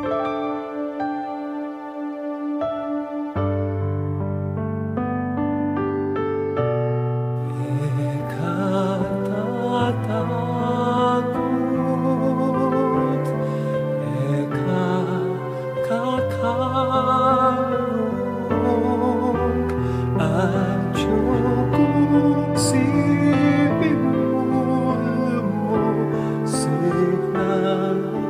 Ikaw kakarong at Diyos sipimul mo, signan mo.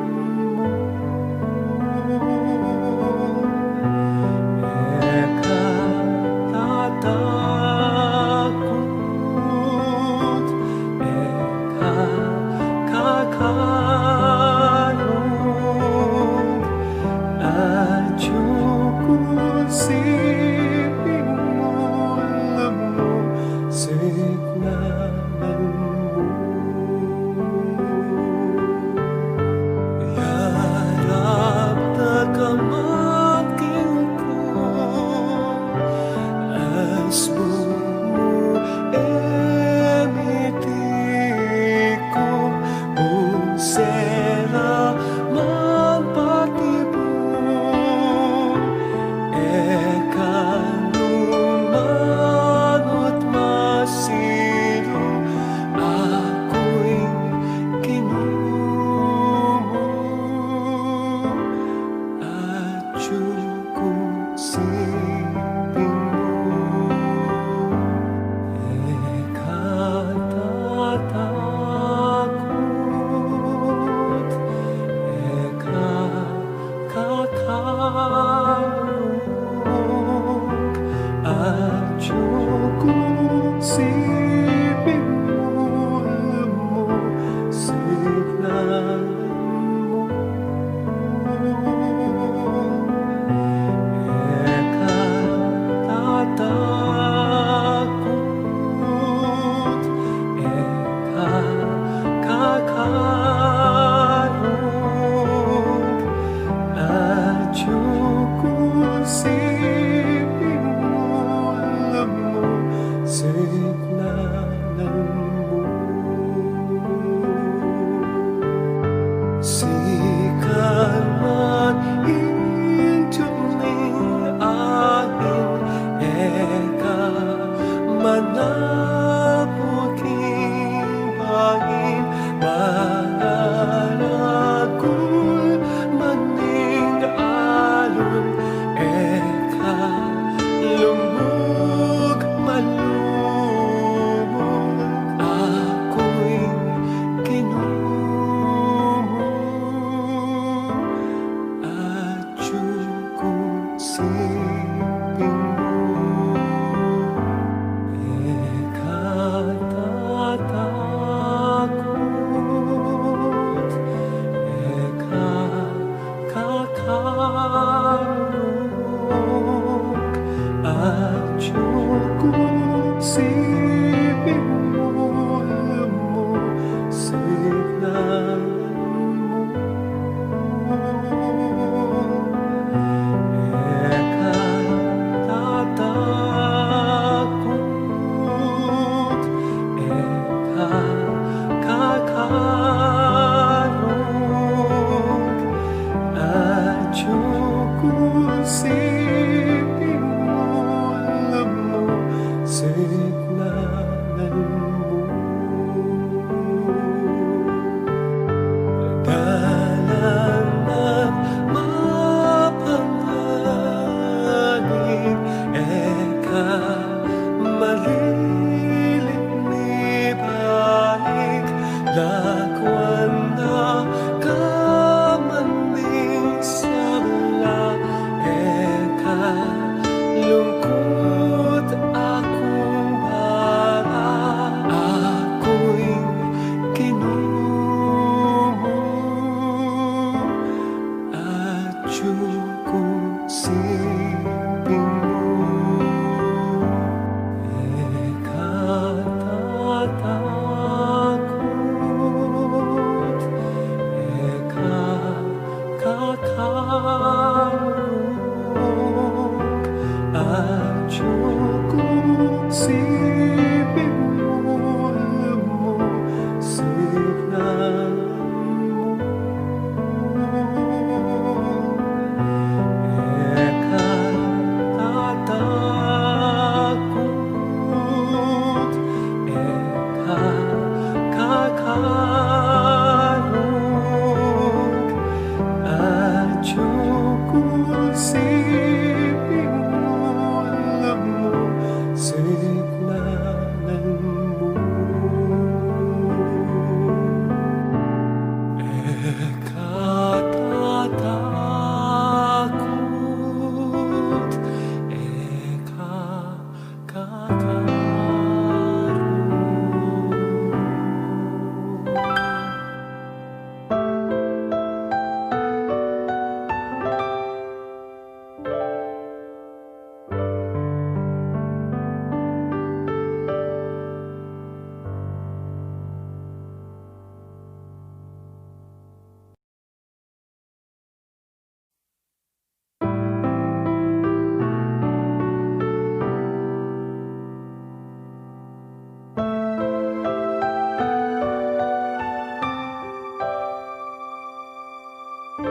Ikatatakot,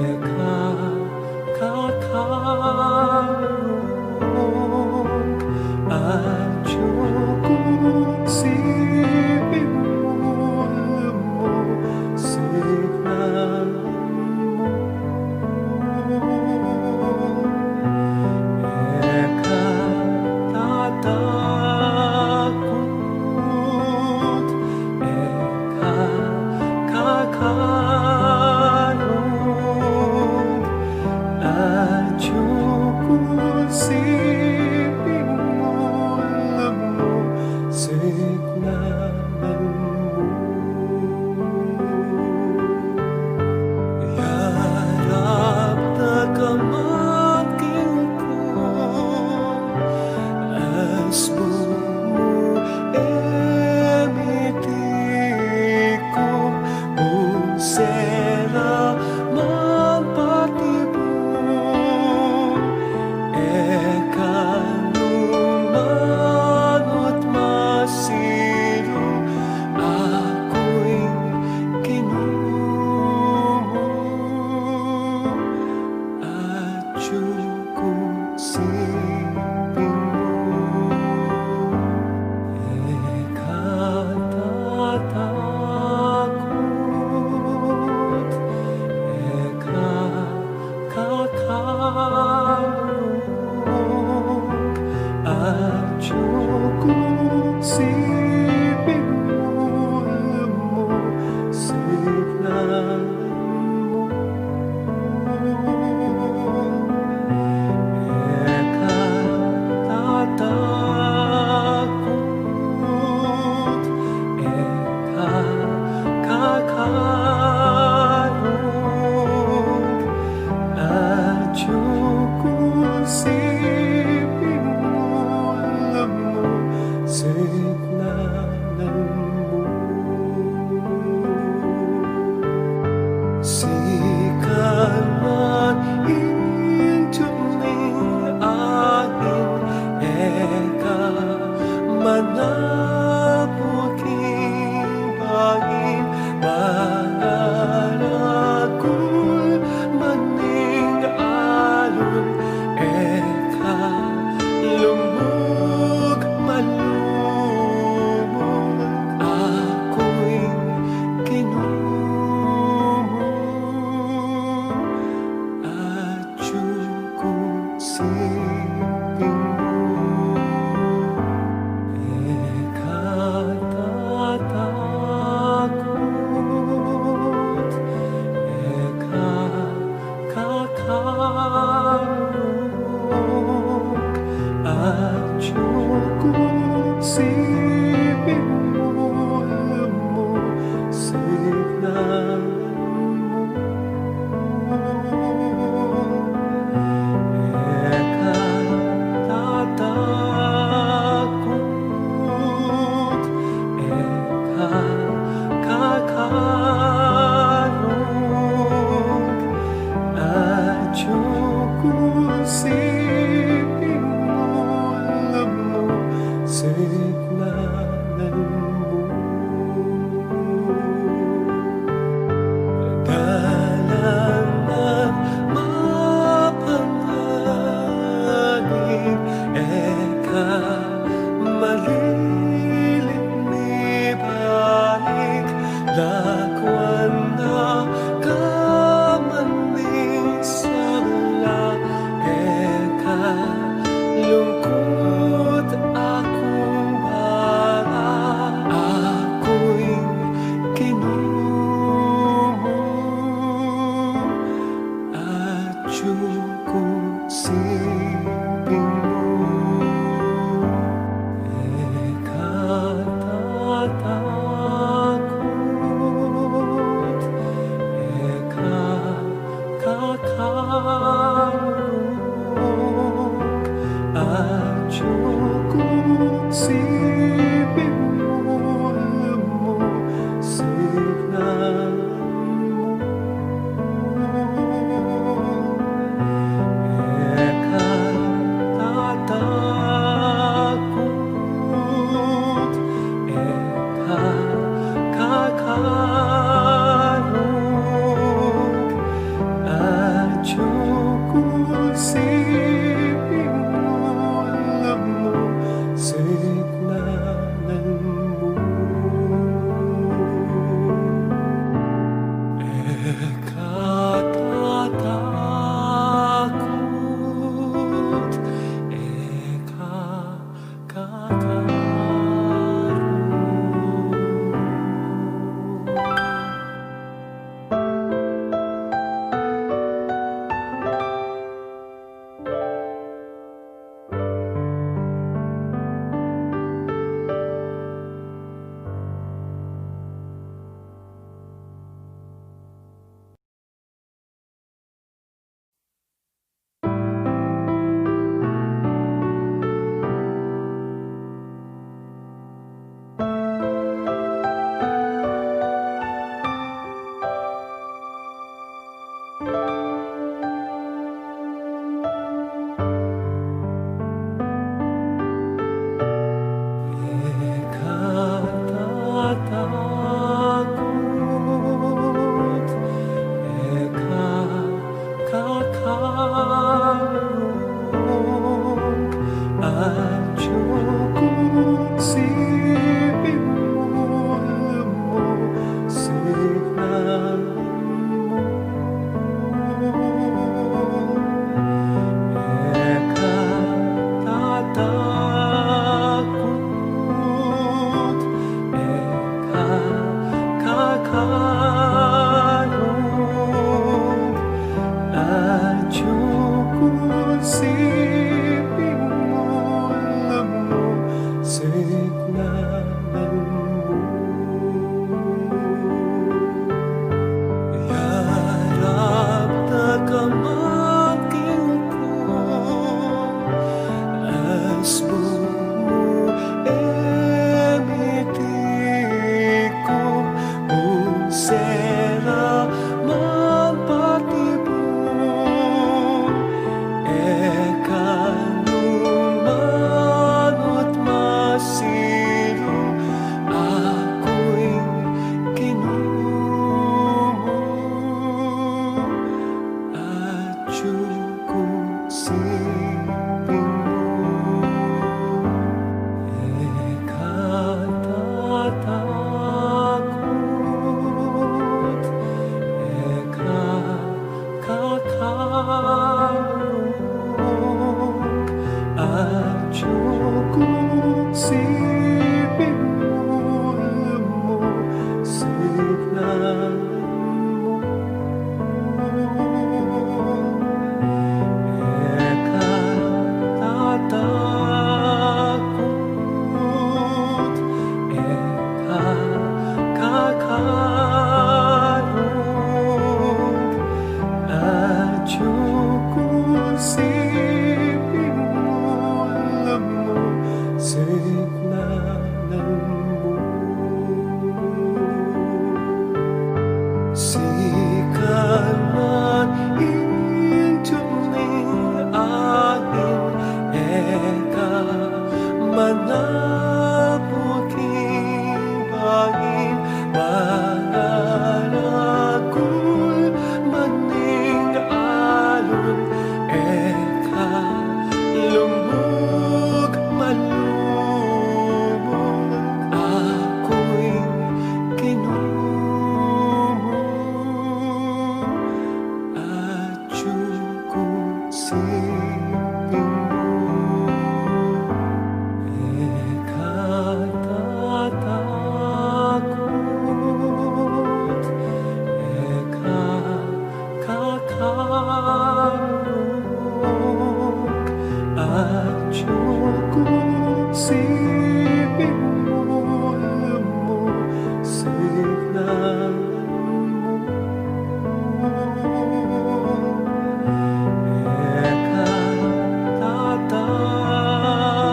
ikakakarong at Diyos sinimul mo, signan mo. Ikatatakot, ikakakarong at Diyos sinimul mo, signan mo. Yarap na kamating ko, asmo emitiku, unsela man patibong, ekanumanot masiro, ako'y kinumo at Diyos siping mo. Ikatatakot, ikakakarong at Diyos sinimul mo, signan mo. Ikatatakot, ikakakarong at Diyos sinimul mo, signan mo. Sikaman intuming aking eka manapuking bahin manaragul maning alun eka lumug malumog ako'y kinumo at Diyos siping mo. Ikatatakot, ikakakarong at Diyos sinimul mo, signan mo. Ikatatakot, ikakakarong at Diyos sinimul mo, signan mo. Dalang ng mapanganib, eka malilim ni balik, lakwan na kamaning sala, eka lungkot akong bara, ako'y kinumo at Diyos siping mo. Ikatatakot, ikakakarong at Diyos sinimul mo, signan mo. Ayoko siping mo, alam mo, signalan mo. Yarap na kamaking ko, asmo mo emiti ko, kung sera magpatibong, eka numanot masiro, ako'y kinumo. At yung siping mo, tatakot, kakarong. At yung siping mo, alam mo, signalan mo. Tatakot, kakarong. At yung siping mo, alam mo, signalan mo. Sikaman intuning aking eka manabuking bahin, mararagul maning alon, eka lumug malumog, ako'y kinumo. At yung siping mo, tatakot, kakarong. At yung siping mo, alam mo, signalan mo.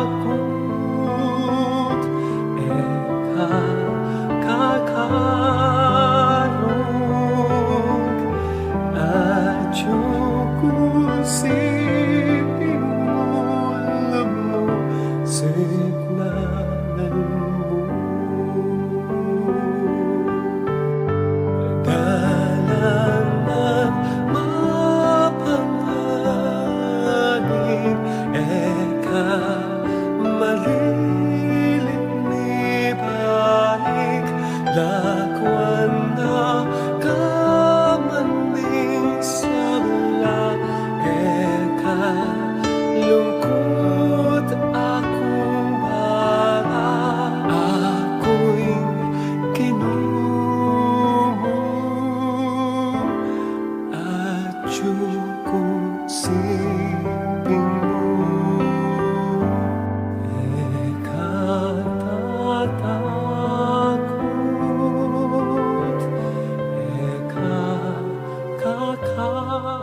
Tatakot, kakarong. At yung siping mo, alam mo, signalan mo. Dalangan mapanganib, eka malilit ni balik, lakwan na kamaning sala, eka lungkot akong bara, ako'y kinumo. At yung siping mo, tatakot, kakarong.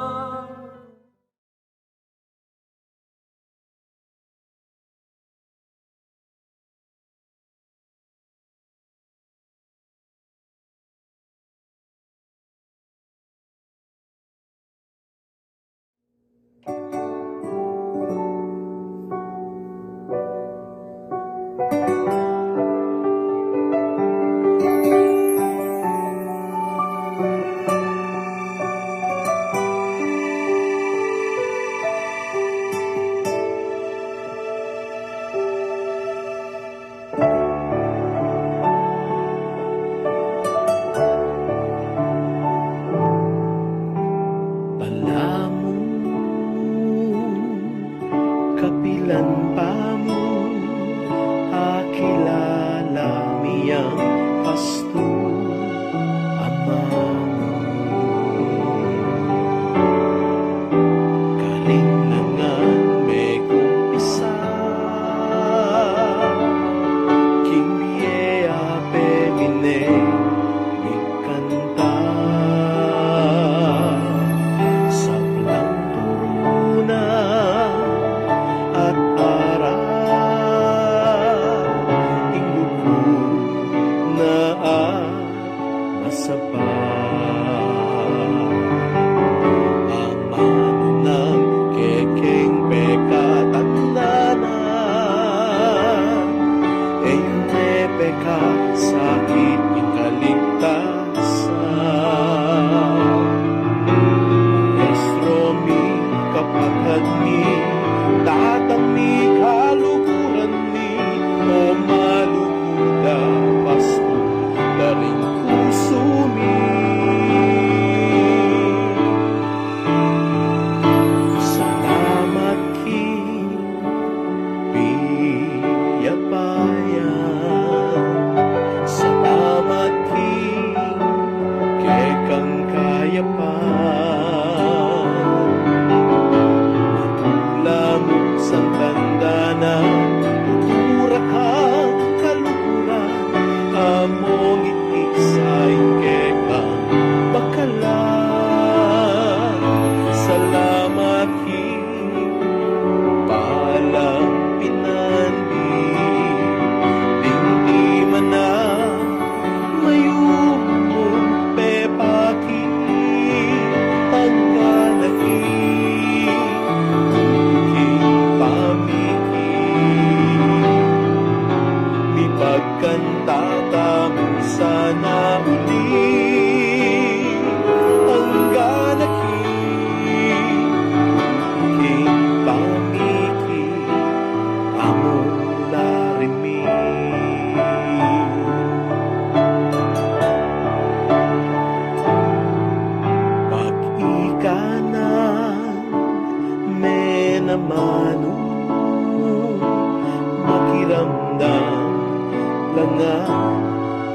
nga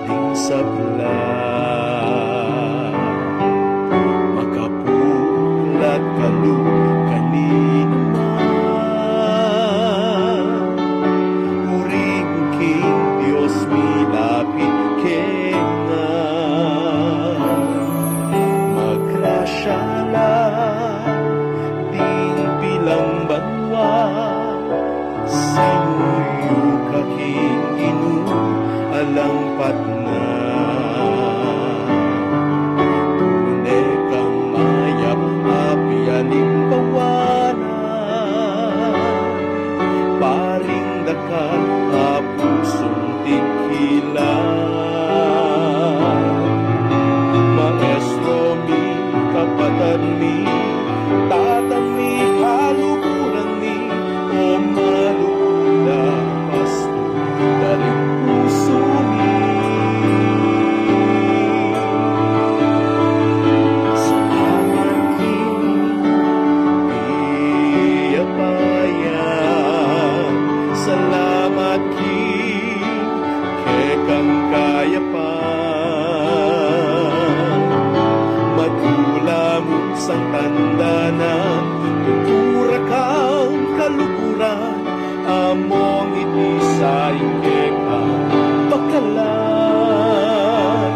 ding sabla. Makapulat kalu kanina, uring king Dios milapit kenga. Magkrasyala ding bilang banwa, sinuyo kaking inu alangpat na. Tune kang mayap api alimbawana, paring dakal apusong tikila. Maestro mi kapatid mi, tatang mi kalukuran mi, o malukula pasto dari puso mi. Salamat king piyapayan, salamat king kekang kayapan. Madula mo sang tandanan, tutura kang kalukuran, among itisaing kekang bakalan.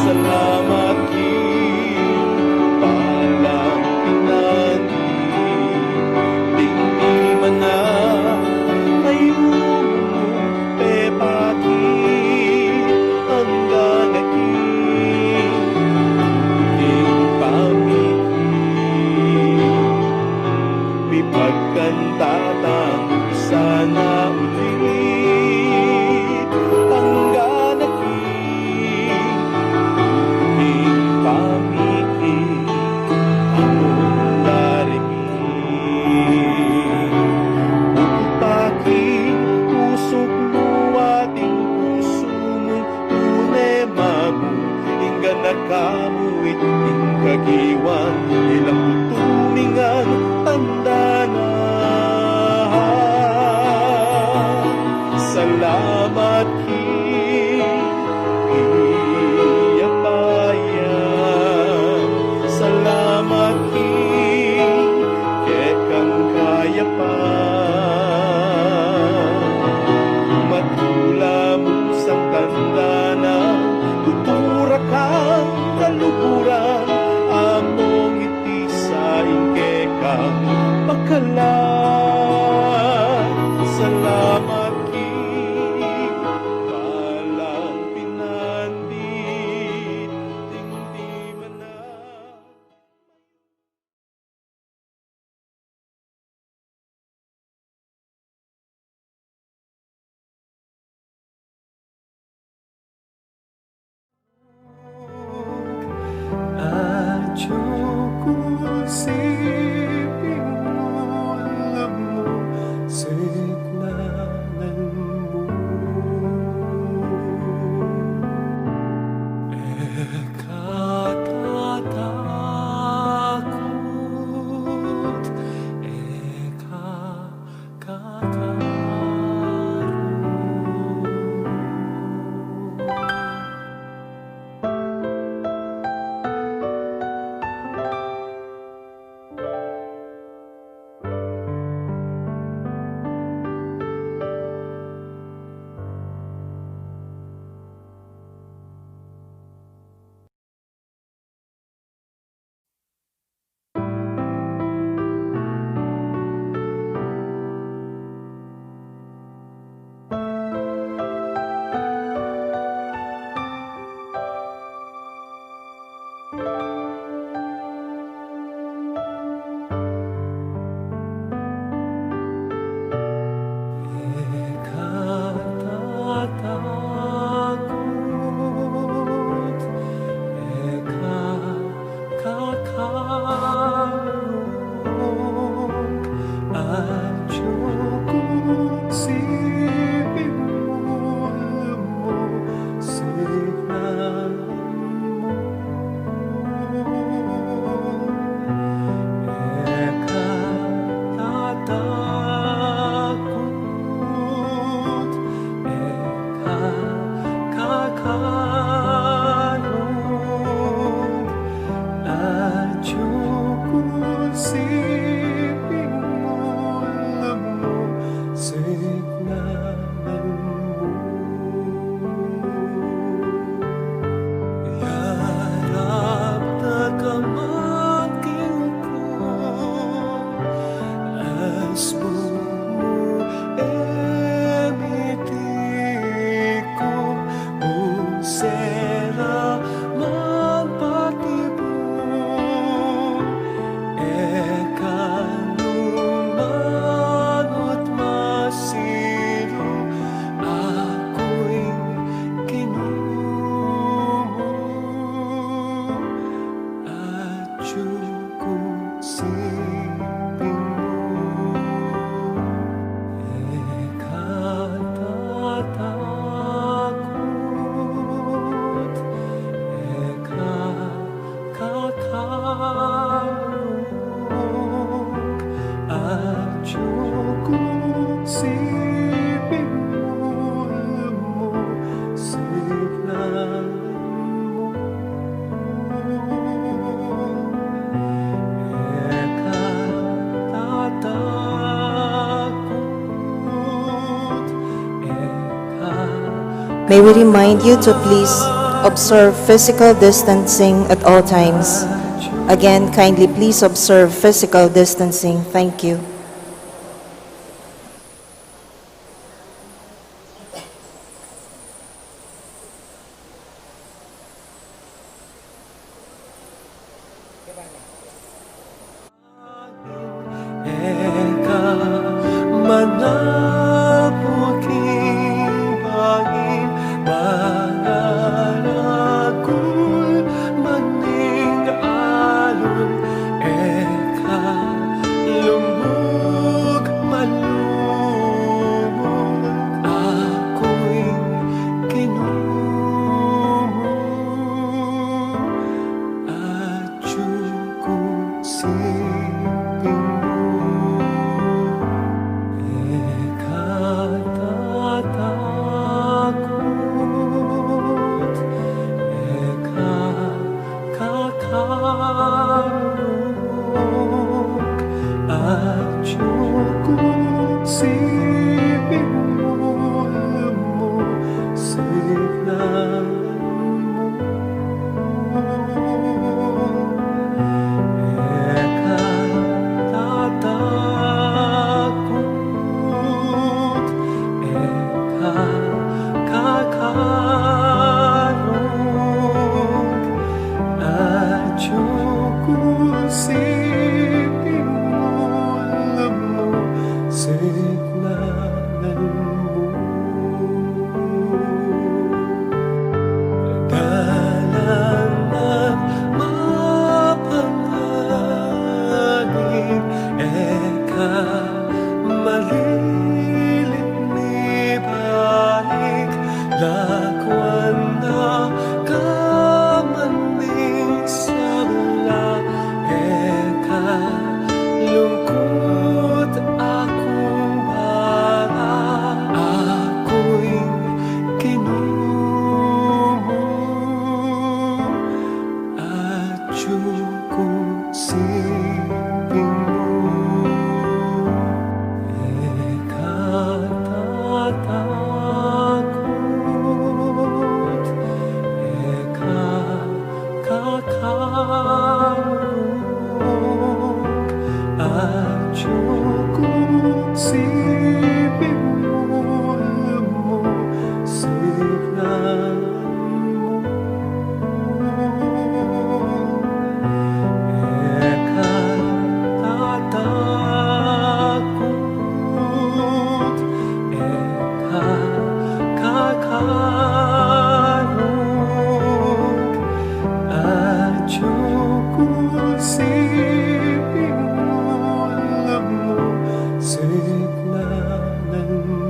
Salamat king palang pinandi, dingdi man na kayo pepaki ang ganaking king pamiki. May pagkantatang sana ulit ang ganaking king pamiki among lariming. Upaking pusok mo ating puso mong tunemamu, inggan nakamuit ing kagiwan, ilang tumingan tandana. Salamat king piyapayan, salamat king kekang kayapan. Matula mo sang tandana, tutura kang kalukuran, among itisaing kekang bakalan. Salamat king palang pinandit, tingdi man na. Ajoku siping ulam mo, signalan mo. Eka katakot, eka kakaroon. isipin mo, alam mo, siglalan mo. Eka tatakot, eka May we remind you to please observe physical distancing at all times. Again, kindly please observe physical distancing. Thank you. eka manabuking bangin manaragul maning alon eka lumug malumog ako'y kinumo at siping eka tatakot, eka kakarunok at siping mo, alam mo, siglalan mo. Eka tatakot, eka kakarunok at siping mo, alam mo, siglalan mo. Dalangan mapanganib, eka malilit ni balik lakwan na kamaning sabla, eka lungkot akong bara, ako'y kinumo at siping mo. Eka tatakot, eka kakarunok at siping mo, alam mo, siglalan mo. Eka tatakot, eka kakarunok at siping mo, alam mo, siglalan mo.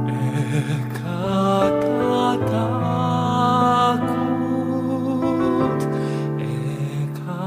Eka tatakot, eka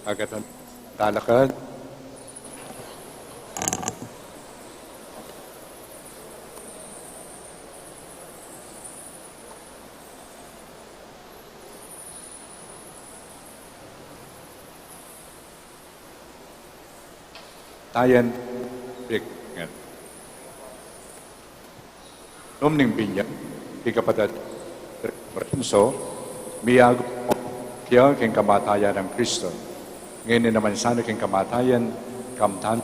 agatan talakad. Tayan bigngan. Nomning binya, ikapatat bersunso, miyag kaya king kamatayan ng Kristo. Ngayon naman sana king kamatayan, kamtan.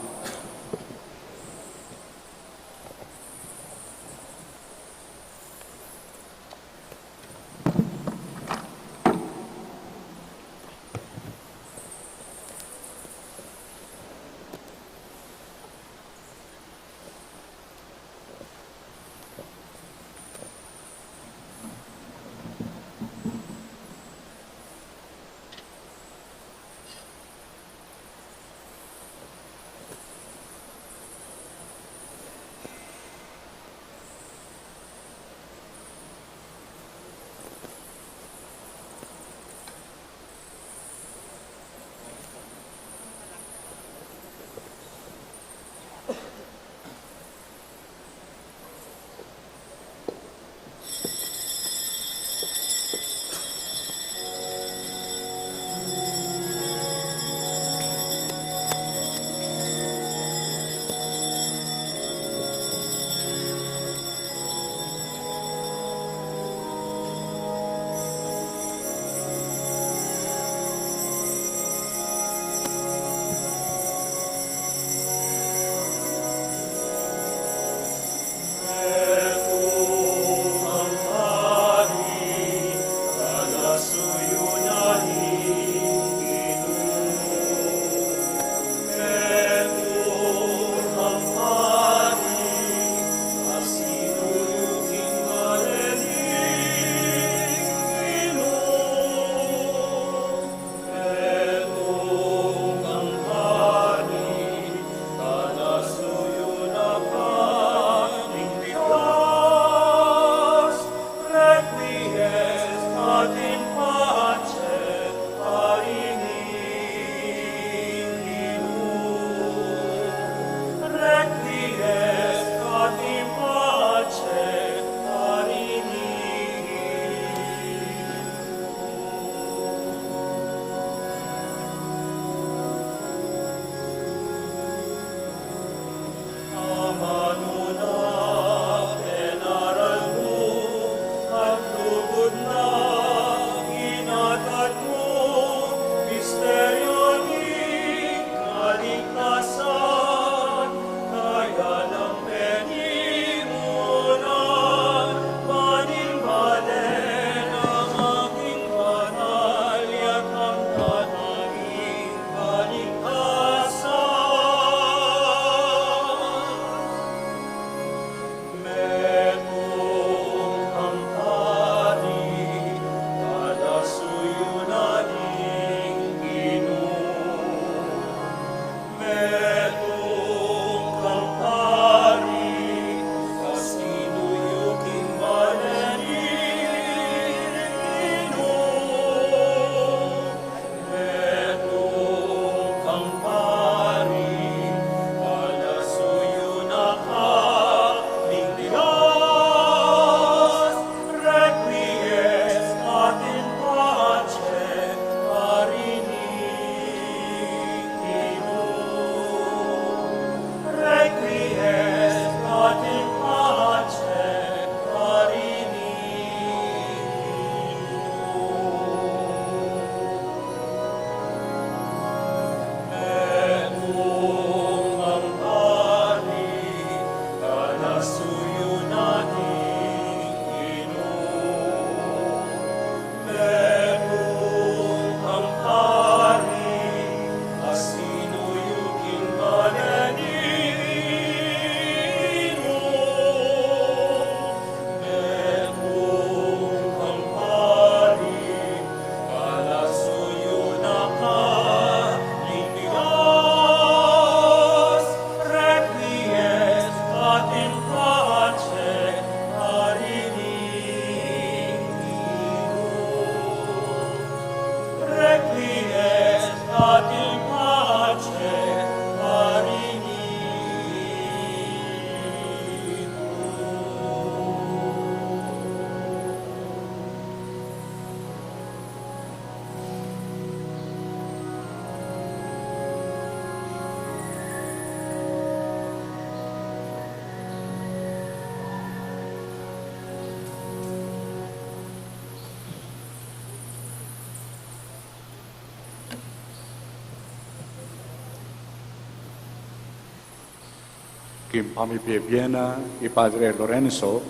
Kim pamipibiena i Padre Lorenzo,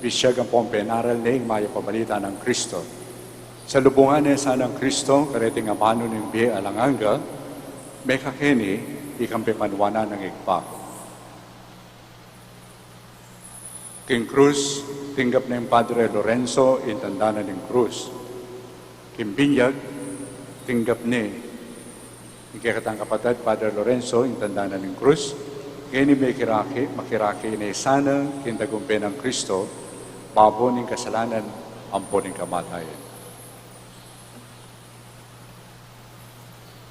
bisyagang pong penaral na maya pabalita ng Kristo. Sa lubungan niya sa ng Kristo, kareting amano ng biye alanganga, may kakeni, ikampi panwana ng igpa. King Cruz, tinggap na yung Padre Lorenzo, intanda na ng Cruz. Kim Binyag, tinggap ni ikikatang kapatid, Padre Lorenzo, intanda na ng Cruz. Ngayon may makiraki na sana, kintagumpi ng Kristo, babo ng kasalanan, ampo ng kamatayan.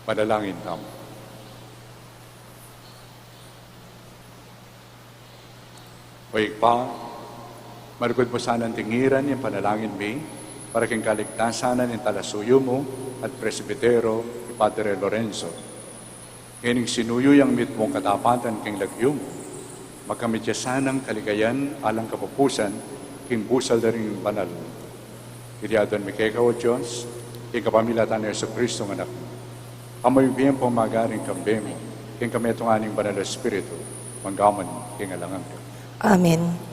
Manalangin tamo. O ikpa, marugod mo sana ang tingiran yung panalangin mi, para king kaligtasan ng talasuyo mo at presbitero Padre Lorenzo. Ngayon sinuyo yung mit mong katapatan king lagyo mo, magkamityasanang kaligayan alang kapupusan king busal na rin banal. Iliadon mi kay o Diyos, ikapamilatan ni Yesu Kristo ng anak mo. Amoy biyang pumagaring kambe mo, king kami itong aning banal na Espiritu, manggaman king alangang ka. Amen.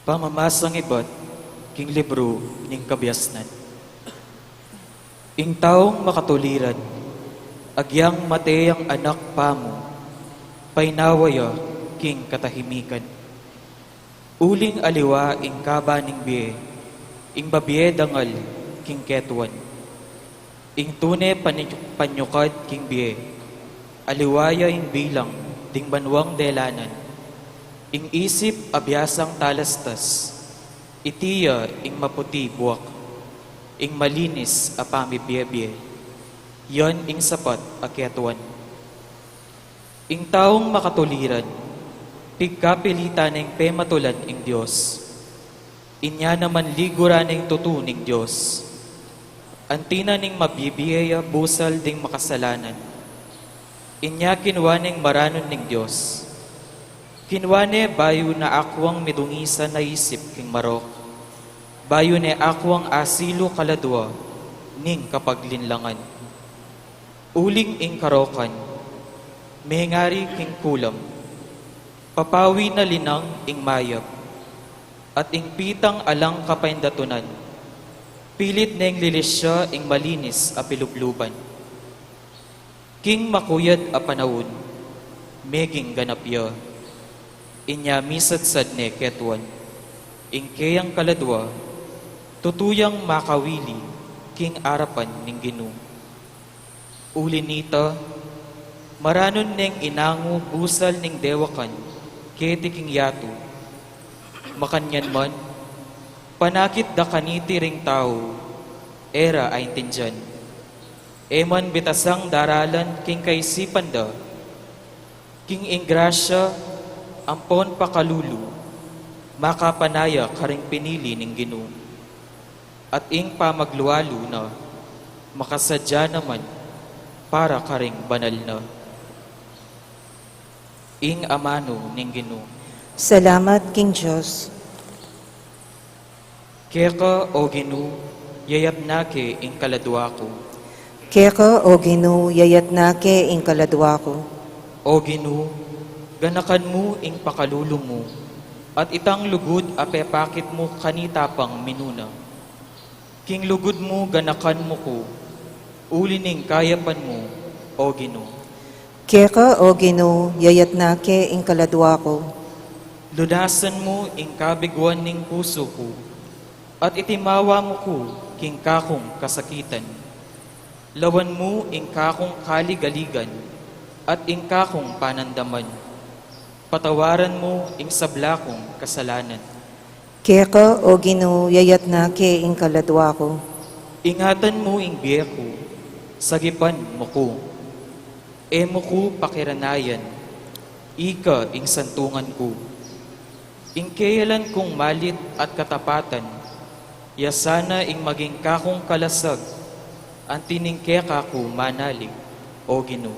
Pamamasang iba't king libro ning kabiasnan. Ing taong makatuliran, agyang mateyang anak pamo, painawaya king katahimikan. Uling aliwa ing kaba ning biye, ing babiye dangal king ketuan. Ing tune panyukad king biye, aliwaya ing bilang ding banwang delanan. Ing isip abyasang talastas, itiya ing maputi buwak, ing malinis apami biye-biye, yon ing sapat akyatuan. Ing taong makatuliran, pigkapilitan ing pematulan ing Diyos, inya naman liguran ing tutuning Diyos, antina ning mabibiyeya busal ding makasalanan, inya kinwaning maranon ning Diyos, kinwane bayo na akwang midungisa na isip king marok, bayo ne akwang asilo kaladwa ning kapaglinlangan. Uling ing karokan, mehengari king kulam, papawi na linang ing mayap, at ing pitang alang kapaindatunan, pilit na ing lilisya ing malinis a pilubluban. King makuyad a panawon, meging ganapya, inya misat sadne ketuan, ing kayang kaladwa, tutuyang makawili, king arapan ning Ginoo. Uli nita, maranon neng inango busal ning dewakan, keti king yatu, makanyan man, panakit da kaniti ring tao, era ay tindyan. Eman bitasang daralan king kaisipan da, king ingrasya, ampon pakalulu, makapanaya karing pinili ning Ginoo. At ing pamagluwalo na, makasadya naman, para karing banal na. Ing amano ning Ginoo. Salamat, King Diyos. Keka o Ginoo, yayap nake ing kaladwa ko. Keka o Ginoo, yayat nake ing kaladwa ko. O Ginoo, ganakan mo ing pakalulo mo, at itang lugod apepakit mo kanitapang minuna. King lugod mo ganakan mo ko, ulining kayapan mo, o Ginoo. Keka o Ginoo, yayat nake ing kaladwa ko. Lunasan mo ing kabiguan ning puso ko, at itimawa mo ko king kakong kasakitan. Lawan mo ing kakong kaligaligan, at ing kakong panandaman. Patawaran mo ing sablakong kasalanan. Keka o Ginoo, yayat nake ing kaladwa ko. Ingatan mo ing biye ko, sagipan mo ko. Emo ko pakiranayan, ika ing santungan ko. Ing kayalan kong malit at katapatan, yasana ing maging kakong kalasag, ang tiningkeka ko manalig. o Ginoo.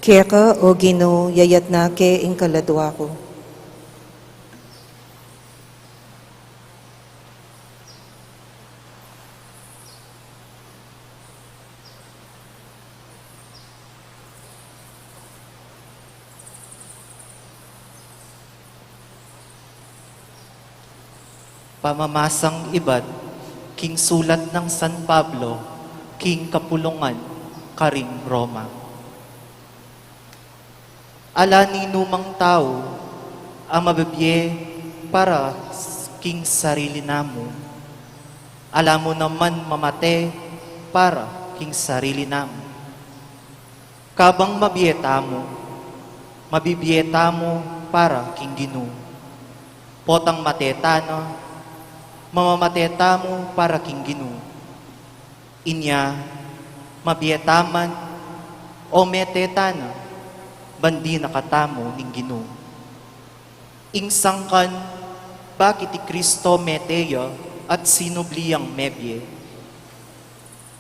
Keka o Ginoo, yayat na ke ing kaladwa ko. Pamamasang ibad, king sulat ng San Pablo, king kapulungan, karing Roma. Ala ni numang tao, ang mabibye para king sarili namo. Ala mo naman mamate para king sarili namo. Kabang mabiyeta mo para king Ginoo. Potang mateta na, mamamateta mo para king Ginoo. Inya, mabiyetaman o meteta na, bandi na katamo ning Ginoo. Ingsangkan, bakit ti Kristo meteya at sinubliyang mebye?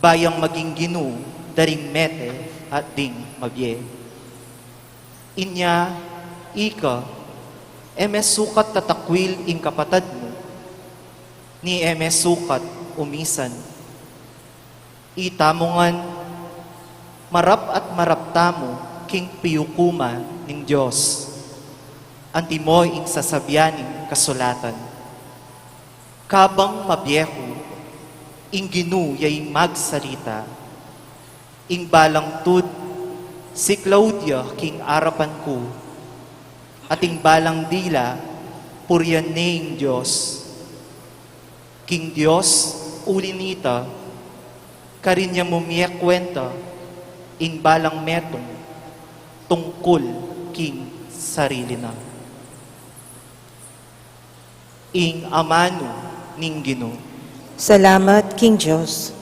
Bayang maging Ginoo, daring mete at ding mabye. Inya, ika, sukat tatakwil ing kapatad mo, ni sukat umisan. Itamongan, marap at maraptamo, king piyukuma ning Diyos. Antimoy ing sasabyaning kasulatan. Kabang mabyeho, ing Ginoo yay magsalita. Ing balang tud, si Claudia king arapan ko. At ing balang dila, puryan ning Diyos. King Diyos, ulinita, karinya mumiyak kwenta, ing balang metong, tungkol king sarili na. Ing amano ning Ginoo. Salamat, King Diyos.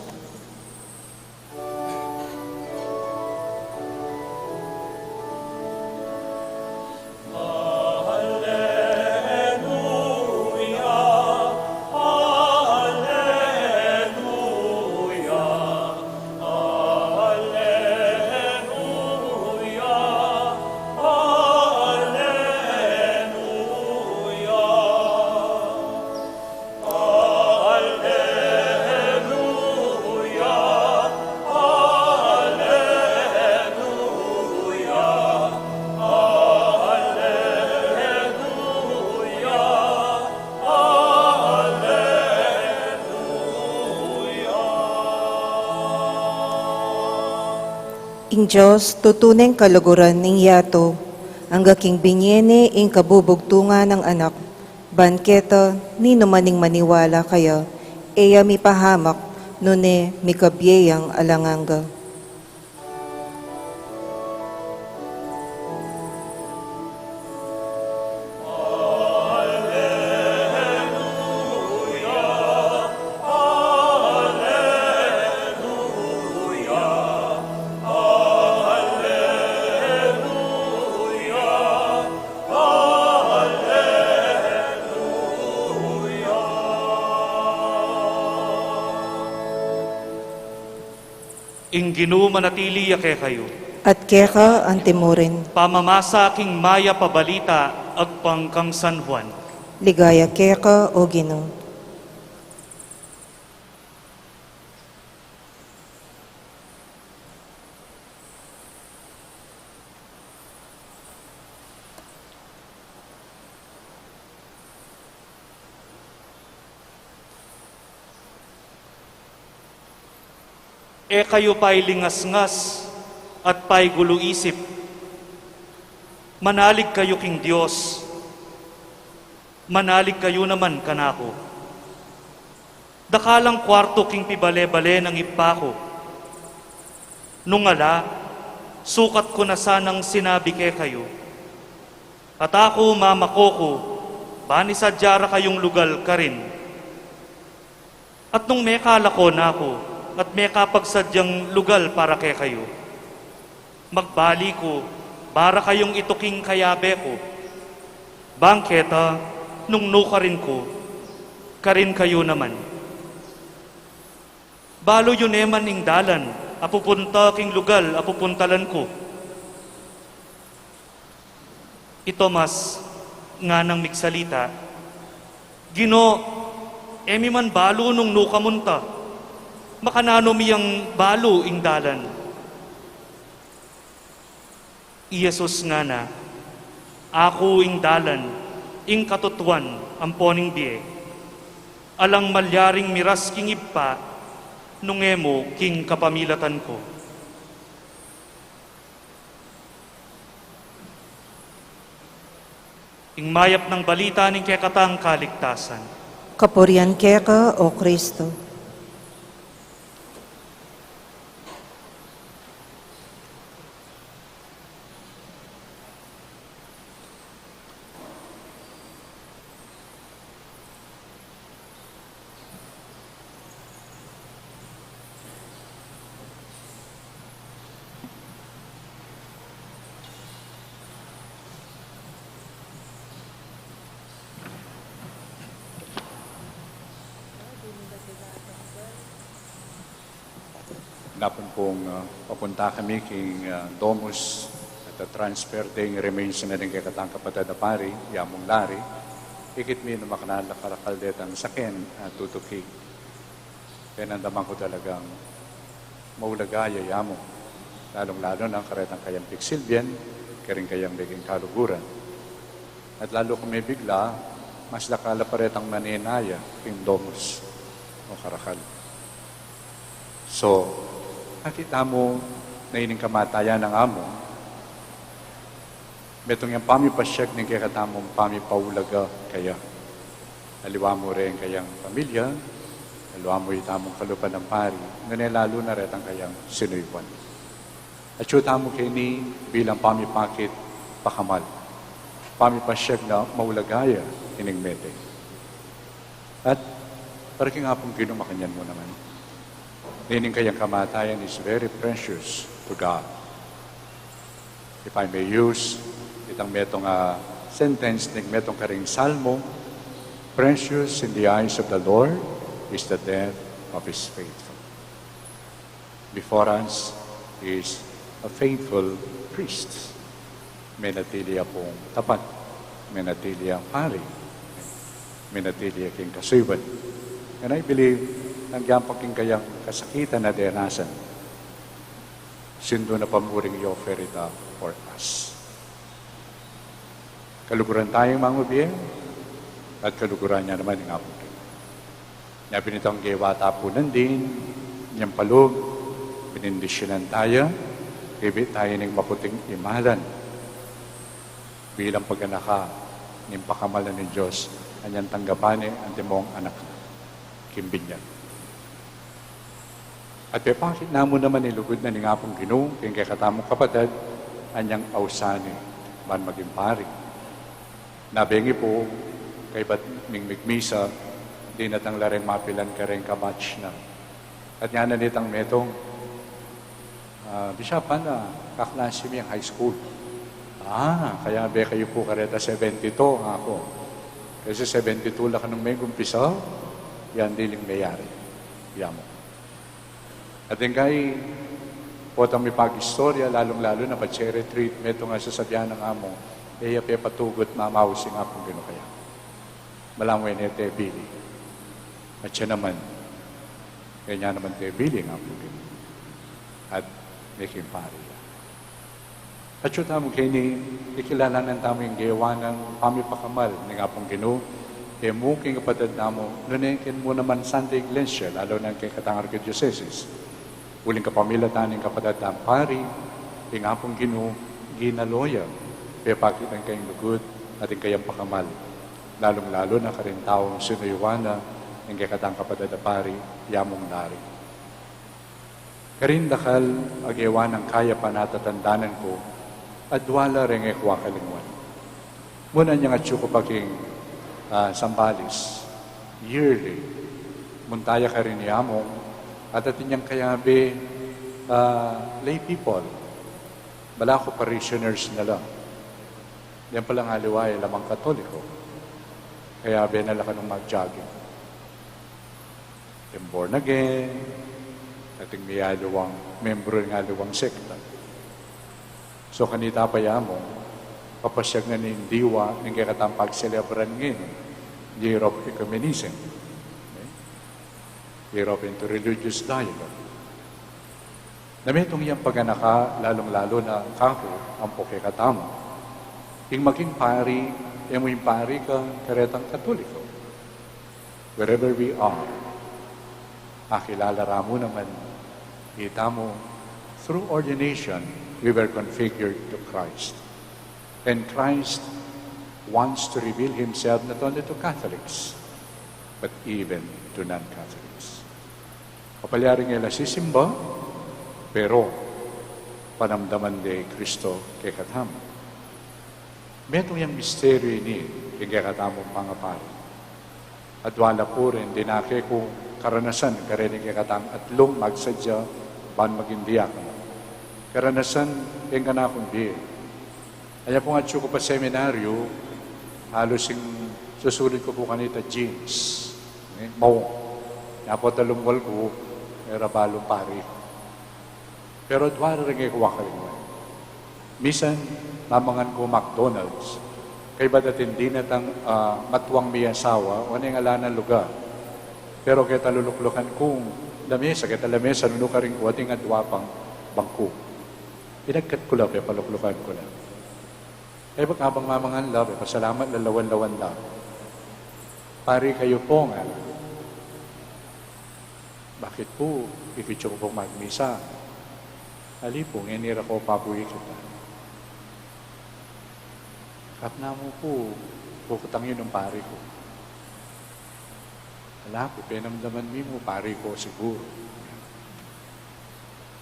Ing Diyos, tutuneng kaluguran ning yato, ang gaking binyene ing kabubugtunga ng anak, banketa, ni numaning maniwala kaya, eya mipahamak, nune mikabyeyang alanganga. Ing Ginoo manatili yake kayo. At keka ang timurin, Pamamasa king maya pabalita agpangkang San Juan. ligaya keka o Ginoo. E kayo pa'y lingas-ngas at pa'y gulo-isip. Manalig kayo king Diyos. Manalig kayo naman kanako. Dakalang kwarto king pibale-bale ng ipako. Nung ala, sukat ko na sanang sinabi ke kayo. At ako, mamako ko, bani sadyara kayong lugal ka rin. At nung may kalako na ako, at may kapagsadyang lugal para kay kayo. Magbali ko, para kayong ituking kayabe ko. Bangketa, nung nuka rin ko, karin kayo naman. Balo yun eman ing dalan, apupunta king lugal, apupuntalan ko. Ito mas nga nang migsalita, Gino, emi man balo nung nukamunta, makanano miyang balo ing dalan. Iyesus nga na, ako ing dalan, ing katutuan, amponing die, alang malyaring miras king ipa, nung emo king kapamilatan ko. Ing mayap ng balita ning kekatang kaligtasan. Kapurian keka, O Kristo. Napon pong papunta kami king Domus at transfer ding remains na din kay katang kapatid na pari, yamong lari, ikit mi na makanala karakaldet ang sakin tutuki. Kaya nandaman ko talagang maulagaya yamo, lalong-lalo na karetang kayang piksilbian, karing kayang biging kaluguran. At lalo kung may bigla, mas lakala paretang maninaya king Domus o karakal. So, nakita mo na ining kamatayan ng amo, betong yung pamipasyag ng kakatamong pamipaulaga kaya. Aliwa mo rin kayang pamilya, aliwa mo itamong kalupan ng pari, ngunit lalo na rin ang kayang sinuyuan. At syuta mo kayo ni bilang pamipakit pakamal, pamipasyag na maulagaya ining mete. At parang nga pong ginumakanyan mo naman. Meaning kayang kamatayan is very precious to God. If I may use itang metong sentence ng metong karing salmo, precious in the eyes of the Lord is the death of His faithful. Before us is a faithful priest. May natili pong tapat, may natili ang pari, may natili king kasuyban. And I believe nandiyan pa king kayang kasakitan na derasan. Sindo na pamuring i-offer ita for us. Kaluguran tayong mga ubiyeng at kaluguran niya naman ng apong king. Nabi nitong gewata po nandin, niyang palog, pinindisyonan tayo, kibit tayo ng maputing imalan. Bilang pagkanaka, ng pakamalan ng Diyos, anyang tanggapan ang timong anak na, kimbinyan. At pepakit na mo naman ilugod na nga pong Ginoo, kaya kay katamong kapatid, anyang ausani, man maging pari. Nabengi po, kay ba't ning migmisa, di natang lareng mapilan ka rin kamatch na. At nga na nitang metong, Bisyapan na, kaklase mi ang high school. Kaya be kayo po kareta 72 ako. Kasi 72 lang ka nung may gumpisa, yan diling mayari. Yamo. At yung kay potang may pag-istorya, lalong-lalo na pag-share retreat, meto nga sasabihan ng amo, pe patugot mamawsi nga kung gano'n kaya. Malamay na te bili. At siya naman, kanya naman te bili nga kung gano'n. At making pari. At siya tamo kayo ni, ikilala ng tamo yung gawa ng pamipakamal ng nga pong gano'n, mo king kapatid namo, nunekin mo naman Santa Iglesia, lalo na kay Katang Archdiocese. Uling kapamilatan ng kapatid ng pari, ing apong ginaloya, kaya pakitan kayong lugod at ing kayang pakamal. Lalong-lalo na karin taong sinuyuana ng kay Katang kapatid ng pari, yamong lari. Karin dakal, agyawa ng kaya panatatandanan ko, at wala rin ekwa kalingwan. Muna niyang atsyuko paking Sambalis, yearly, muntaya ka rin yamong, at atin niyang kayabi, lay people, bala ko parishioners na lang. Yan palang haliway, lamang katoliko. Kaya binala ka nung mag-jogging. Yung born again, ating may alawang membro ng alawang sekta. So kanita pa mo, papasyag na ni diwa ng kakatang pagselebran ngayon, Year of Ecumenism, okay? Year of Interreligious Dialogue. Namitong iyang paganaka, lalong-lalo na kako, ang pokekatamo. Yung maging pari, yung maging pari ka, karetang katoliko. Wherever we are, akilala mo naman, kita mo, through ordination, we were configured to Christ. And Christ wants to reveal Himself not only to Catholics, but even to non-Catholics. Kapalyaring nila sisimba, pero panamdaman de Kristo kay katamo. Metong yung misteryo ini kay katamo mga pari. At wala po rin dinake ko karanasan karinig kay katamo at lung magsadya ban magindiyak. Karanasan yung kanakong di. Kaya po nga ko pa seminaryo, halos yung susulit ko po kanita James. Mau. Napo talungwal ko, era balong pari. Pero dwara rin kayo kawakalingwan. Misan, mamangan ko McDonald's. Kaya ba datin di natang matuwang miyasawa, wala yung ala ng lugar. Pero kaya taluluklukan kung lamesa, kaya lamesa, nunuka rin ko, ating adwapang bangko. Pinagkat ko lang, kaya paluklukan ko lang. Kaya ba habang mamangan lang, pasalamat, lalawan-lawan lang. Pari kayo po nga. Bakit po, ikitso ko pong magmisa? Ali po, ngenira ko pabuhi kita. Kapna mo po, pukutang yun ang pari ko. Wala po, pinamdaman mo, pari ko siguro.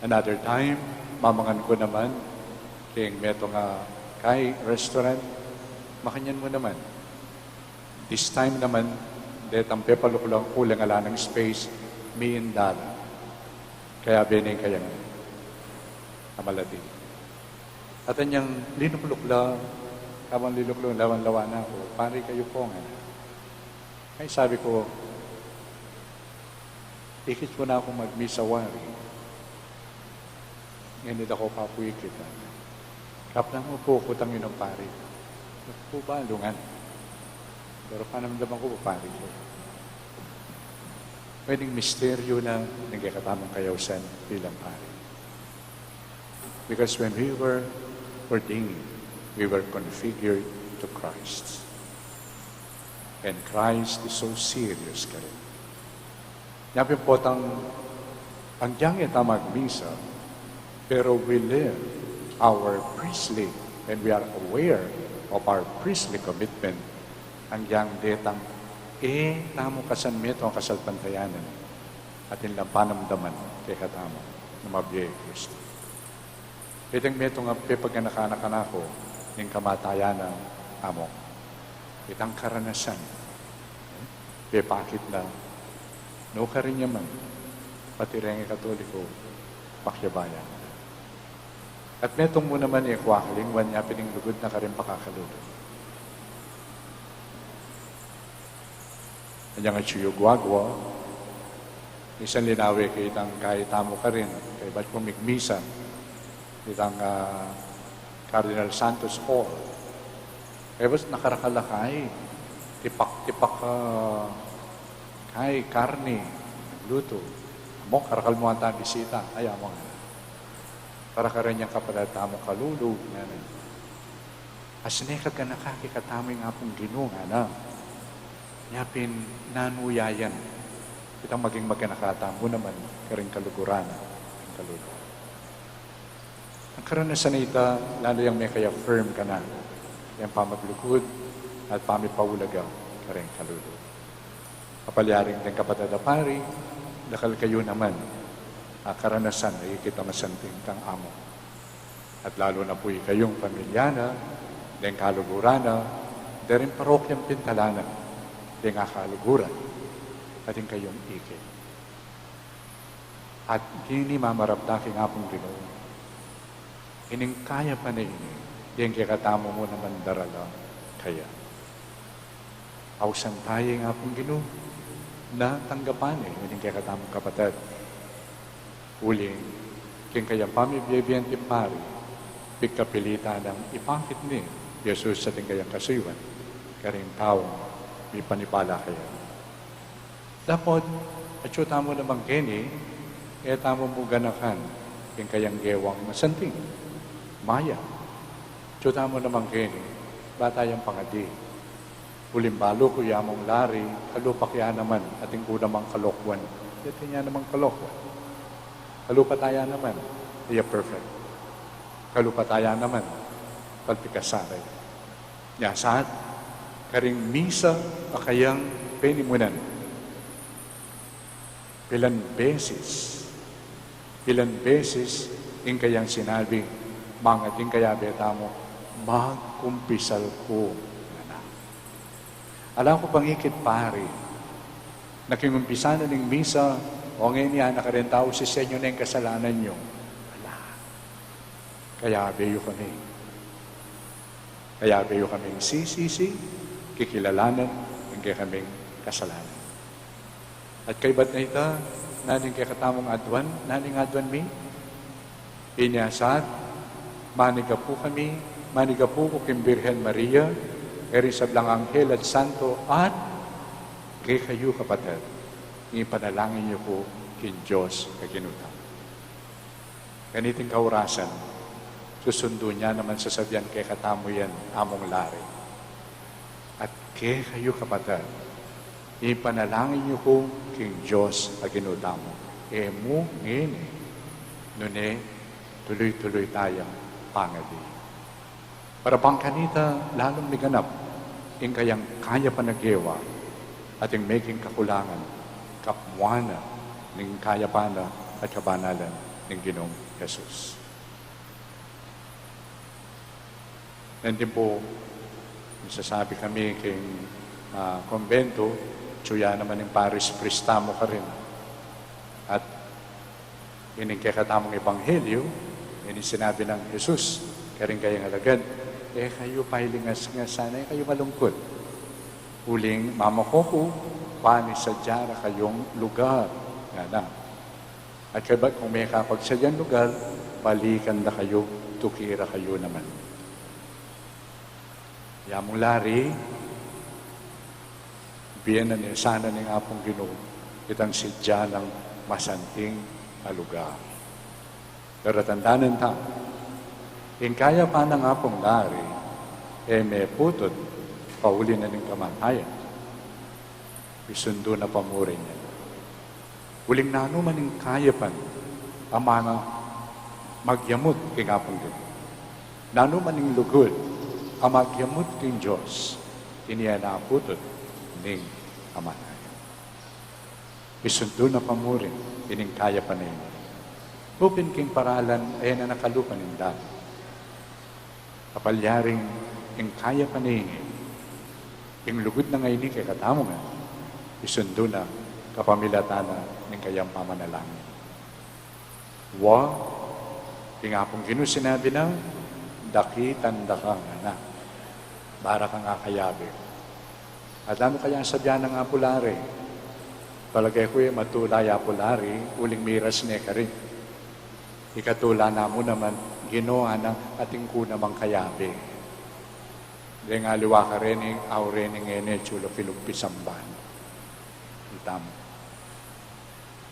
Another time, mamangan ko naman, kayong meto nga kay restaurant, makanyan mo naman. This time naman, detang pepaluklang kulang ala ng space, $1,000,000. Kaya bening kaya nga. Amalati. At anyang linuklukla, habang linuklukla, lawan-lawan na ako, pari kayo po nga. Kaya sabi ko, ikit mo na akong magmisawari. Ngayon ako papuwi kita. Kaplang mo po, kutang yun ang pari. Ito po ba, lungan? Pero panamdaman ko po, pari ko. Pwedeng misteryo na nagkakatamang kayawsan bilang pari. Because when we were ordained, we were configured to Christ. And Christ is so serious ka rin. Yapin po ang diyang ita magmisa, pero we live our priestly, and we are aware of our priestly commitment, ang diyang detang, tamo kasan meto ang kasalpantayanan, at inlang panamdaman kay katamo na mabiyay Kristo. Itang meto nga pepagkanakanak ko ng kamatayan ng amo. Itang karanasan. Pepakit na no ka rin yaman pati rin katoliko pakyabayan. At metong mo naman kwakaling niya pininglugod na ka rin pakakalugod. Kanya nga tsuyugwagwa, isang linawi kay itang kahit tamo ka rin, kay ba't pumigmisa, itang Cardinal Santos Hall. Kaya ba't nakarakalakay, tipak-tipak kay karne, luto. Mo, karakal mo ang bisita, ayaw mo nga. Para ka rin niyang kapadata mo kalulog. As nekat ka nakakikatami nga pong ginunga na. Yapin nanuyayan. Itang maging magkanakatamo naman karing kaluguran. Kalulog. Ang karanasan na ita, lalo yung may kaya firm ka na. Yung pamaglukod at pamipawulagaw karing kalulog. Kapalyaring ng kapatadapari, dakal kayo naman karanasan na ikita masanting kang amo. At lalo na po'y kayong pamilyana, ng kalugurana, darin parokyang pintalana, ng kaluguran, at yung kayong ikit. At kini mamarapdaking apong Ginoo. Ining kaya pa na ini, yung kikatamo mo naman darala kaya. Ausan tayo nga pong Ginoo na tanggapan ining kikatamong kapatid. Uling, king kayang pamibiyabiyang timpari, pigkapilita ng ipangkit ni Jesus sa ting kayang kasuywan, karing tao, may panipala kaya. Dapat, at tamo namang kini, tamo mo ganakan, king kayang gewang masanting, maya. Tamo namang kini, batayang pangadi. Ulimbalo ko yamong lari, kalupak ya naman, ating kunamang kalokwan. Ito niya namang kalokwan. Kalupataya naman, iya perfect. Kalupataya naman, palpikasaray. Ya, saat, karing misa akayang penimunan. Ilan beses, in kayang sinabi, mga ting kaya beta mo, magkumpisal ko. Alam ko pangikit pari, nakingumpisa na ng misa, o ngayon yan, nakarentaw si senyo na yung kasalanan nyo. Wala. Kaya beyo kami. Kaya beyo kaming sisisi, kikilalanan, yung kaya kaming kasalanan. At kay ba't na ita, naning kaya katamong adwan, naning adwan mi, inyasad, maniga po kami, maniga po ko kim Birhen Maria, erisab lang Anghel at Santo, at kay kayo kapatid, ipanalangin niyo po kin Diyos kaginutang. Ganiting kaurasan, susundo niya naman sa sabihan kay katamo yan, among lari. At kay kayo kapatid, ipanalangin niyo po kin Diyos kaginutang mo. Mo ngini, nune, tuloy-tuloy tayong pangadi. Para bang kanita, lalong miganap, in kayang kaya panagyewa, at yung making kakulangan, kapwana, ng kaya pana at kabanalan ng Ginoong Jesus. Nandun po, nasasabi kami kay konbento, tsuya naman ng Paris Pristamo ka rin. At ining kakatamong ebanghelyo, ining sinabi ng Jesus, karing kayang alagad, kayo pahilingas nga sana, kayo malungkot. Uling mamakoko, pani sadyara kayong lugar. Nga na. At kaya kung may kapagsadyang lugar, balikan na kayo, tukira kayo naman. Yamong lari, biyan na niya sana ng apong Ginoo, itang sidya ng masanting lugar. Pero tandaan ta, in kaya pa ng apong lari, may putod, pauli na ng kamatayan. Isundo na pamurin niya. Uling nano man ng kaya pan, ang mga magyamot kay apong Ginoo. Nano man ng lugod, ang magyamot kay Diyos, iniya na putod ng kamatayan. Isundo na pamurin, ining kaya pa na yun. Upin king paralan, ayan na nakalupan ng dami. Kapalyaring, ing kaya pa na yun, ing lugod na ngayon kay katamo nga, isundo na kapamilatan na ng kayang pamanalangin. Ing apong Ginoo sinabi na, tanda ka nga na, para kang akayabi. At ano kaya sabihan ng apulari? Palagay ko matulay apulari, uling miras ne ka rin. Ikatula na mo naman, ginoa ng ating kunamang kayabi. Di nga liwa ka rin, aure ni ngene, chulo pilugpisamban. Itam.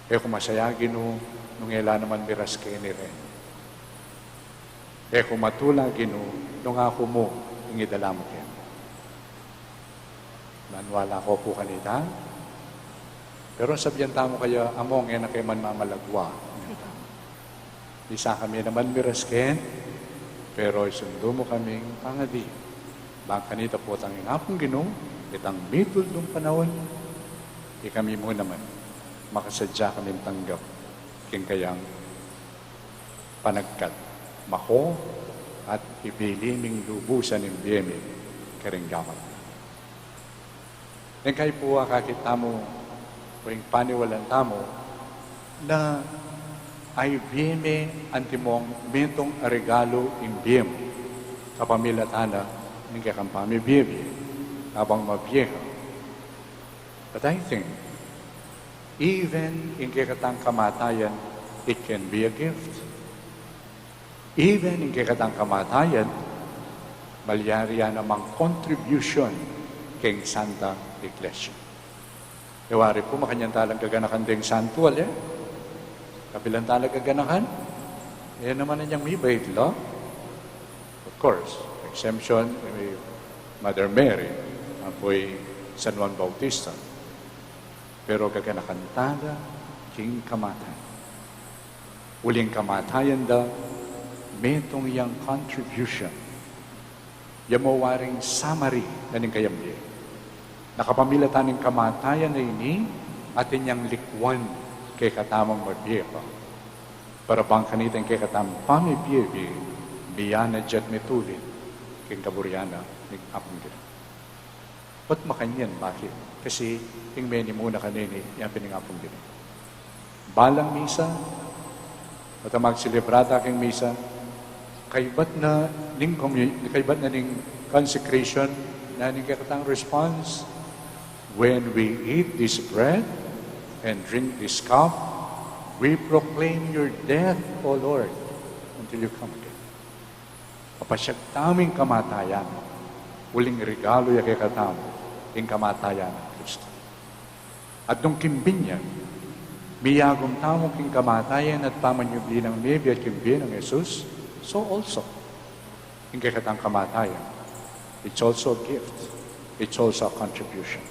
Kung masaya gino, nung ila naman miras kini rin. Kung matula gino, nung ako mo, ingidala mo kayo. Manwala ko po kanita. Pero sabihan tamo kayo, among yan na kayo man mamalagwa. Isa kami naman mirasken, pero isundo mo kaming pangadi. Bang kanita po tanging apong Ginoo, itang mitul ng panahon, kami mo naman, makasadya kami tanggap, king kayang panagkat, mako, at ipiliming lubusan ng biyemi, karinggaman. Yan kayo po kakita mo, o yung paniwalan tamo, na ay biyeme antimong mentong regalo in biyem, kapamilatana ng kakampami biyemi, habang mabiyeka. But I think, even in kakatang kamatayan, it can be a gift. Even in kikatang kamatayan, malyariya namang contribution keng Santa Iglesia. Iwari po, makanyang talang gaganakan ding santual, kapilang talang gaganakan, naman na niyang may bait law. Of course, exemption, may Mother Mary, apoy San Juan Bautista. Pero gaganakan tala, king kamatayan. Uling kamatayan da, metong yang contribution. Yamowaring summary na ning kayamli. Nakapamilatan ng kamatayan na ini at inyang likwan kay katamang magbiyepa. Para bang kanitang kay katamang pamibiyebi, biyana jet metulit, king kaburyana, ning apong gina. Ba't makanyan? Bakit? Kasi king meni muna kanini, yung piningapong gina. Balang misa, at ang magsilibrata king misa, kaybat na ning consecration na ning kakatang response. When we eat this bread and drink this cup, we proclaim your death, O Lord, until you come again. Kapasyag taming kamatayan, uling regalo ya kakatam, yung kamatayan ng Kristo. At nung kimbinyan, miyagong tamong king kamatayan at pamanyubli ng mebi at kimbin ng Jesus, so also, yung kakatang kamatayan, it's also a gift. It's also a contribution.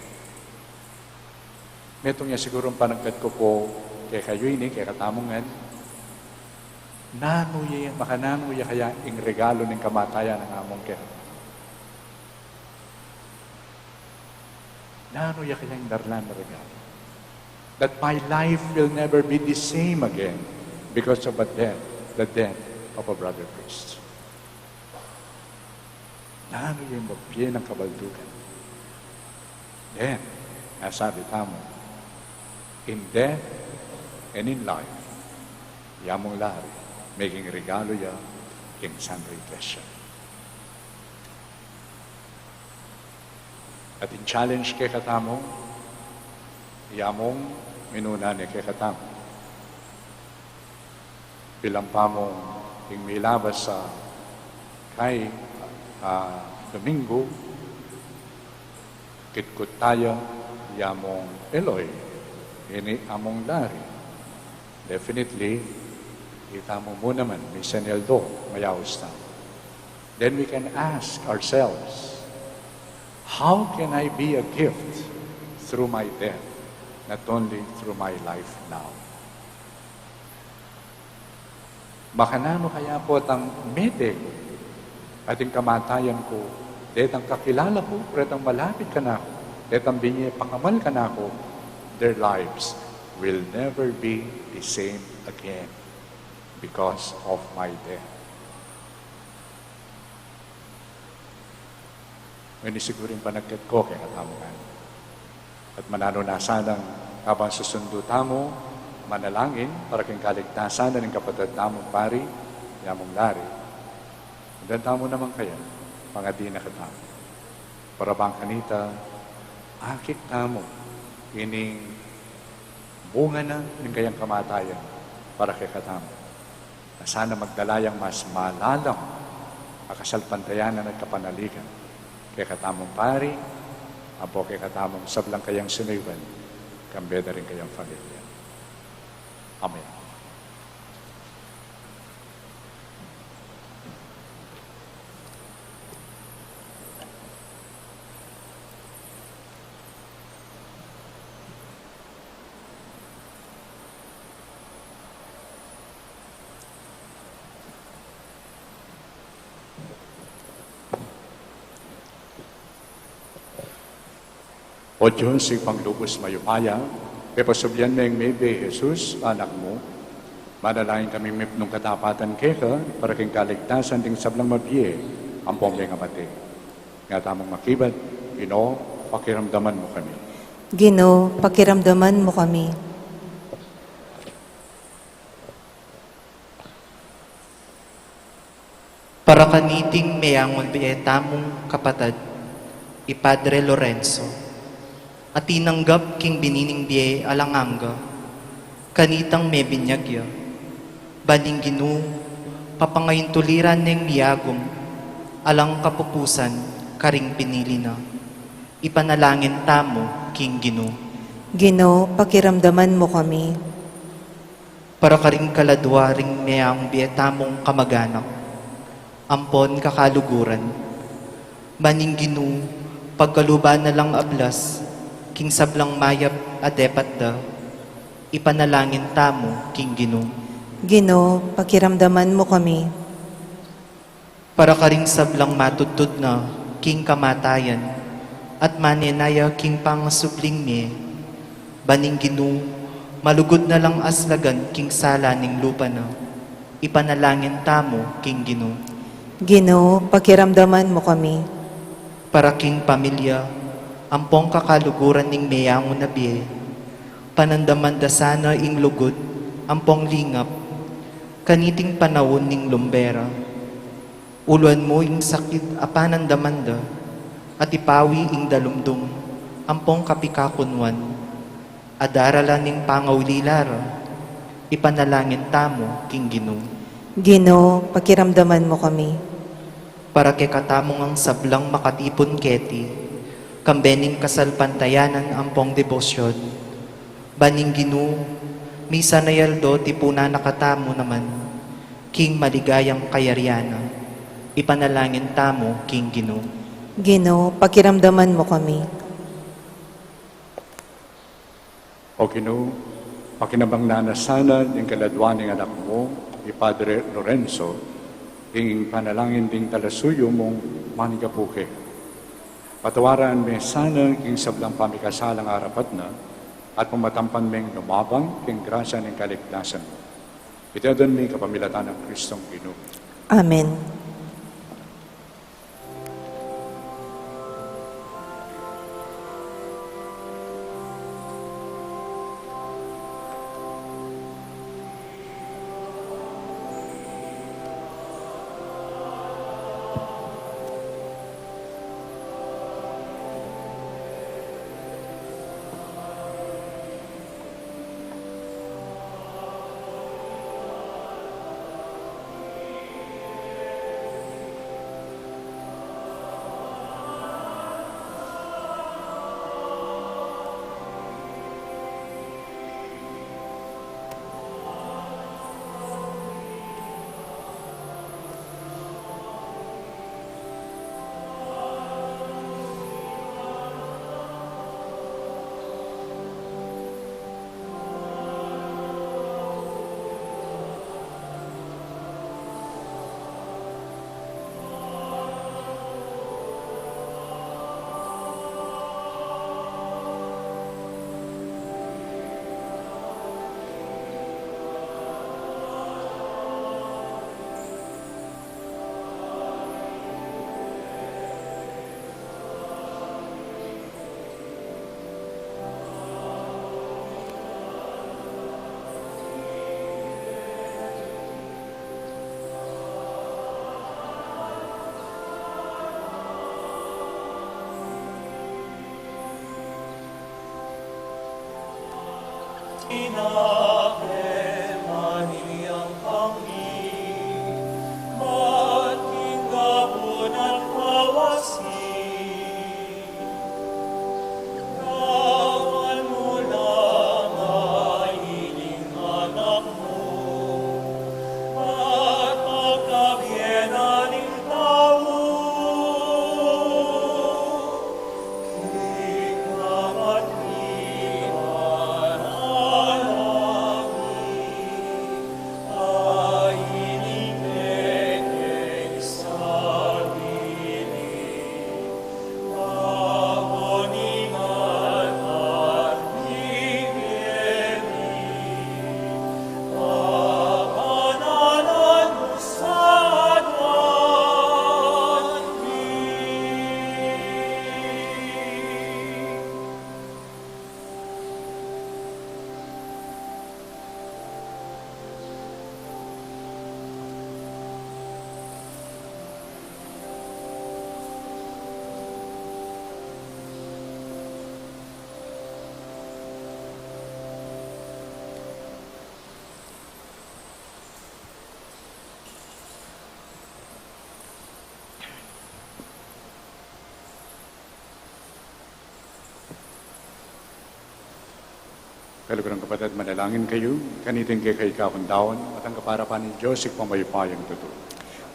Metong niya siguro panagkat ko po kay kayo ini, kay katamungan, makananuya kaya yung regalo ng kamatayan ng among kaya. Nanuya kaya yung darlan na regalo. That my life will never be the same again because of the death of a brother priest. Nanuya yung magpiye ng kabaldugan. Then, nasabi tamo, in death and in life, yamong lari, making regalo ya king Santa Iglesia. At in challenge kay katamo, yamong minuna ni kay katamo. Bilang pamong ing milabas sa kay Domingo, kitkut tayo, yamong Eloy, ini among lari. Definitely, kita mo muna man, may seneldo, mayawis na. Then we can ask ourselves, how can I be a gift through my death, not only through my life now? Makanano kaya po tang medeg ating kamatayan ko, detang kakilala ko, pretang malapit ka na ako, detang binye pangamal ka na ako, their lives will never be the same again because of my death. Ngayon siguring panagkat ko kaya katamungan. At mananunasan ng habang susundo tamo, manalangin para kang kaligtasan ng kapatid tamong pari, yamong lari. Dan tamo naman kaya, pangadi na katamo. Para bang kanita, akit tamo, ining bunga na ng kayang kamatayan para kay katamo. Na sana magdalayang mas malalang akasalpantayanan at kapanaligan kay katamong pari, apo kay katamong sablang kayang siniwan, kambeda rin kayang pamilya. Amen. O Diyos, si panglubos mayupaya, pepasubyan na yung maybe Jesus, anak mo, manalangin kami nung katapatan keka, para kang kaligtasan ting sablang mabiye, ang pong nga mati. Nga tamang makibat, Ginoo, pakiramdaman mo kami. Ginoo, pakiramdaman mo kami. Para kaniting mayangon tamong kapatad, Ipadre Lorenzo, at tinanggap king binining biye alanganga, kanitang may binyagya, Baning Ginoo, papangayin tuliran ng miyagom, alang kapupusan, karing pinili na. Ipanalangin tamo, King Ginoo. Ginoo, pakiramdaman mo kami. Para karing kaladwa ring mayang bietamong kamaganak. Ampon kakaluguran. Baning Ginoo, pagkaluban na lang ablas, king sablang mayap adepat da, ipanalangin tamo, King Ginoo. Ginoo, pakiramdaman mo kami. Para karing sablang matutod na, king kamatayan, at maninaya king pangasubling me, baning Ginoo, malugod na lang aslagan king sala ning lupa na, ipanalangin tamo, King Ginoo. Ginoo, pakiramdaman mo kami. Para king pamilya, ampong kakaluguran ning mayang na biye, panandaman da sana ing lugod, ampong lingap, kaniting panawon ning lumbera, uluan mo ing sakit apanandaman da, at ipawi ing dalumdum, ampong kapikakunwan, adarala ning pangawlilara, ipanalangin tamo, King Ginoo. Ginoo, pakiramdaman mo kami. Para kay katamong ang sablang makatipon keti, kambening kasalpantayanan ampong debosyon. Baning Ginoo, misa na yaldo tipuna nakatamo naman, King maligayang kayariana, ipanalangin tamo, King Ginoo. Ginoo, pakiramdaman mo kami. O Ginoo, pakinabang nanasanan ng kaladwan ng anak mo, ni Padre Lorenzo, ing panalangin ding talasuyo mong manigapuke. Patawaran me sana king sablang pamikasalang arapat na, at pumatampan meng lumabang king grasya ng kaligtasan mo. Itadan mi kapamilatan ng Kristong Ginoo. Amen. Kalugarang kapatid, manalangin kayo, kaniting kay kakundawan, at ang kaparapan ni Diyos, ikamayupayang totoo.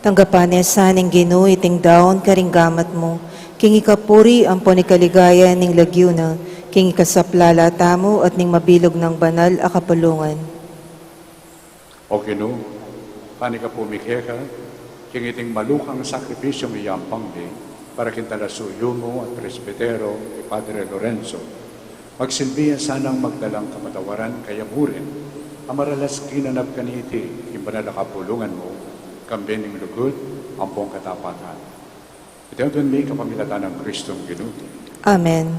Tanggapan saning Ginoo iting daon karinggamat mo, king ikapuri ang ponikaligaya ning lagyuna, king ikasaplala tamo at ning mabilog ng banal a kapulungan. O Ginoo, pani ka pumikhe ka, king iting malukang sakripisyo mo yampang di, para kintalasuyo mo at presbitero ni Padre Lorenzo, magsilbihan sanang magdalang kamatawaran kaya murin, amaralas kinanap kaniti, imbanal na kapulungan mo, kambening lugod, ampong katapatan. Ito doon may kapamilatan ng Kristong Ginoo. Amen.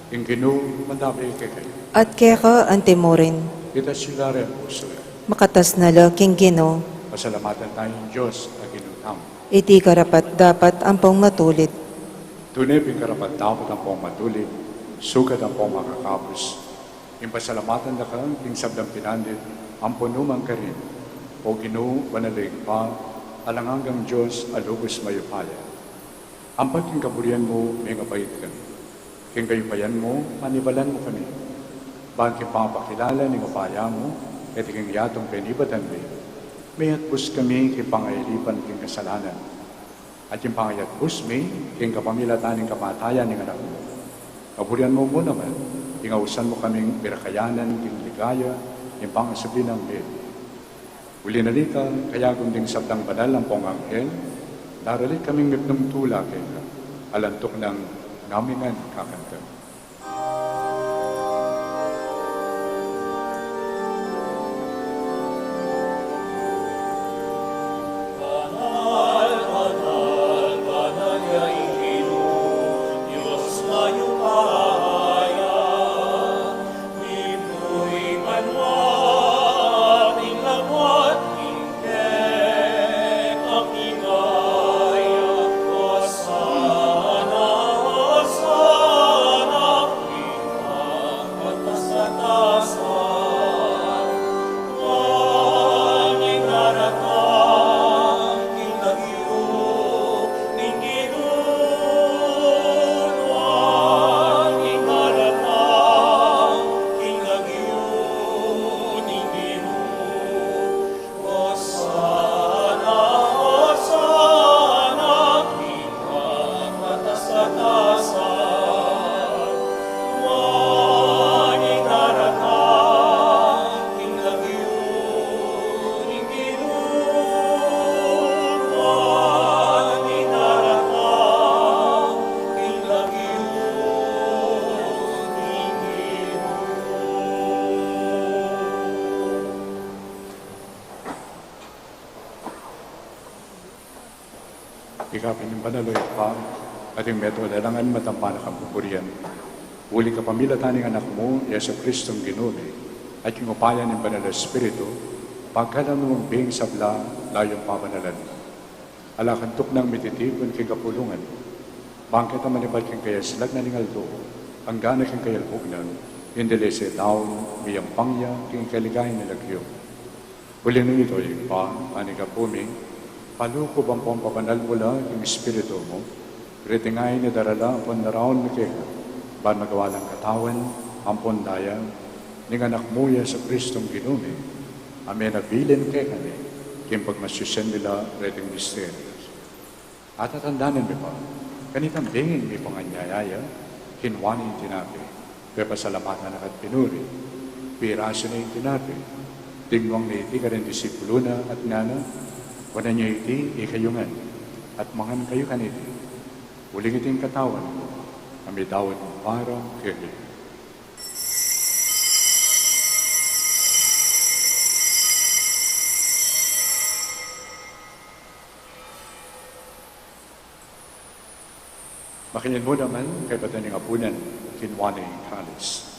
Yung Ginoo, mandabi kay kayo. At keka antemorin, Kita sila rin puso. makatas na lo king Ginoo, Pasalamatan tayong Diyos na ginutang. iti karapat dapat ampong matulit. Tunay karapat dapat ang pong matulid, sugat ang pong makakapos. Yung pasalamatan na ka, yung sabdang pinandit, ang punumang ka rin. O Ginoo, banalig pa, alanganggang Diyos, alubos mayupaya. Ang pagking kaburian mo, may ngapait kami. King kayupayan mo, manibalan mo kami. Bangking pangapakilala ni ngapaya mo, at iking yatong penibatan mo. May atbus kami, king pangailipan, king kasalanan. At yung pangayatbus mi, king kapamilatan ng kamatayan ng anak mo. Kaburian mo naman, ingausan mo kaming birakayanan, king ligaya, yung pangasabi ng bed. Uli na ka, kaya kunding sabdang banal ang pong anghel, daralik kaming ngipnong tula kay ka, alantok ng ngamingan kakanta. Ikapin yung banaloy pa, at yung meto lalangan matampanak ang pupurian. Uli ka pamilatan ng anak mo, Yeso Kristong Ginuli, at yung upayan ng banal na Espiritu, pagkalan mong bing sabla, layong pamanalan. Alakantok ng mititipon kay kapulungan. Bangkit ang manibad kang kaya silag na ningaldo, ang gana kang kaya hugnan, indili sa taon, miyang pangya, king kaligay na lagyo. Uli nung ito, yung pa, ani ka puming, paluko bang pong papanal mula yung Espiritu mo, ritingay ni darala pon naraon mi kaya, ba magawa ng katawan, ampon daya, ning anak mo sa Kristong Ginumi, amen na bilin kay kami, kim pagmasyusen nila reting misterios. At natandanan mi pa, kanitang bingin mi panganyayaya, hinwani yung tinapi, kaya pasalamatan na kat pinuri, piraso na yung tinapi, tingwang na iti ka rin disipulo na at nana, wala niya iti ikayungan, at mangan kayo kaniti. Uling iting katawan ko, kami dawat ng parang kaya. Makinin mo naman kay Pataning Apunan, kinwani yung kalis.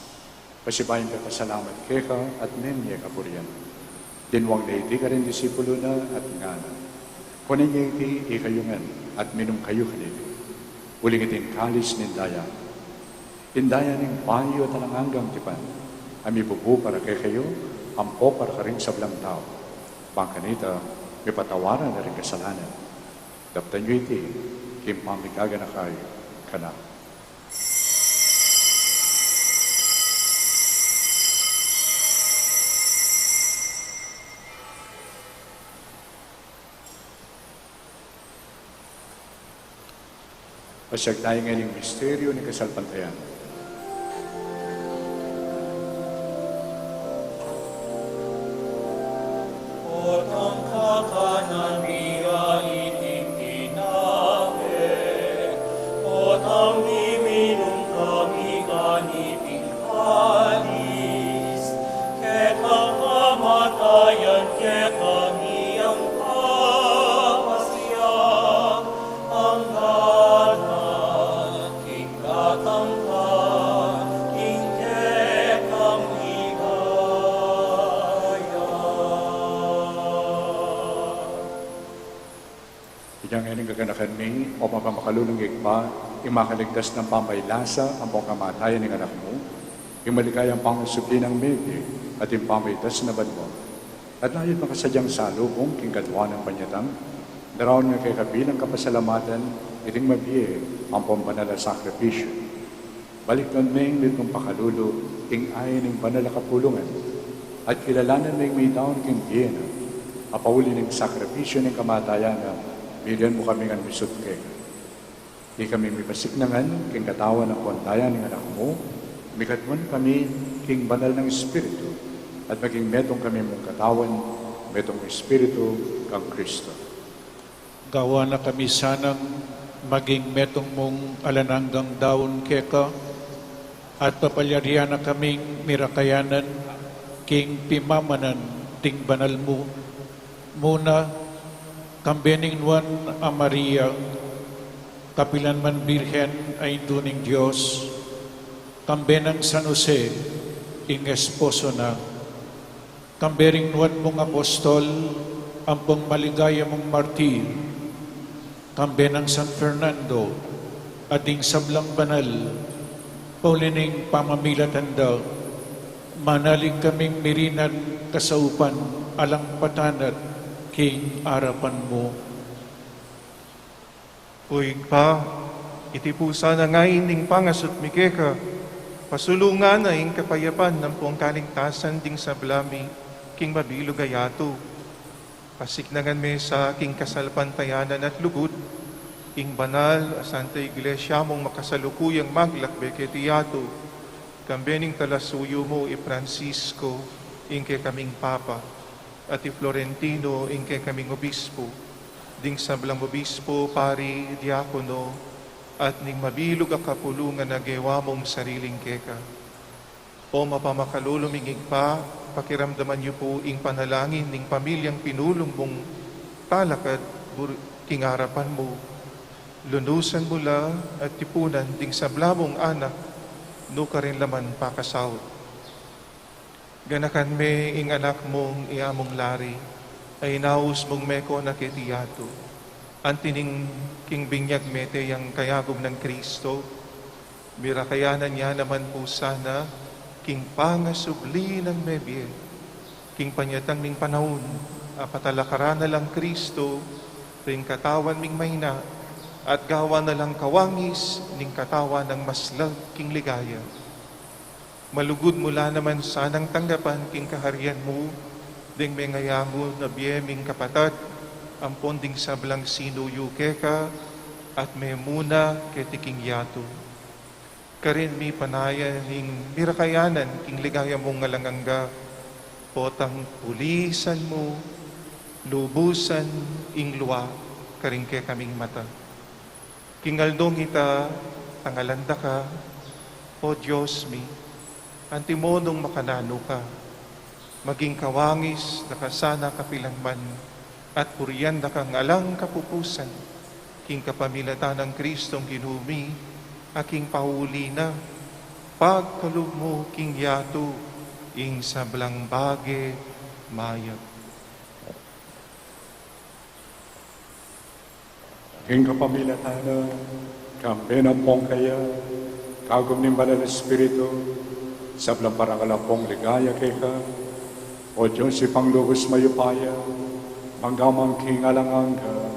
Pasibayin ka pasalamat kay ka at nenye kapurian. Dinwang na iti ka rin disipulo na at ngana. Kunin niya iti ikayungan at minum kayo kanito. Uling itin kalis nindaya. Indaya ning payo at talanganggang tipan. Ami bubu para kay kayo, ampo para ka rin sablang tao. Bangkanita, may patawaran na rin kasalanan. Daptan niyo iti, kimpamikaga na kayo, kana. Pasyag tayo ngayon ng misteryo ni kasalpantayan. Otang kakanan niya itintinapin, otang miminong kami kaniping halis, ketang kamatayan, ketang iyang kapasya, ang gana, king katangka, king ketang Inyang ngayon gaganakan ni o mapamakalulong igba, imakaligtas ng pamaylasa ang pong kamatayan ng anak mo, imaligay ang pangasupli ng megi at impamaitas na banmo. At nahit makasadyang salubong king gadwa ng panyatang, daraon nga kay kabilang kapasalamatan, iting mabiye ang pambanal na sakripisyo. Balik nun may nitong pakalulo, ing ayin ng banal na kapulungan, at kilalanan may taon king biyena, apauli ng sakripisyo ng kamatayan na bilyan mo kami ng misut kay. Di kami mipasiknangan king katawan ng kontayan ng anak mo, mikatmon kami king banal ng Espiritu, at maging metong kami mong katawan, metong Espiritu kang Kristo. Gawa na kami sanang maging metong mong alananggang daon keka, at papalyarihan na kaming mirakayanan, king pimamanan ting banal mo, muna kambening nuan a Maria, kapilan man Birhen ay tuning Diyos, kambenang San Jose, ing esposo na, kambering nuan mong apostol, ampong maligaya mong martir, kambenang San Fernando, ating sablang banal, paulining pamamilatanda, manalig kaming mirinan kasaupan, alang patanat, king arapan mo. Uy pa, iti pusa na ngayon ning pangasot mikeka, pasulungan na ing kapayapan ng puong kaligtasan ding sa blami, king mabilo gayato. Pasiknangan me sa king kasalpantayanan at lugod, ing banal a Santa Iglesia mong makasalukuyang maglakbe ketiyato, kambening talasuyo mo i Francisco, ing ke kaming Papa, at i Florentino, ing ke kaming obispo, ding sablang obispo, pari, diakono, at ning mabilog a kapulungan na gewa mong sariling keka. O mapamakalulumingig pa, pakiramdaman niyo po ing panalangin ning pamilyang pinulong mong talakad, king harapan mo. Lunusan mo la at tipunan ding sablamong anak, no ka rin laman pakasawot. Ganakan me ing anak mong iamong lari, ay naus mong meko na ketiyato. Antining king binyag mete yang kayagom ng Kristo, mirakayanan niya naman po sana, king pangasubli ng mebye, king panyatang ning panahon, apatalakaran na lang Kristo, ring katawan ming mahina, at gawa na lang kawangis, ning katawan ng maslag king ligaya. Malugod mula naman sanang tanggapan king kaharian mo, ding may ngayamo na biyeming kapatat, ang ponding sablang sinuyo keka, at may muna ketiking yato. Karin mi panaya ning mirakayanan king ligaya mong ngalangangga, potang pulisan mo, lubusan ing luwa, karing ke kaming mata. Kingaldong ita, tangalanda ka, o Diyos mi, antimonong makanano ka, maging kawangis na kasana kapilangman, at puriyan na kang alang kapupusan, king kapamilatan ng Kristong ginumi, aking pauli na, pagkalog mo king yato, ing sablang bage mayag. King kapamilatana, kampen ang pong kaya, kagom ng banal na Espiritu, sablang parangalapong ligaya keka, o Diyos ipanglugos mayupaya, manggamang king alangangga.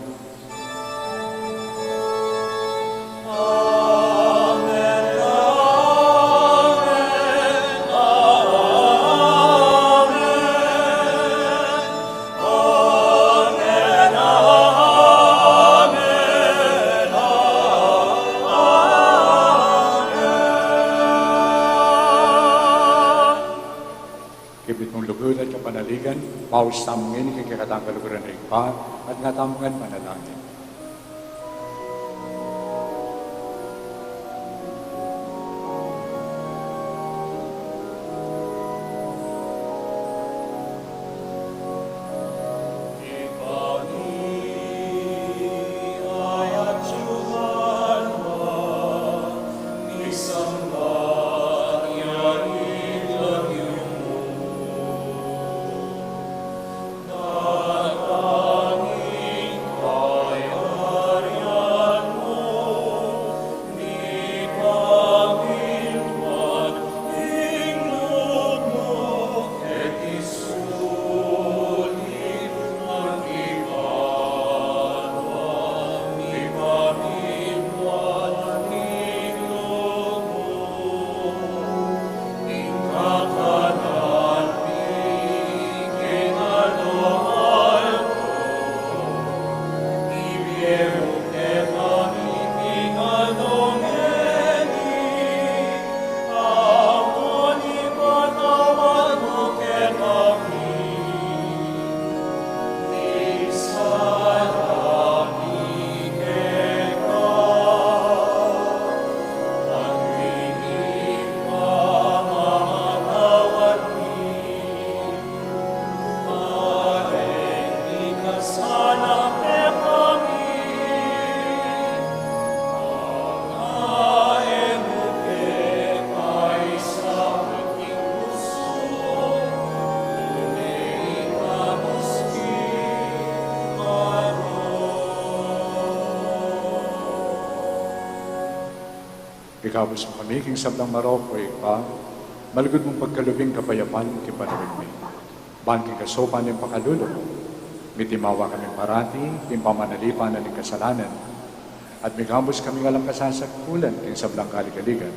Kibit mong lugod at kapanaligan, paus tamungin, kikikatang kaluguran rin pa, at nga tamungan manalangin. Ikabos mo kami, king sablang Maroko, pa, malugod mong pagkalubing kapayapan, kipanawin mi. Bangking kasopan yung pakalulo, mitimawa kami parati, yung pamanalipan na ng kasalanan, at mikambos kami ngalang kasasakpulan, king sablang kaligaligan.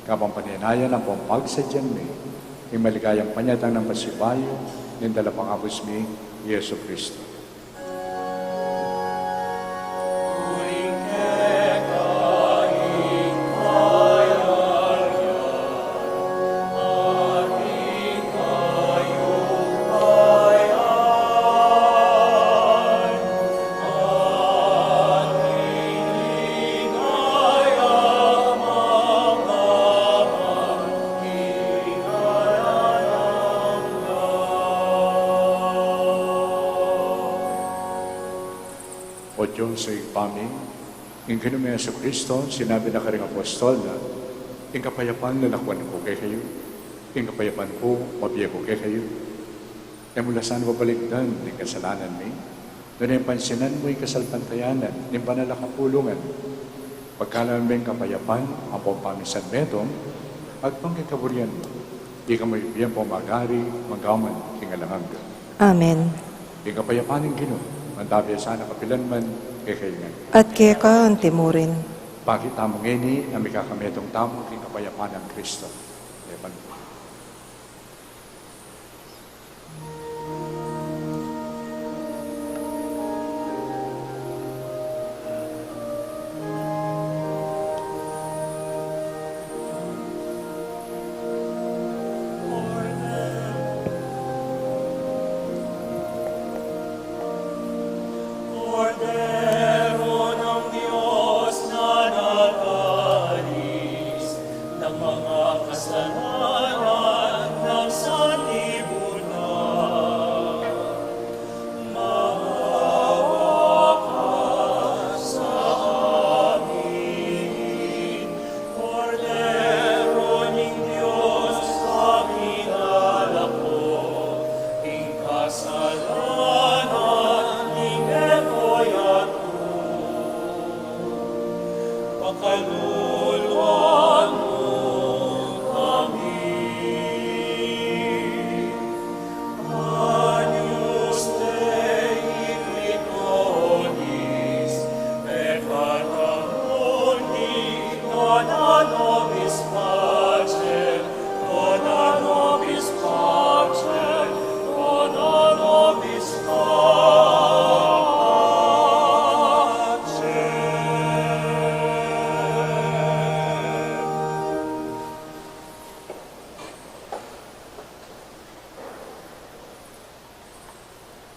Kapang paninayan ang pampagsadyan mi, yung maligayang panyatang ng pasibayo, ng dalapang abos mi, Yesu Cristo. O Diyos sa ipaming, ng kinumaya sa Kristo, sinabi na karing apostol na, ang kapayapan na nakwan ko kay kayo, ang kapayapan ko, mabiya ko kay kayo. Na mula saan mabaligdan ng kasalanan mi, doon ang pansinan mo yung kasalpantayanan, ng panalakapulungan. Pagkalan mo yung kapayapan, ang pampamisan metong, at pangkikaburian mo, di ka mo ibiyang pumagari, magaman, kingalangangga. Amen. Ang kapayapan ng Ginoo, mandabi sana kapilan man kay kayo nga. At kaya ka ang timurin. Bakit tamong ini na may kakametong tamong king kapayapan ng Kristo? Ewan po. Cordero ng Diyos na nagalis ng mga kasalanan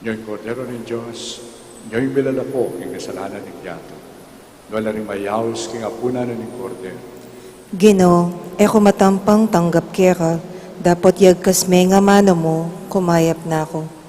Nyo'y kordero ng Diyos, nyo'y milalapo king kasalanan ng yato. Wala rin mayaws king apunan ng kordero. Ginoo, eko matampang tanggap kera, dapat yagkas may nga mano mo, kumayap na ako.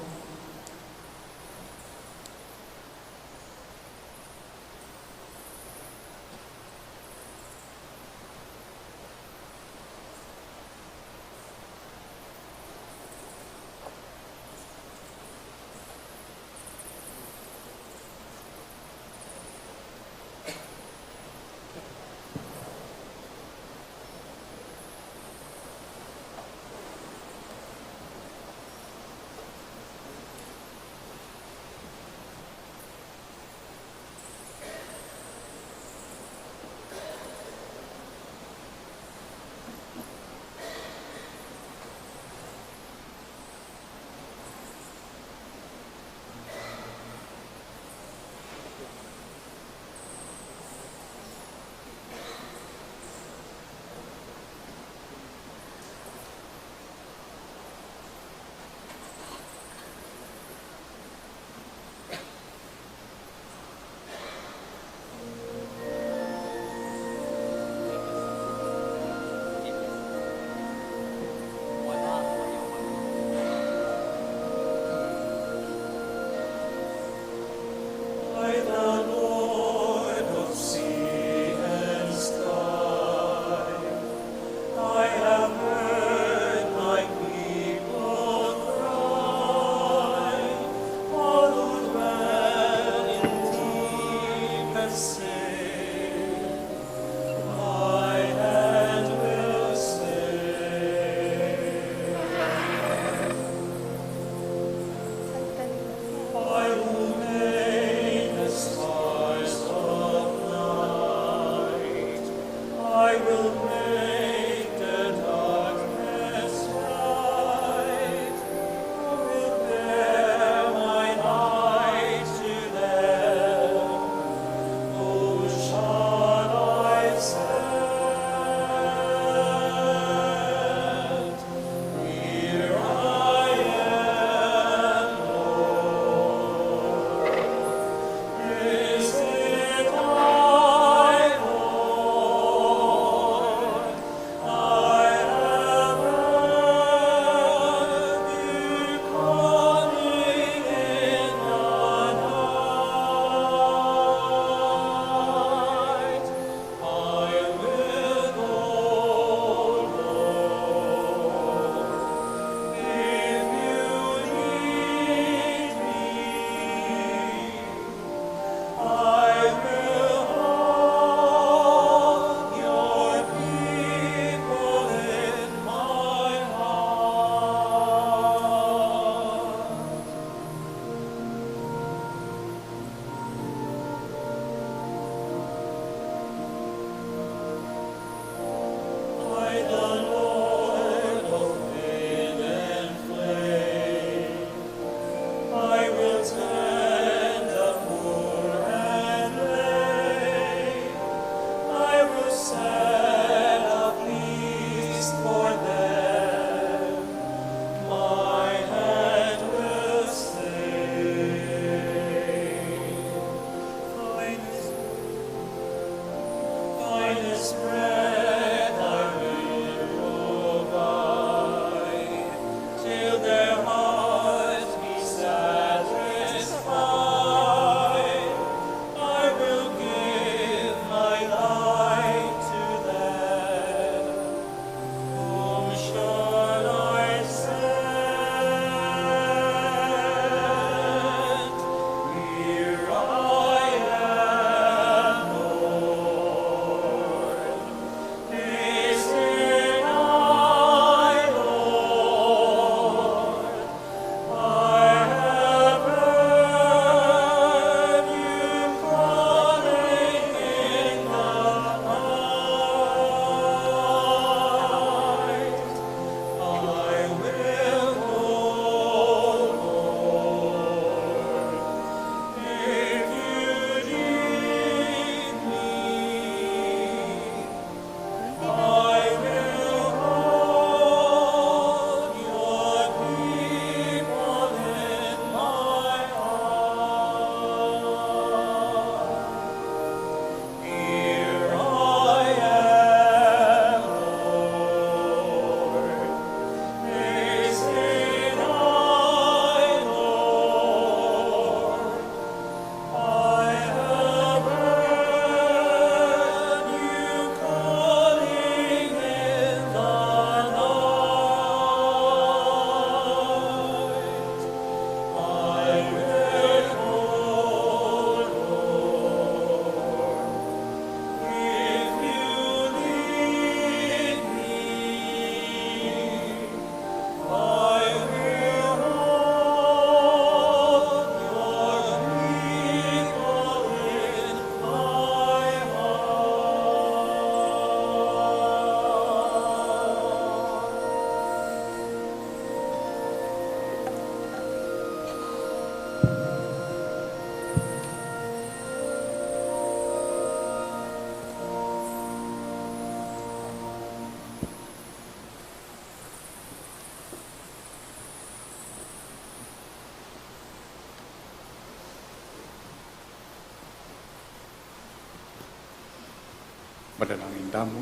Manalangin damo.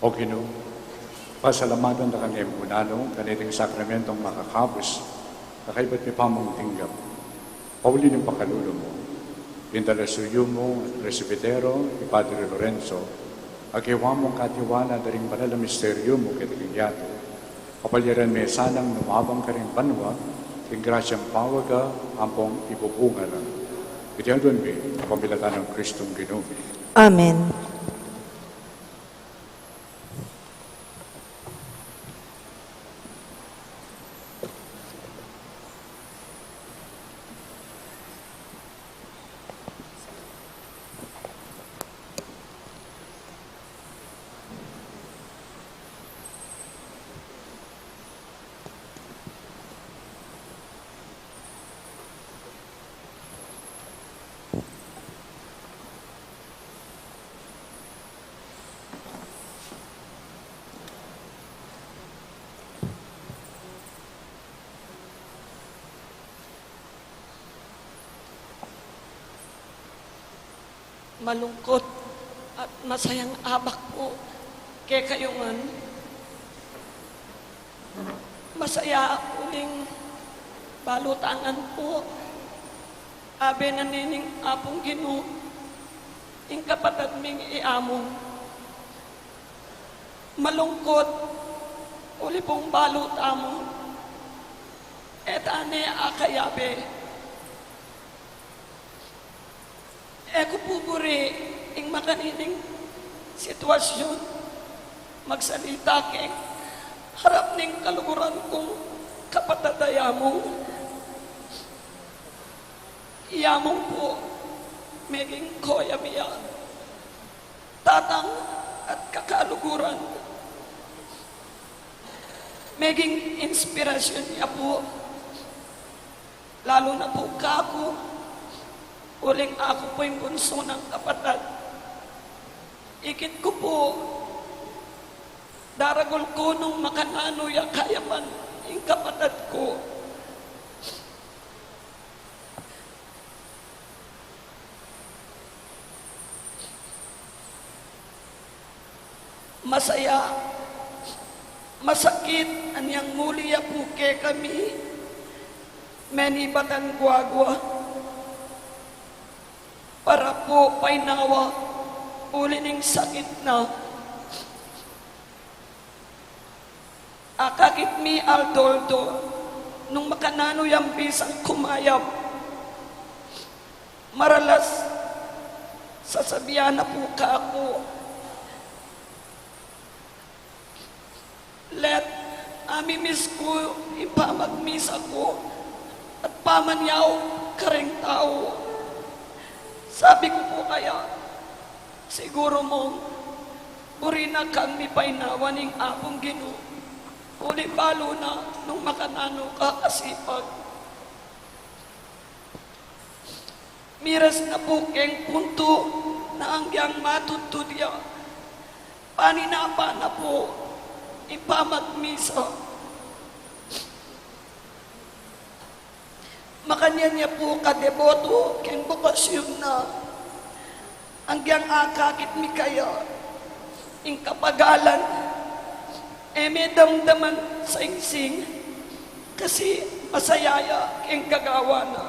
O Ginoo, pasalamatan na kami munano, kaniting sakramentong makakapos, nakaiba't may pamong tinggap. Pauli ng pakalulo mo, intalasuyo mo, Presbitero, ni Padre Lorenzo, agiwa mong katiwala na rin banal na misteryo mo kitiking yato. Kapalyaran may sanang numabang ka rin banwa, king grasyang pawaga, ampong ibubunga lang. Iti ang doon pamilatan ng Kristong Ginoo. Amen. Malungkot at masayang abak po kay kayungan. Masaya uling balutangan po. Abe na nining apong Ginoo, ing kapatid ming iamong. Malungkot uli pong balutamo. Etane akayabe. Eko pupuri ing makanining sitwasyon magsalita keng harap ning kaluguran kong kapatadayamong. Iyamong po meging koya miya tatang at kakaluguran. Meging inspirasyon niya po lalo na po kako. Uling ako po yung bunso ng kapatid. Ikit ko po, daragol ko nung makanano ya kayaman yung kapatid ko. Masaya, masakit, anyang muli ya po ke kami, menibatan guagwa. Para po painawa uli ning sakit na akakit mi aldoldo nung makanano yung bisang kumayap maralas sasabihan na po ka ako let amimiss ko ipamagmis ako at pamanyaw kareng tao. Sabi ko po kaya, siguro mo, uri na kang mipainawan ng apong Ginoo. Uli balo na nung makanano ka kasipag. Miras na po keng punto na hanggang matutudya. Paninapa na po, ipamagmisa. Makanya niya po kadeboto keng bukasyon na hanggang akakit mi kaya ing kapagalan may damdaman sa ingsing kasi masayaya keng gagawa na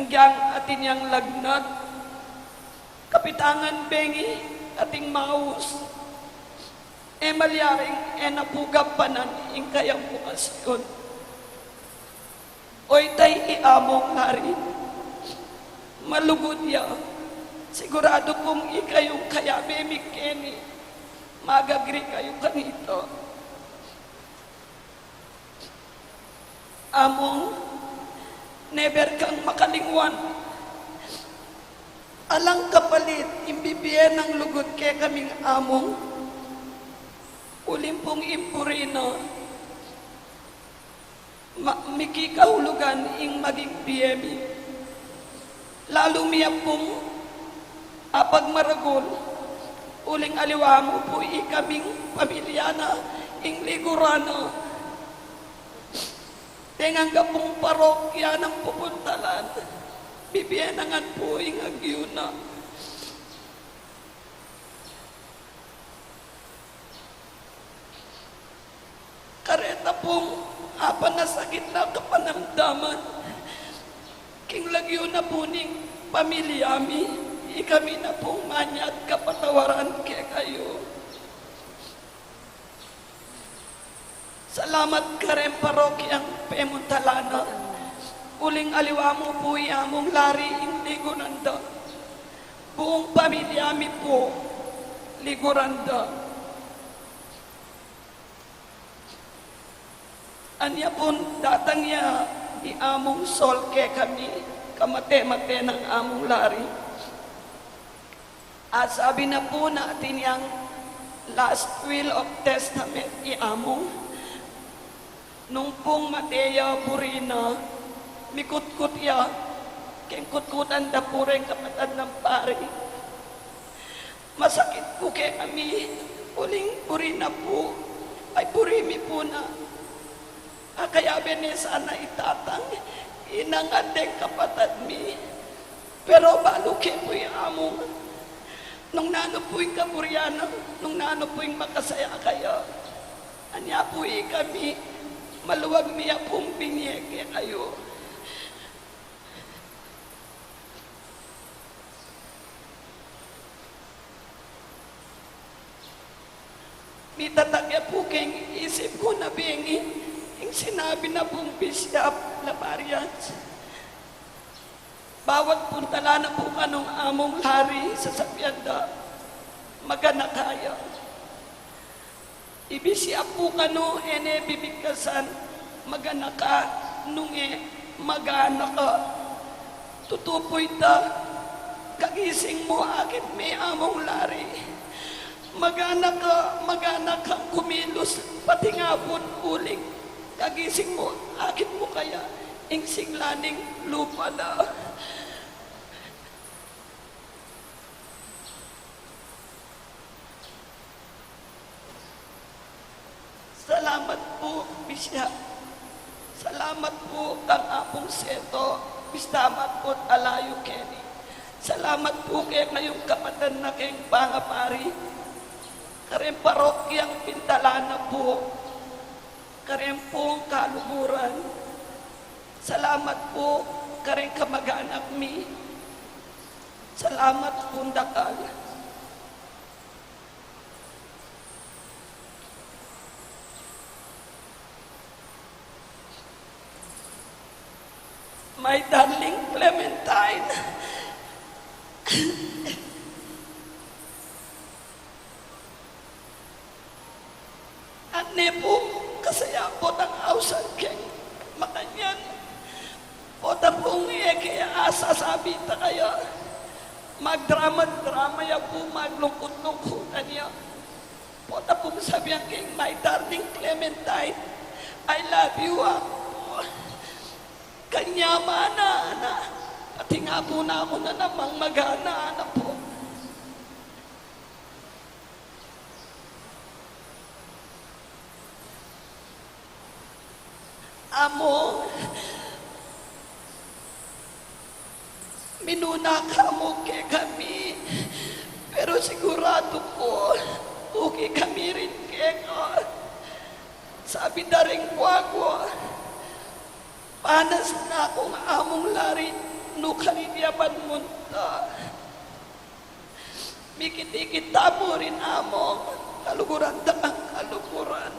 hanggang atin yang lagnat kapitangan bengi ating maus malyaring napugap panan ing kayang bukasyon. Oy tay iamong hari, malugod ya. Sigurado kung ikayong kaya memikeni, magagri kayo kanito. Among, never kang makalingwan. Alang kapalit, imbibiyan ng lugod kay kaming among, ulimpong impurina, mikikahulugan ing maging BME. Lalo miya pong apag maragol, uling aliwa mo po ikaming pamilya na ing ligurana. Tengang ka pong parokya ng pupuntalan, bibiyanangan po ing agyuna. Kareta pong apan na sakit na kapanamdaman. King lagyo na po ning pamilyami, ikami na pong manya at kapatawaran kaya kayo. Salamat ka rin parokyang Pemontalana. Uling aliwa mo po among lari in liguranda. Buong pamilyami po, liguranda. Anya pun datang ya di among sol ke kami kamate-mate ng among lari. At sabi na po natin yung last will of testament i among nung pong Mateo Burina mikut-kut ya keng kut-kutan da po rin kapatid ng pari. Masakit po kay kami uling Burina po ay Burimi po na kaya sana itatang inang adeng kapatid mi. Pero balo ke po yung among nung nano po yung kaburyano, nung nano po yung makasaya kayo. Anya po kami, maluwag niya pong binyeke kayo. Mitatagya po keng isip ko na bingin, yung sinabi na pong Bishop Laparians. Bawat puntala na po kanong among hari sa sabyanda, magana kaya. Ibisya po kano ene bibigkasan, magana ka, nunge, magana ka. Tutupoy ta, kagising mo akit may among lari. Magana kang kumilos, pati nga po uling. Kagising mo, akit mo kaya, ingsing laning lupa na. Salamat po, Bishop. Salamat po kang apong seto, bistamat po alayo Kenny. Salamat po kay ngayong kapatan na kayong pangapari. Karing parokyang Pintalana po. Karing pong kaluguran. Salamat po karing kamag-anak mi. Salamat po dakal. My darling Clementine. Ane po, kasaya po ng ausan keng makanyan. Po ta pong kaya asa sabi ta kaya. Magdrama-drama ya po, maglungkot-lungkutan ya. Po ta pong sabihan keng my darling Clementine, I love you ako. Kanya mana na. Pati nga po na ako na namang magana na po. Amo, minuna ka mo kay kami, pero sigurado ko, okay kami rin kay ko. Sabi na rin ko ako, panas na akong among lari, no kaninyapan munta. Mikiti-kita mo rin among, kaluguran ta ang kaluguran.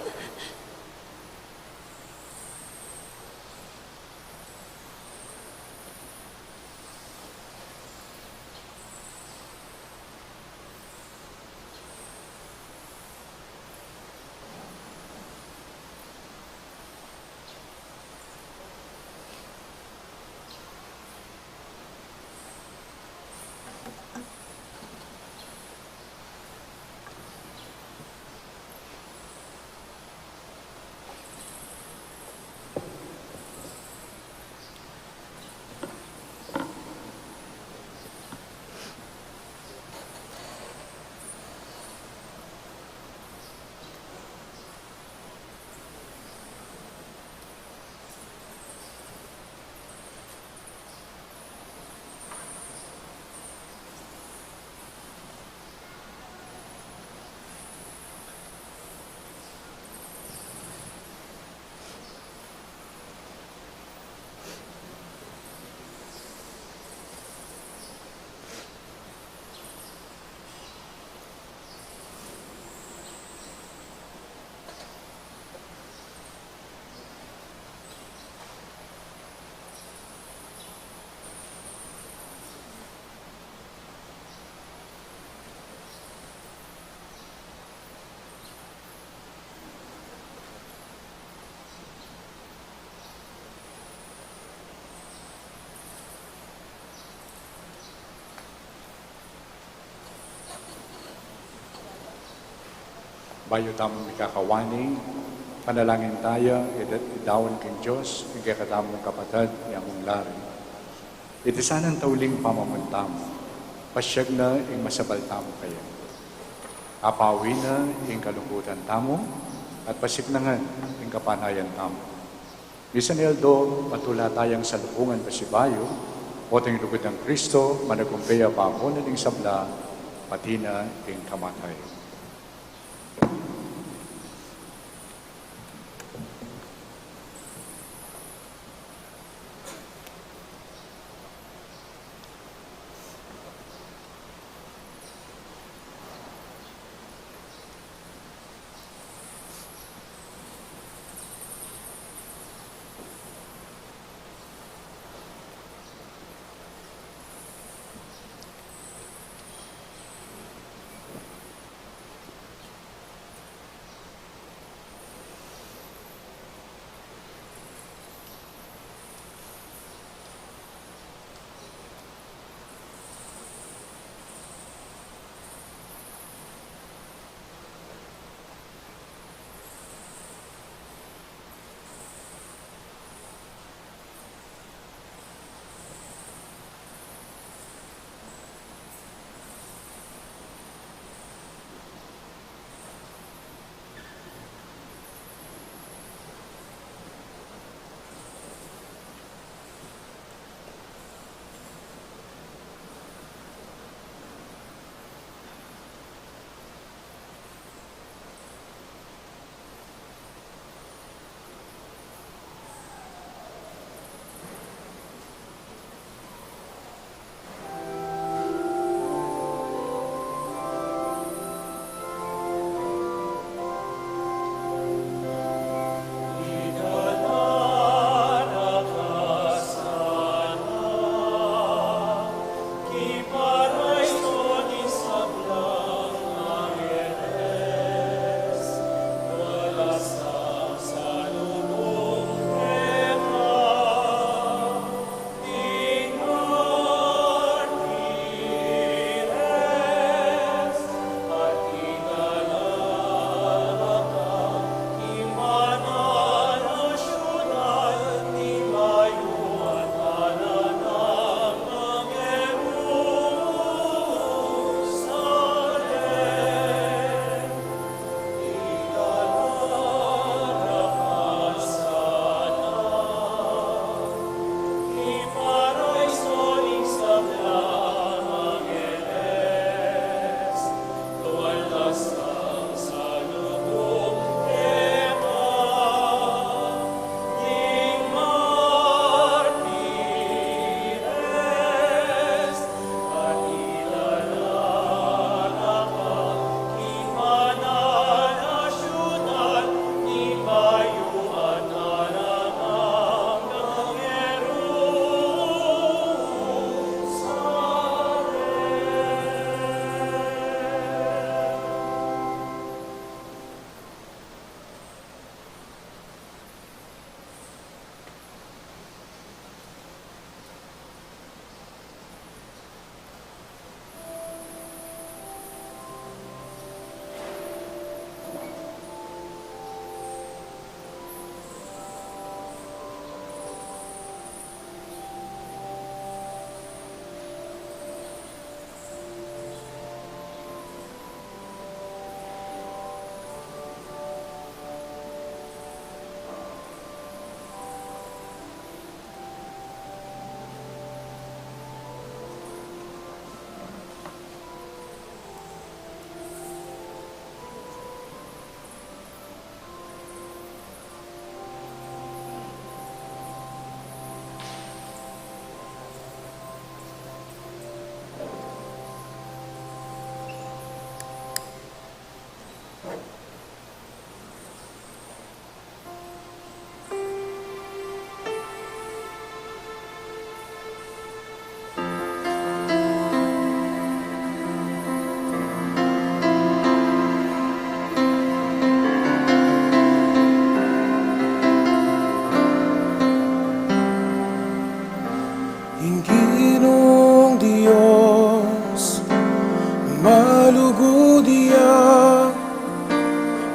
bayo tamong mikakawani, panalangin tayo, idawan king Diyos, ikakatamong kapatid, yamong lari. Iti sanang tauling pamamuntamo, pasyag na ing masabal tamo kayo. Apawi na ing kalungkutan tamo, at pasiknangan ing kapanayan tamo. Bisan Eldo, matula tayang salubungan pasibayo, o ting lugod ng Kristo, managumpaya pa ako na ding sabla, pati na ing kamatay.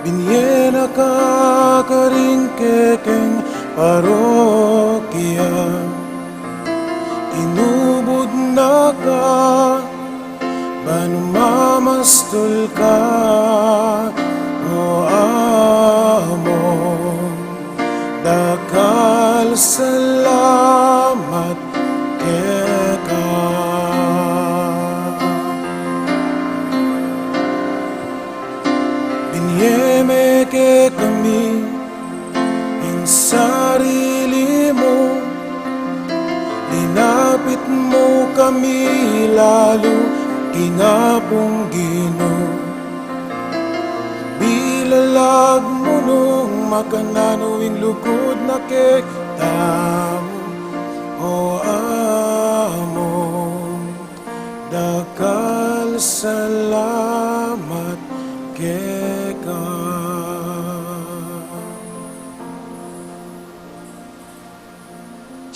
Binyena ka karing kekeng parokya. Inubod na ka, banumamastol ka, o amo. Dakal salamat keka. Binyeme ke kami in sarili mo, linapit mo kami lalo kinapong Ginoo. Bilalag mo nung makananuing lugod na ketamo, o amo. Dakal salamat keka.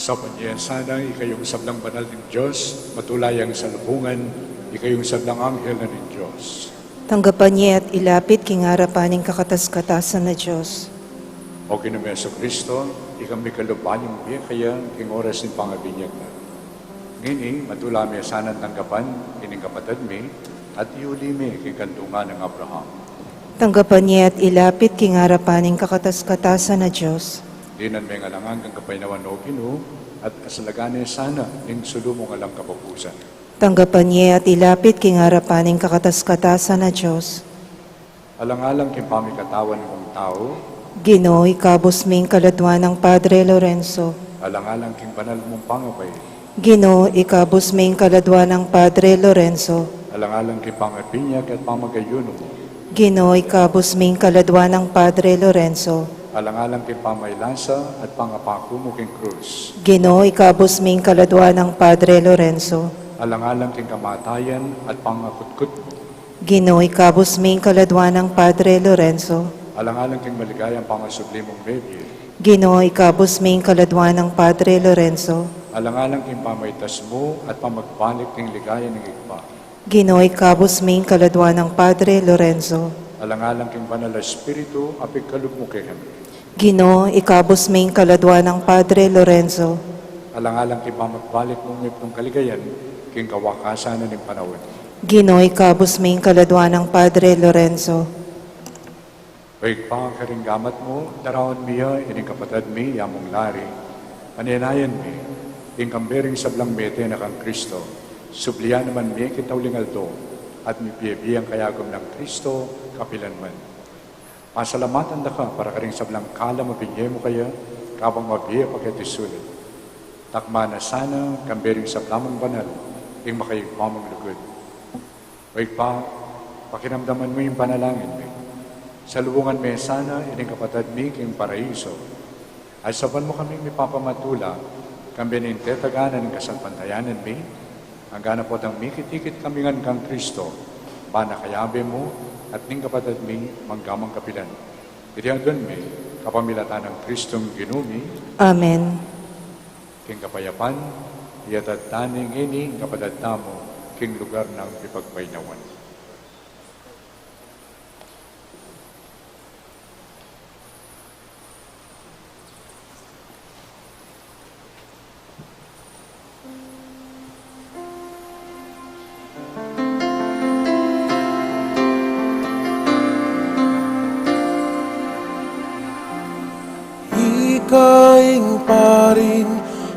Sa sana, ikayong sablang banal ng Diyos, matulayang salubungan, ikayong sablang anghel na ng Diyos. Tanggapan niya at ilapit king harapaning kakatas-katasan na Diyos. O Ginoong Kristo, ikami kalupanyong biya kaya king oras ng pangabinyag na. Ngini, matulami sana tanggapan, ining kapatid mi, at iuli mi king kandungan ng Abraham. Tanggapan niya at ilapit king harapaning kakatas-katasan na Diyos. Dinan may ngalangan kang kapainawan o Ginoo, at kasalagane sana ning sulumong alang kapapusan. Tanggapan niya at ilapit king harapaning kakatas-katasan na Diyos. Alang-alang king pamikatawan mong tao, Ginoo, ikabos ming kaladwan ng Padre Lorenzo. alang-alang king banal mong pangapay, Ginoo, ikabos ming kaladwan ng Padre Lorenzo. alang-alang king pangabinyag at pamagayuno mo, Ginoo, ikabos ming kaladwan ng Padre Lorenzo. alang-alang king pamaylasa at pangapako mo king krus, Ginoo, ikabos ming kaladwan ng Padre Lorenzo. alang-alang king kamatayan at pangakutkut mo, Ginoo, ikabos ming kaladwan ng Padre Lorenzo. alang-alang king maligayang pangasublimong bebye, Ginoo, ikabos ming kaladwan ng Padre Lorenzo. alang-alang king pamaytas mo at pamagbalik king ligaya ng igba, Ginoo, ikabos ming kaladwan ng Padre Lorenzo. alang-alang king banal na espiritu apig kalugmo kay kami, Ginoo, ikabos ming kaladwan ng Padre Lorenzo. alang-alang king pamagbalik mong ipnong kaligayan, king kawakasan ng panahon. Ginoo, ikabos ming kaladwan ng Padre Lorenzo. Wait pa karing gamat mo, darawon miya, ining kapatid mi, yamong lari. Aninayan mi, ing kambering sablang mete na kang Kristo. Sublian naman mi kitawlingaldo, at mi biyang kayagom ng Kristo, kapilan man. Pasalamatan da ka, para karing sablang kala mabinye mo kaya, kabang mabiya pagkatisulit. Takma na sana, kambering sablamang banal, ing makayagpamang lugod. Wait pa, pakinamdaman mo yung panalangin mi. Sa lubungan may sana, ining kapatid mi, king paraiso. Ay saban mo kami may papamatula, kami nintetaganan ng kasalpantayanan mi, ang gana po ang mikitikit kami ngan kang Kristo, ba nakayabe mo, at ning kapatid mi, manggamang kapilan. Itiyagan mi, kapamilatan ng Kristong ginumi, Amen. king kapayapan, iyatad taning ini, kapatid tamo, king lugar ng ipagpainawan. Ikaing paring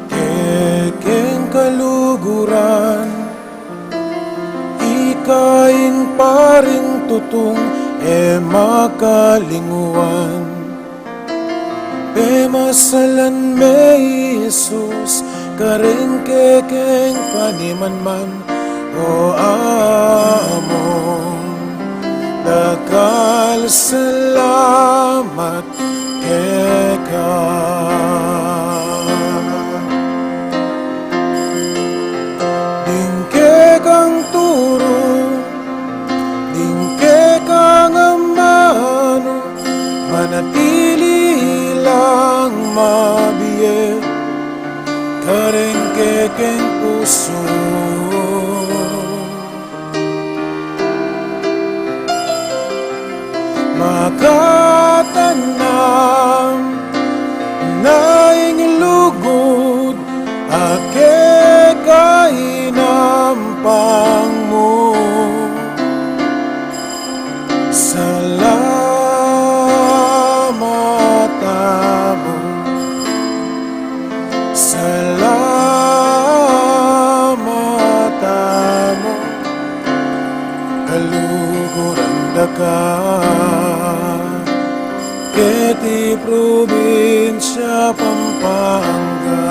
kekeng kaluguran, ikaing paring tutong makalinguan. Pemasalan me Jesus, karing kekeng panimanman, o amon. Dakal salamat keka. Dingke kang turo, dingke kang amano, manatili lang mabiye, karing kekeng puso. Maka Makatanam naing lugod ake kainampang mo. Salamat amo, salamat amo, kaluguran da ka. Keti probinsya Pampanga,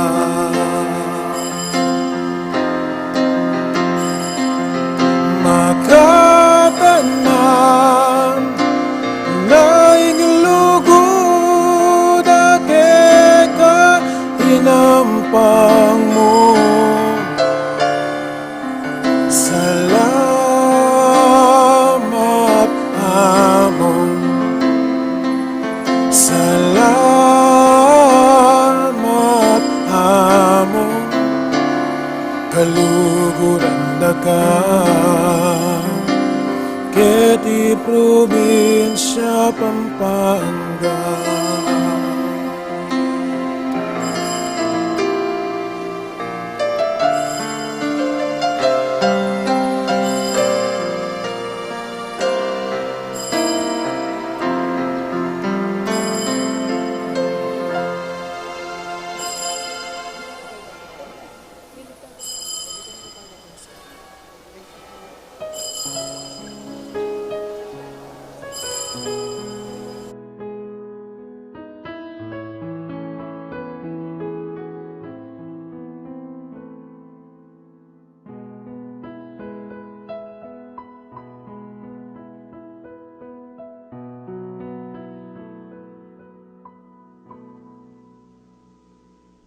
makatanam naing lugod ake kainampang mo. Salamat amon, salamat amon, kaluguran da ka. Keti probinsya Pampanga.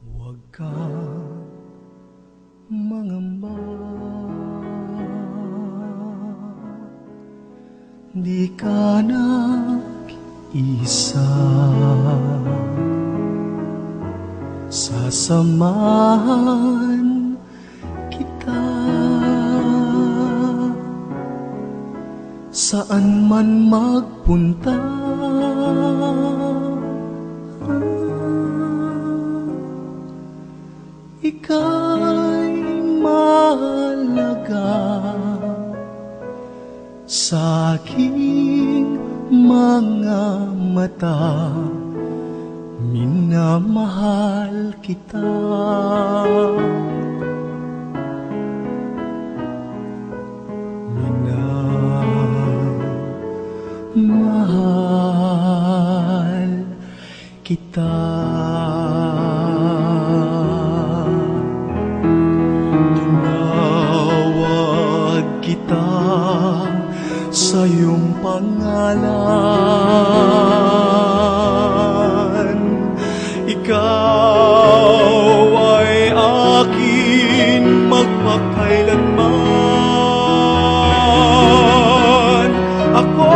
Huwag kang mangamba, di ka nag-isa. Sasamahan kita saan man magpunta. Ika'y mahalaga sa aking mga mata. Minamahal kita. Minamahal kita. Kita sa iyong pangalan. Ikaw ay akin magpakailanman. Ako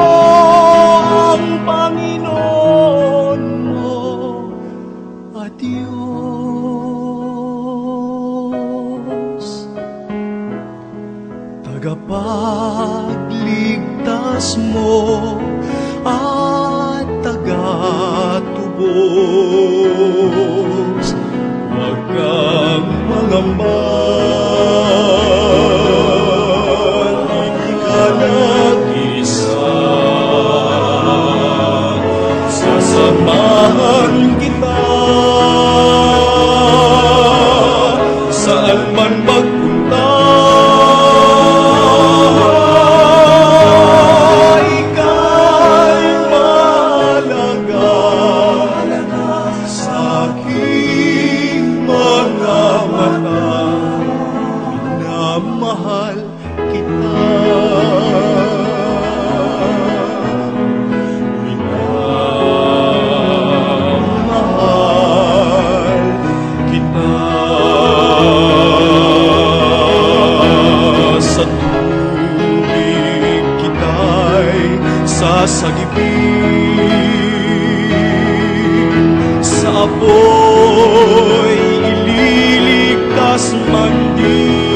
ang Panginoon mo at Diyos, tagapagligtas mo at tagatubos. Huwag kang mangamba, di ka nag-isa. Sasamahan kita saan man magpunta. Mahal kita. Minamahal kita. Sa tubig kita'y sasagipin, sa apoy ililigtas man din.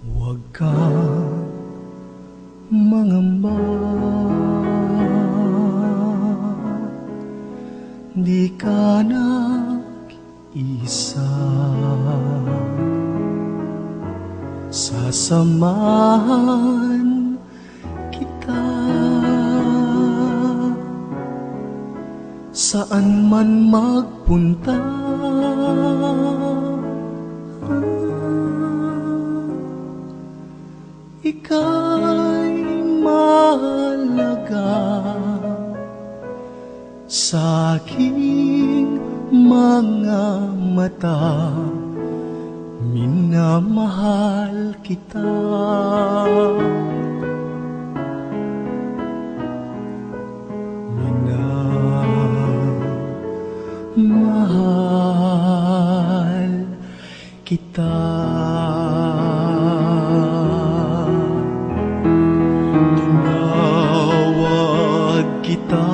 Huwag kang mangamba, di ka nag-isa. Sasamahan kita saan man magpunta. Ika'y mahalaga sa aking mga mata. Minamahal kita. Minamahal kita. Kita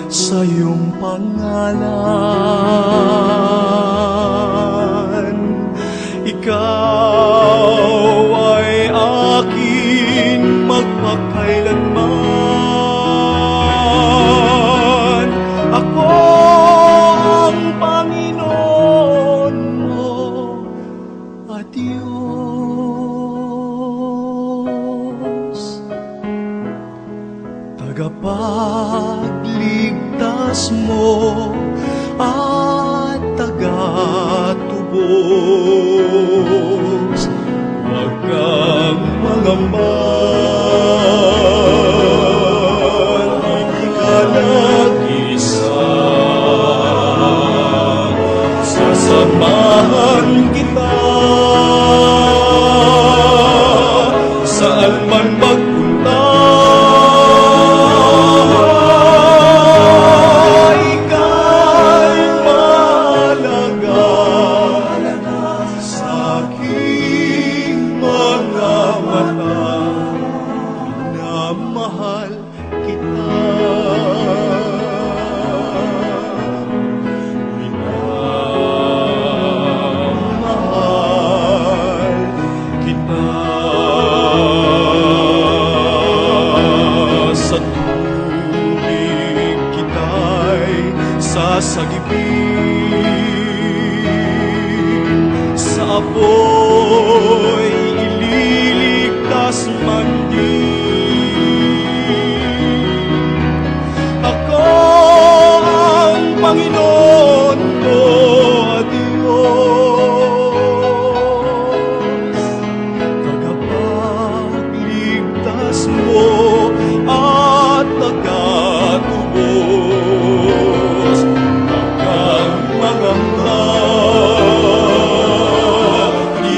sa iyong pangalan, ikaw ay akin magpakailanman. Ako ang Panginoon mo at Diyos, tagapagligtas mo at tagatubos. Huwag kang mangamba, di ka nag-isa. Sasamahan kita saan man magpunta. Mahal kita. Minamahal kita. Sa tubig kita'y sasagipin, sa apoy ililigtas man din. Panginoon ko at Diyos, tagapagligtas mo at tagatubos. Huwag kang mangamba, di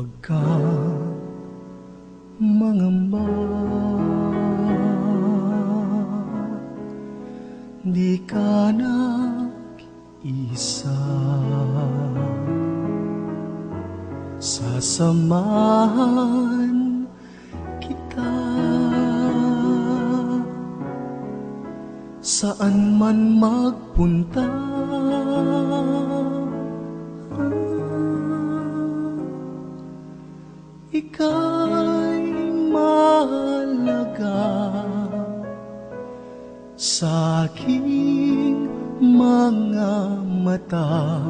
Huwag kang mangamba, di ka nag-isa. Sasamahan kita saan man magpunta. Ika'y mahalaga sa aking mga mata.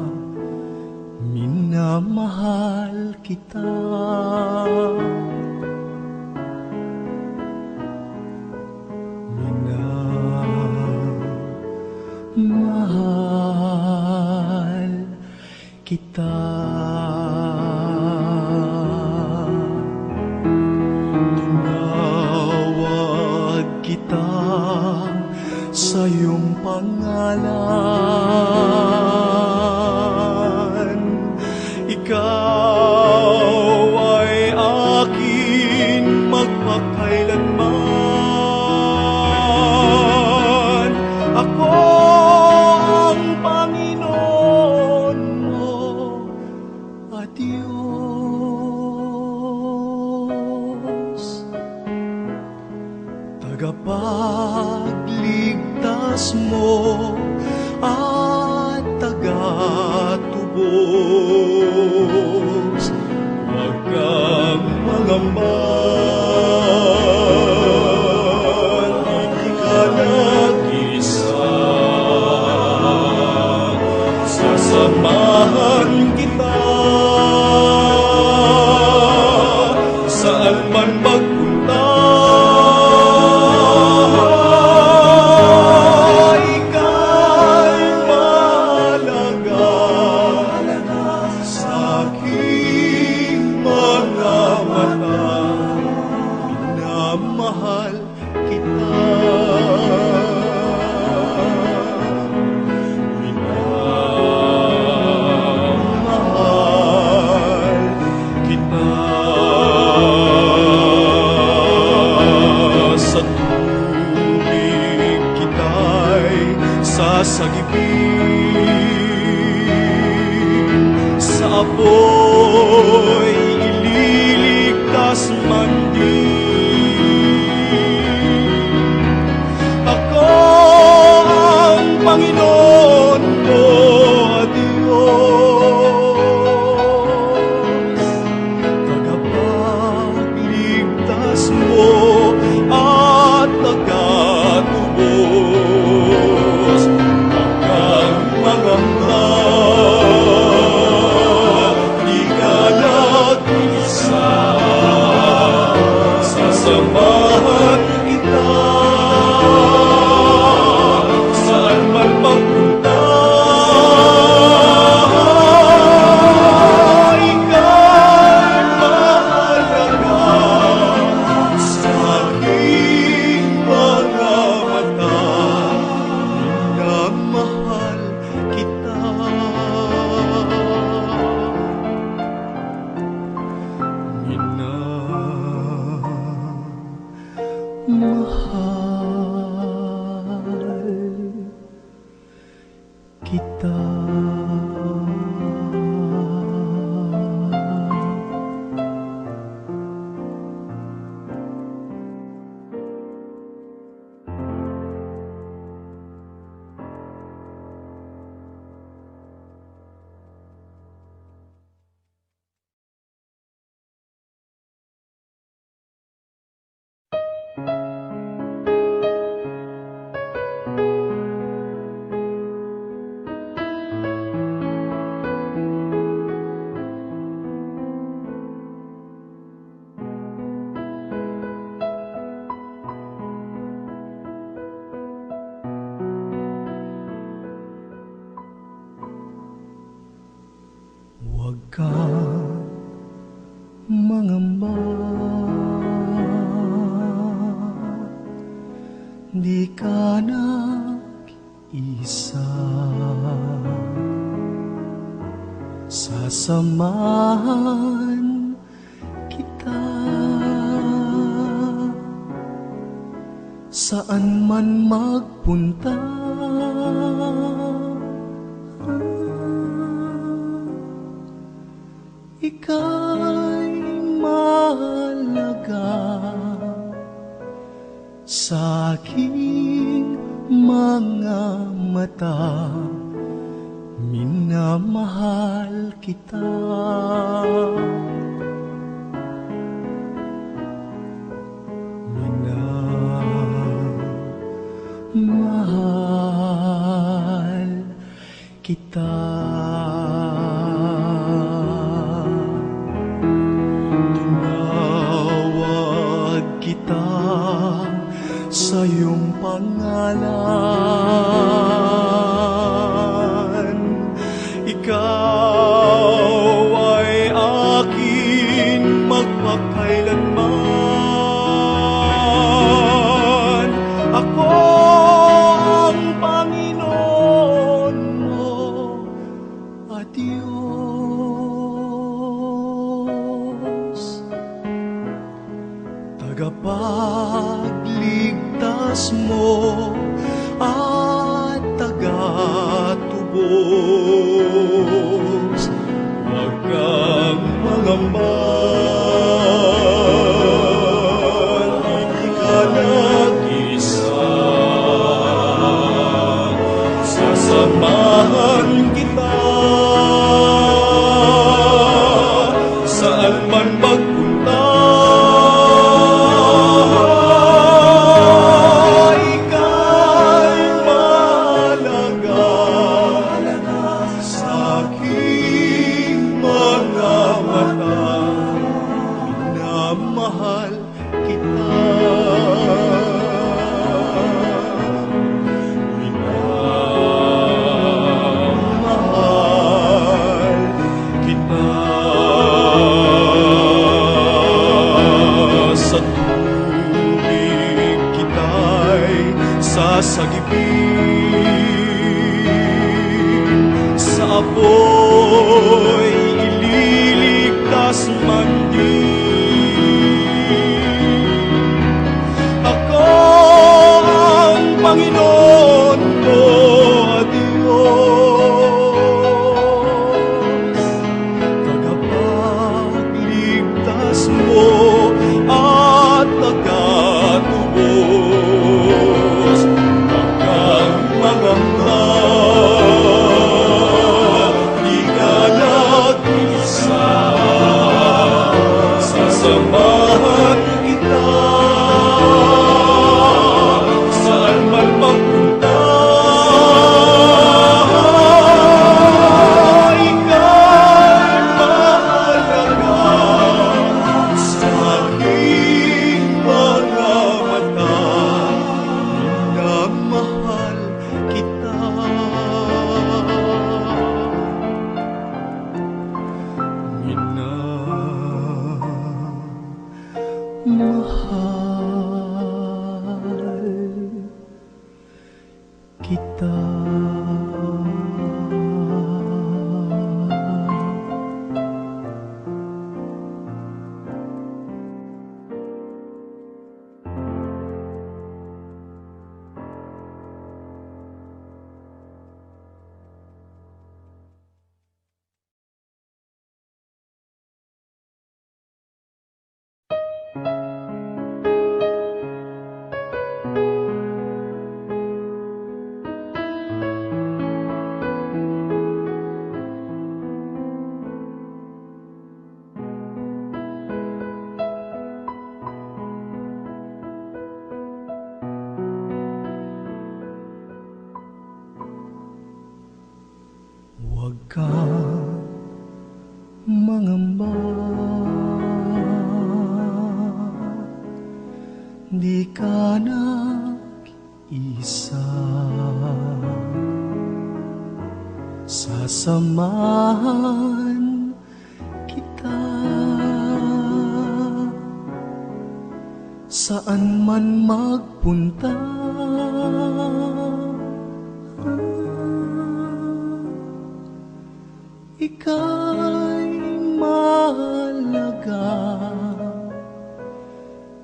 Minamahal kita. Minamahal kita. Tinawag kita sa iyong pangalan. Ikaw ay akin magpakailanman. Ako ang Panginoon mo at Diyos, tagapagligtas mo at tagatubos. Huwag kang mangamba, di ka nag-isa. Sasamahan kita saan man magpunta. Mahal kita. Minamahal kita. Sa tubig kita'y sasagipin, sa apoy ililigtas man din. Panginoon ko at Diyos, tagapagligtas mo at tagatubos. Huwag kang mangamba, di ka nag-isa. Sasamahan kita saan man magpunta. Ika'y mahalaga sa aking mga mata. Minamahal kita. Minamahal kita. Huwag kang mangamba, di ka nag-isa. Sasamahan saan man magpunta. Ika'y mahalaga sa aking mga mata. Minamahal kita. Minamahal kita. Tinawag kita sa iyong pangalan. Ikaw ay akin magpakailanman. Ako ang Panginoon mo at Diyos, tagapagligtas mo at tagatubos. Huwag kang mangamba, hindi ka nag-isa. Sasamahan kita saan man magpunta. Ika'y mahalaga sa aking mga mata. Minamahal kita. Minamahal kita. Sa tubig kita'y sasagipin, sa apoy ililigtas man din. Ako ang Panginoon mo at Diyos, tagapagligtas mo at tagatubos. Huwag kang mangamba, di ka nag-isa. Sasamahan kita saan man magpunta. Ika'y mahalaga sa aking mga mata. Minamahal kita. Minamahal kita. Huwag kang mangamba, di ka nag-isa. Sasamahan kita saan man magpunta. Ika'y mahalaga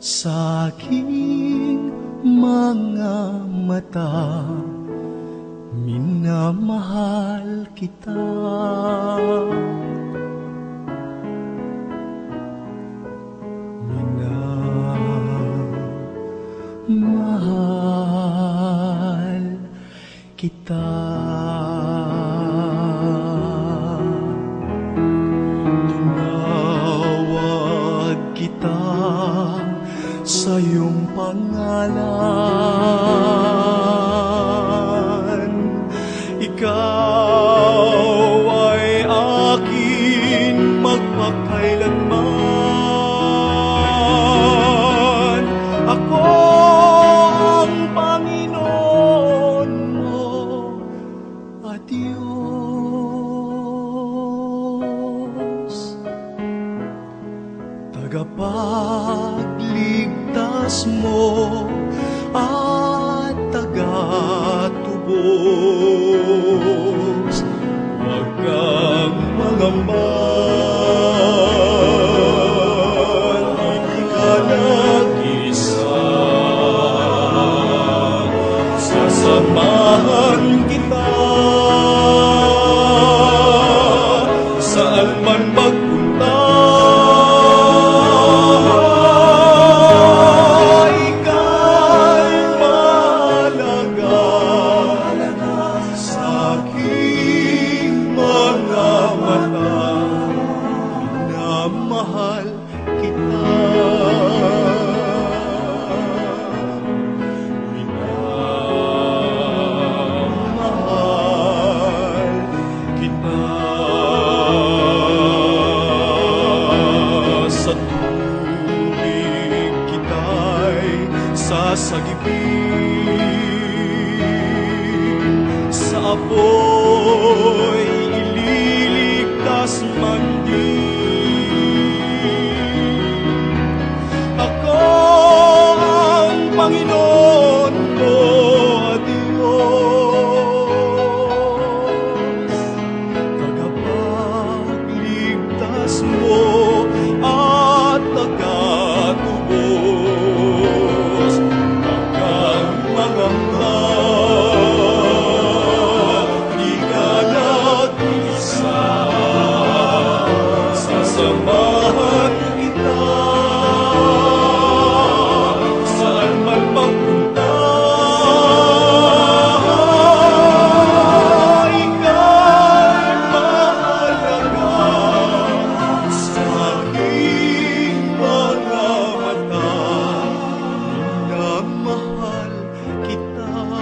sa aking mga mga mata, minamahal kita. Minamahal kita. Tinawag kita sa iyong pangalan. Ikaw ay akin magpakailanman. Ako ang Panginoon mo at Diyos, tagapagligtas mo at tagatubos. Huwag kang mangamba, di ka nag-isa. Sasamahan kita saan man magpunta. Ika'y mahalaga sa aking mga mata. Minamahal kita. Minamahal kita. Sa tubig kita'y sasagipin, sa apoy ililigtas man din. Ako ang Panginoon ko at Diyos, tagapagligtas mo at tagatubos. Huwag kang mangamba, di ka nag-isa. Sasamahan kita saan man magpunta. Ika'y mahalaga sa aking mga mata. Minamahal kita. Minamahal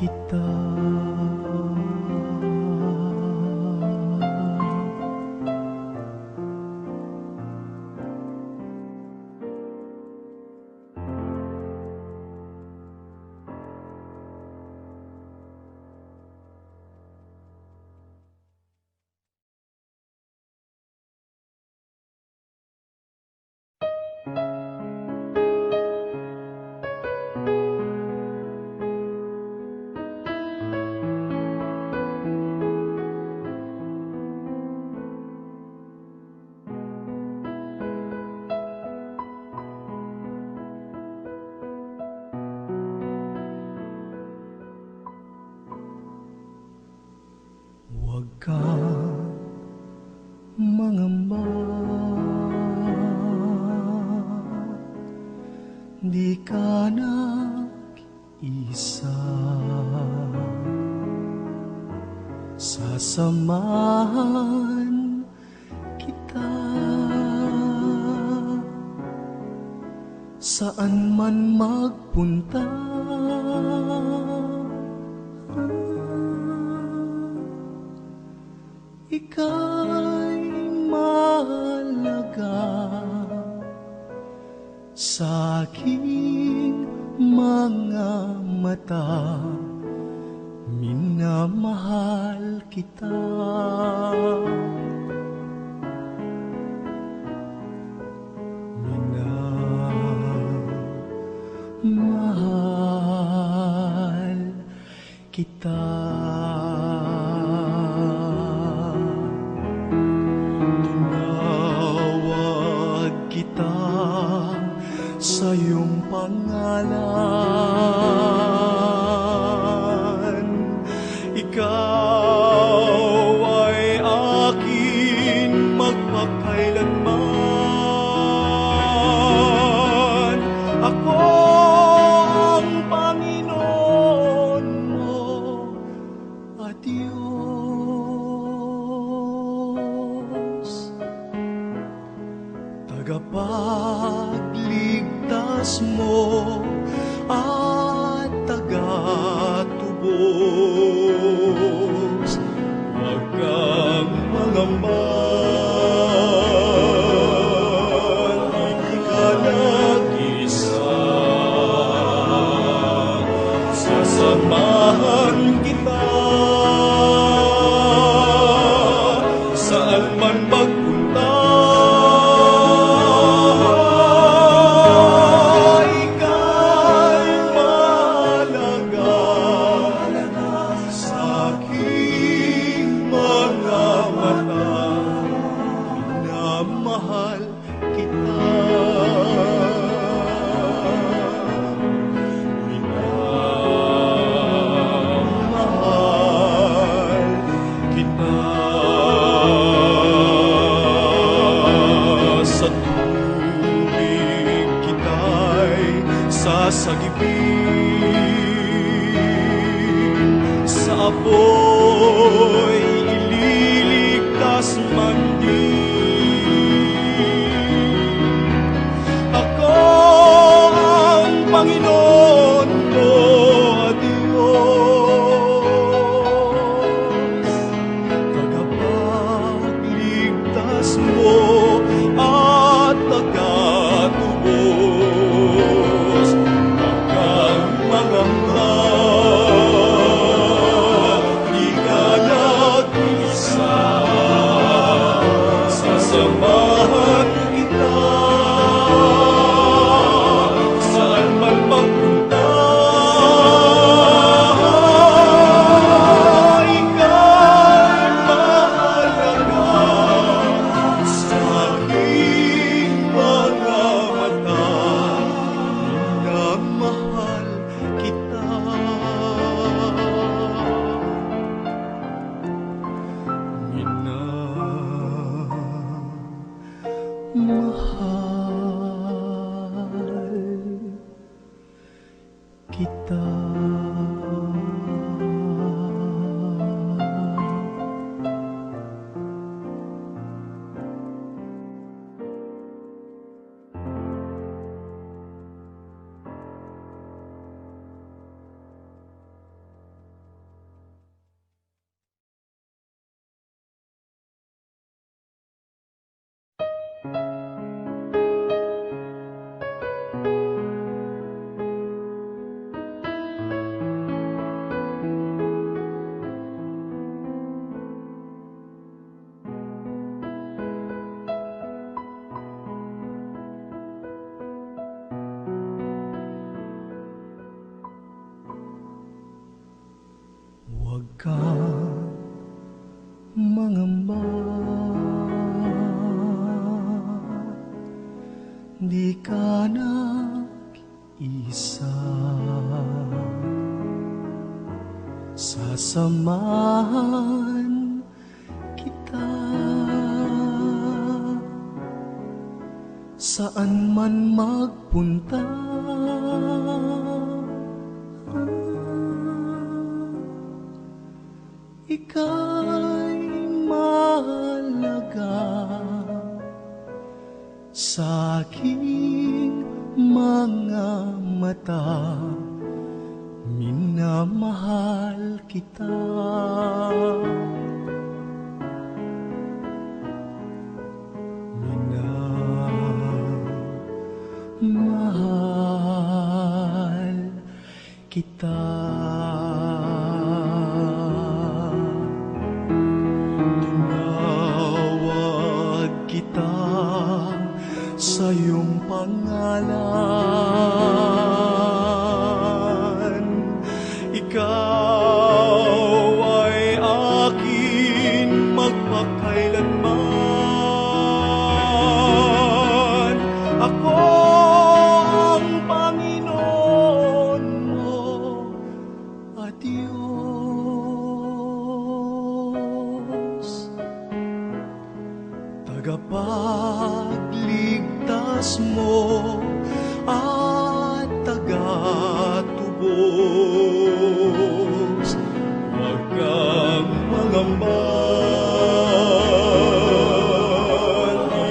kita. Huwag kang mangamba, di ka nag-isa. Sasamahan kita saan man magpunta. Ika'y mahalaga sa aking mga mata. Minamahal kita. Minamahal kita. Tinawag kita sa iyong pangalan. Ikaw ay akin magpakailanman. Ako ang Panginoon mo at Diyos, tagapagligtas mo at tagatubos. Huwag kang mangaman, hindi ka nag-isa. Sasamahan kita saan man magpunta. Ika'y mahalaga sa aking mga mata. Minamahal kita. Minamahal kita. Sa tubig kita'y sasagipin, sa apoy ililigtas man din. Ako ang Panginoon ko at Diyos, tagapagligtas mo at tagatubos. Huwag kang mangamba, di ka nag-isa. Sasamahan kita saan man magpunta. Ika'y mahalaga sa aking mga mata. Minamahal kita. Minamahal kita. Huwag kang mangamba, di ka nag-isa. Sasamahan kita saan man magpunta. Ika'y mahalaga sa aking mga mata. Minamahal kita. Minamahal kita. Tinawag kita sa iyong pangalan. Ikaw ligtas mo at tagatubos. Huwag kang mangamba,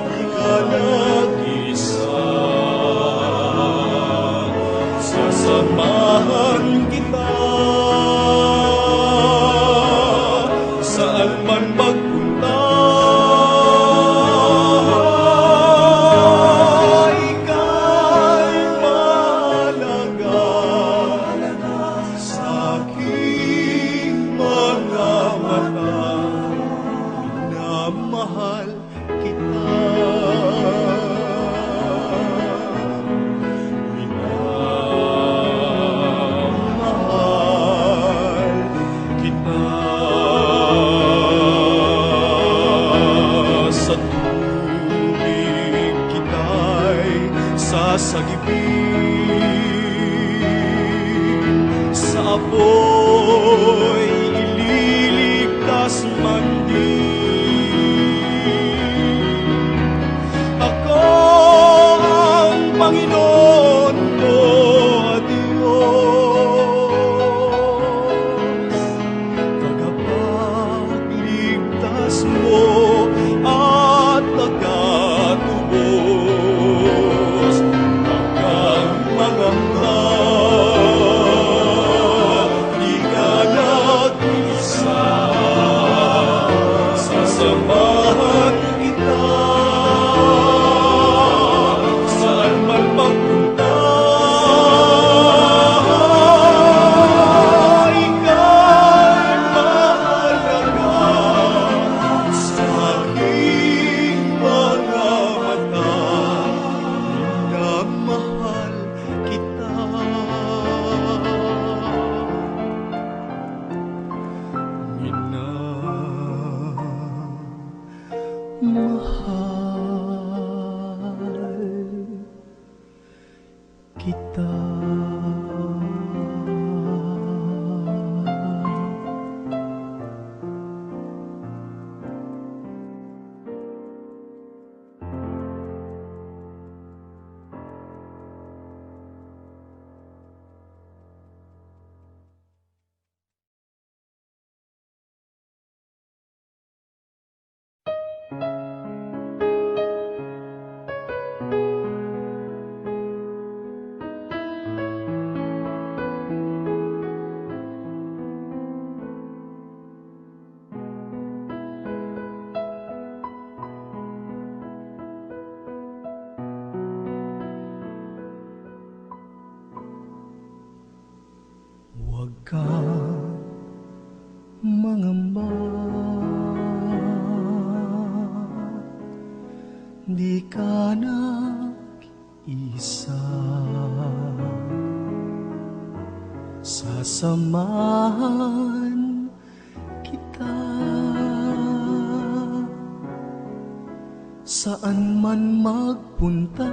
di ka nag-isa. Sasamahan kita saan man magpunta. Ika'y mahalaga sa aking mga mata. Minamahal kita. Minamahal kita. Sa tubig kita'y sasagipin, sa apoy ililigtas man din. Ako ang Panginoon mo, Diyos, tagapagligtas mo at tagatubos. Huwag kang mangamba, di ka nag-isa. Sasamahan kita saan man magpunta. Ika'y mahalaga sa aking mga mata. Minamahal kita. Minamahal kita. Huwag kang mangamba, di ka nag-isa. Sasamahan kita saan man magpunta.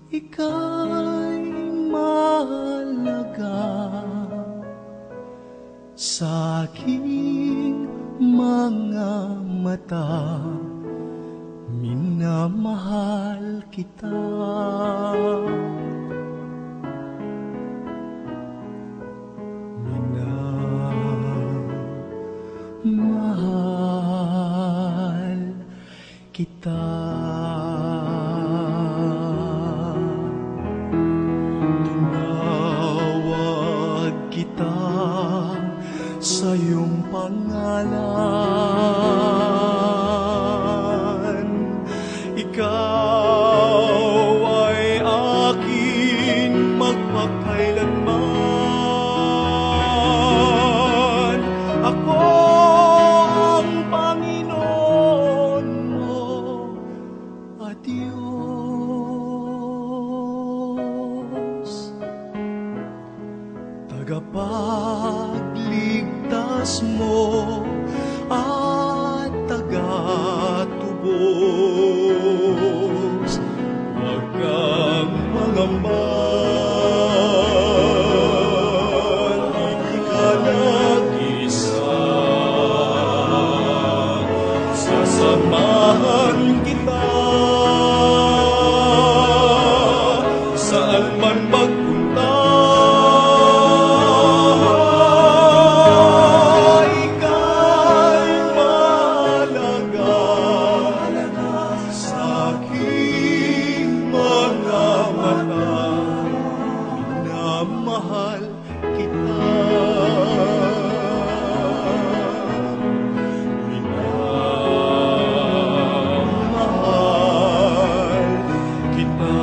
Ika'y mahalaga sa aking mga mata. Minamahal kita. Minamahal kita. Tinawag kita sa iyong pangalan. Ikaw ay akin magpakailanman. Ako ang Panginoon mo, at Diyos, tagapagligtas mo sasamahan kita. Saan man magpunta, ika'y mahalaga sa aking mga mata. Minamahal kita. Minamahal kita.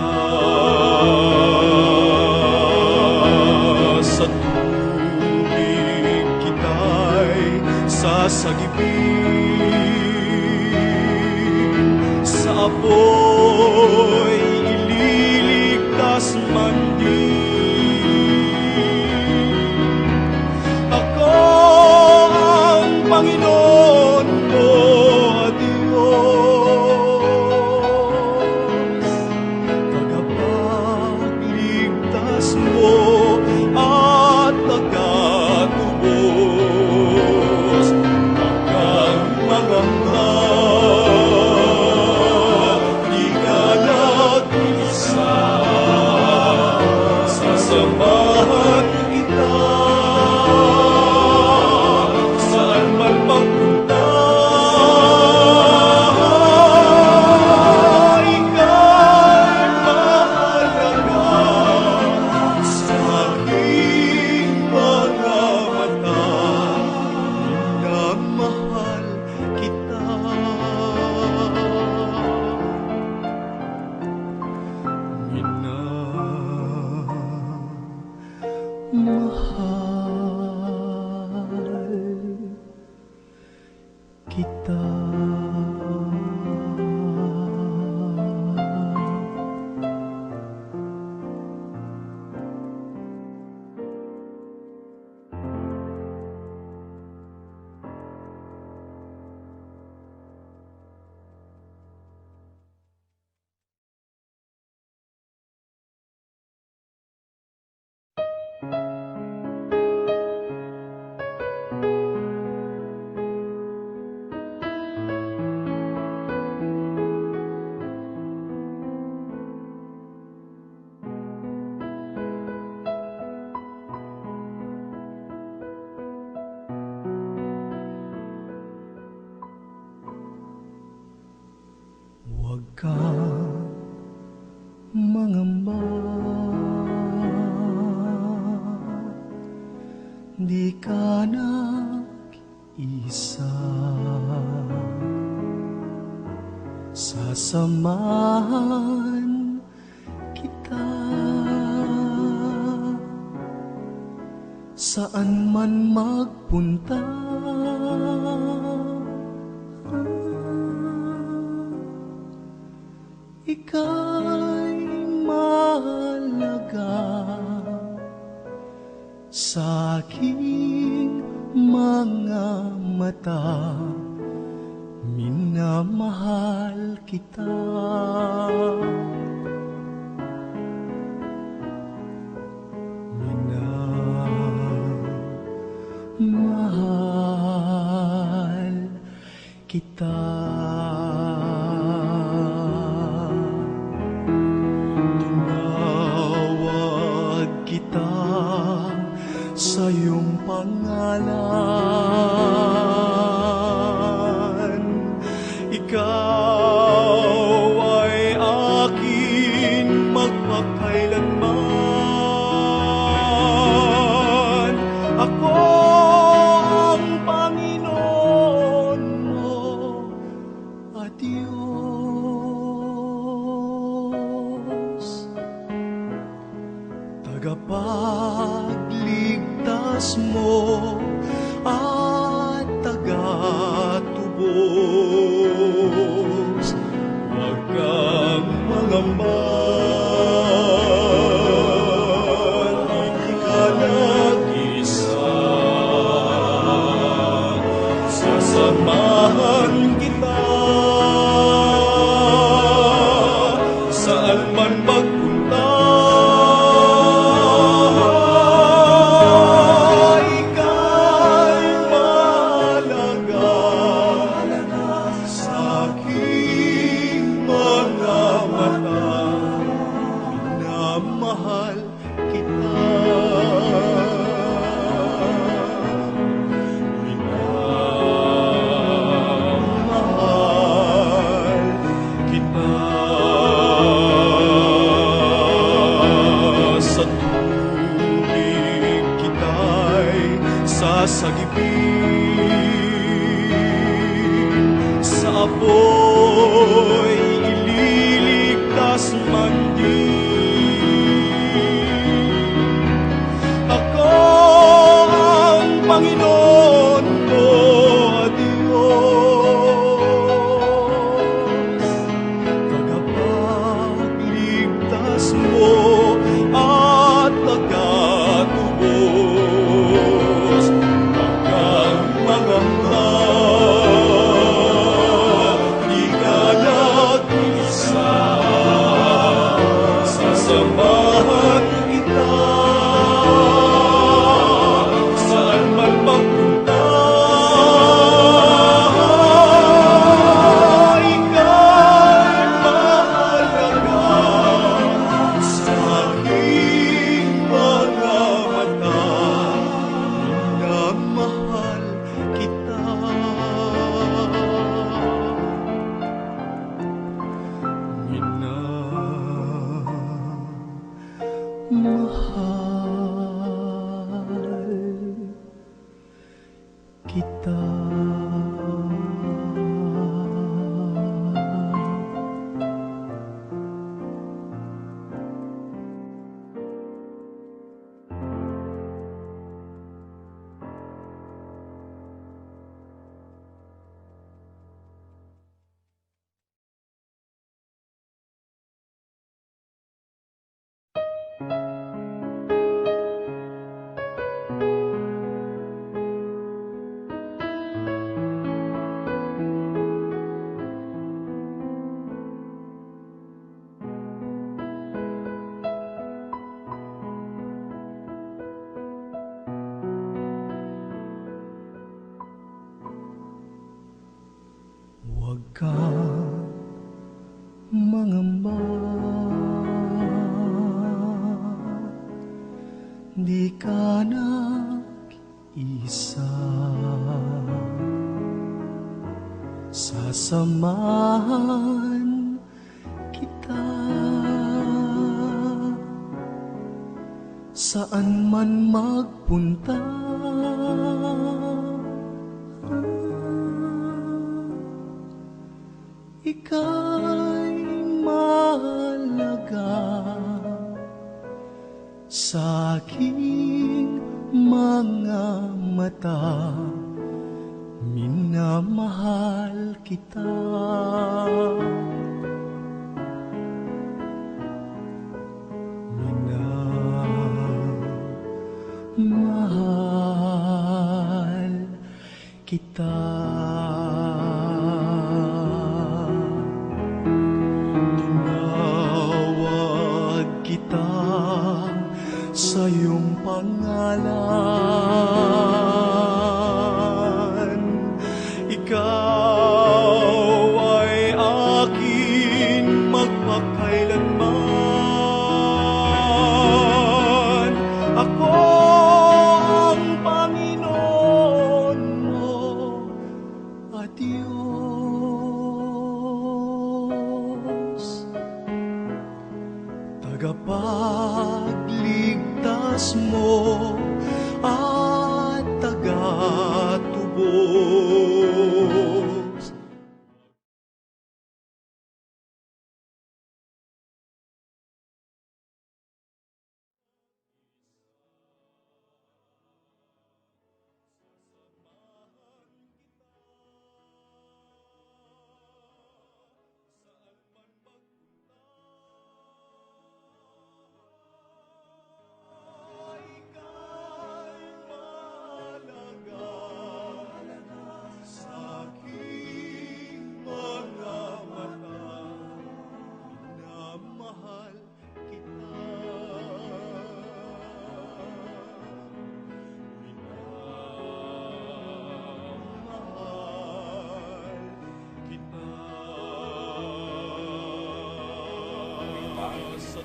Sa tubig kita'y sasagipin, sa apoy ililigtas man din. Ako ang Panginoon ko, Diyos, tagapagligtas mo at tagatubos. Huwag kang mangamba, di ka nag-isa. Sasamahan kita saan man magpunta. Ika'y mahalaga sa aking mga mata. Minamahal kita. Minamahal kita. Huwag kang mangamba, di ka nag-isa. Sasamahan kita saan man magpunta. Ika'y mahalaga sa aking mga mata. Minamahal kita. Minamahal kita. Tinawag kita sa iyong pangalan. Ikaw ay akin magpakailanman. Ako ang Panginoon mo at Diyos, tagapagligtas mo at tagatubos. Huwag kang mangamba, di ka nag-isa. Sasamahan kita saan man magpunta. Ikaw ako'y ililigtas man din. Ako ang Panginoon ko, Diyos, tagapagligtas mo at tagatubos. Huwag kang mangamba, di ka nag-isa. Sasamahan kita saan man magpunta. Ika'y mahalaga sa aking mga mata. Minamahal kita. Minamahal kita. Huwag kang mangamba, di ka nag-isa. Sasamahan kita saan man magpunta. Ika'y mahalaga sa aking mga mata. Minamahal kita. Minamahal kita. Tinawag kita sa iyong pangalan. Ikaw ay akin magpakailanman. Ako ang Panginoon mo at Diyos, tagapagligtas mo at tagatubos.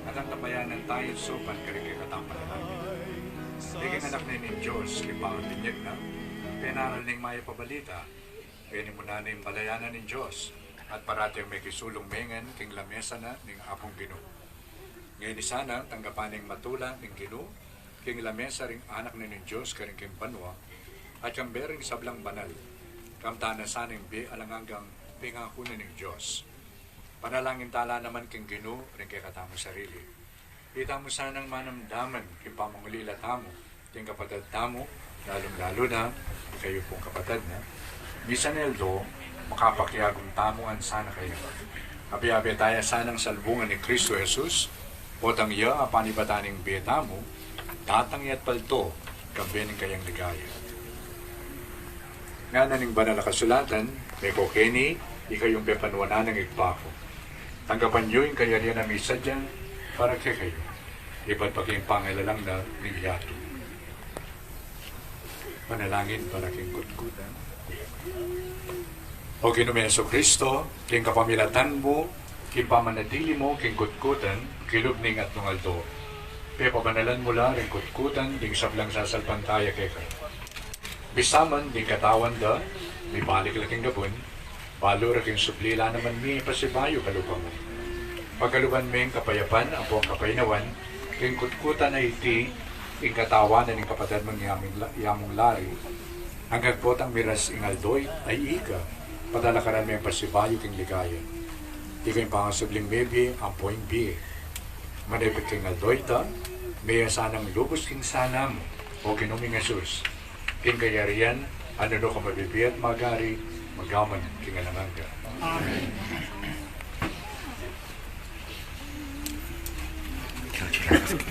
Natatabayanan tayo sopan karikikatang panalangin. Diging anak na ni Diyos, kipangan tinyag na, pinaral ning maya pabalita, gani mo na ning balayanan ni Diyos, at parating may kisulong mengen, king lamesa na ning apong Ginoo. Ngayon sana, tanggapan ning matula ning Ginoo, king lamesa ring anak na ni Diyos, karing king banwa, at kambering sablang banal, kamtana sa ning bi alangagang pingako na ng Diyos. Panalangin tala naman king Ginoo rin kay katamo sarili. Ita mo sanang manamdaman king pamangulila tamo, king kapatid tamo, lalong-lalo na kayo pong kapatid na. Bisan eldo, makapakyagong tamuan sana kayo. Abi-abi tayo sanang salbungan ni Kristo Jesus, potang iya apanibataning biyetamo, tatang yat palto, kambening kayang ligaya. Nga na ning banal na kasulatan, may kokeni, ikayong pepanuanan ng igpako. Tanggapan nyo yung kayarian na misa dyan para kay kayo. Iba't paging pangilalang na ng yato. Panalangin para king kutkutan. O Ginoong Yesu Kristo, king kapamilatan mo, king pamanatili mo, king kutkutan, kilubning at nungaldo. Kaya pabanalan mo lang ring kutkutan, ding sablang sasalpantaya kay kayo. Bisaman, di katawan da, may balik laking gabon, balo raking suplila naman mi pasibayo kalupa mo. Pagkaluban mi kapayapan, ang buong kapaynawan, king kutkutan na iti, ing katawanan ng kapatid mong yamong lari, hanggang po ang miras ingaldoy ay ika, padalakaran mo yung pasibayo king ligaya. Di kayong pangasabling mebi, ang poing biye. Manipit king aldoy ta, may sanang lubos king sana mo, o Ginoong Jesus. King kayarian, ano do ka mabibi at magari, magaman king alamanga. Amen. Excuse me.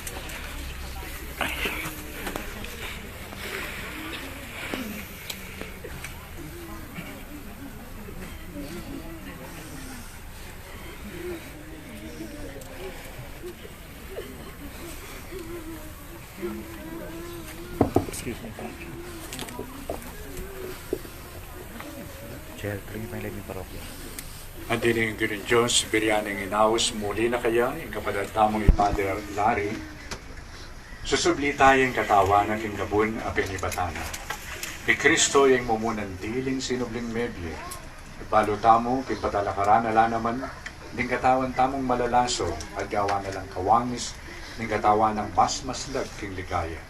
Chair 3, may labing parokya. Ang dining Ginoong Diyos, biryaning inawas, muli na kaya, yung kapadaltamong ipader lari, susubli tayong katawanan king gabon a pinibatana. Ni Kristo yung mumunan diling sinubling mebye. Ipalo tamo, king patalakaran ala naman, ning katawan tamong malalaso, at gawa na lang kawangis, ning katawan ng mas-maslag king ligaya.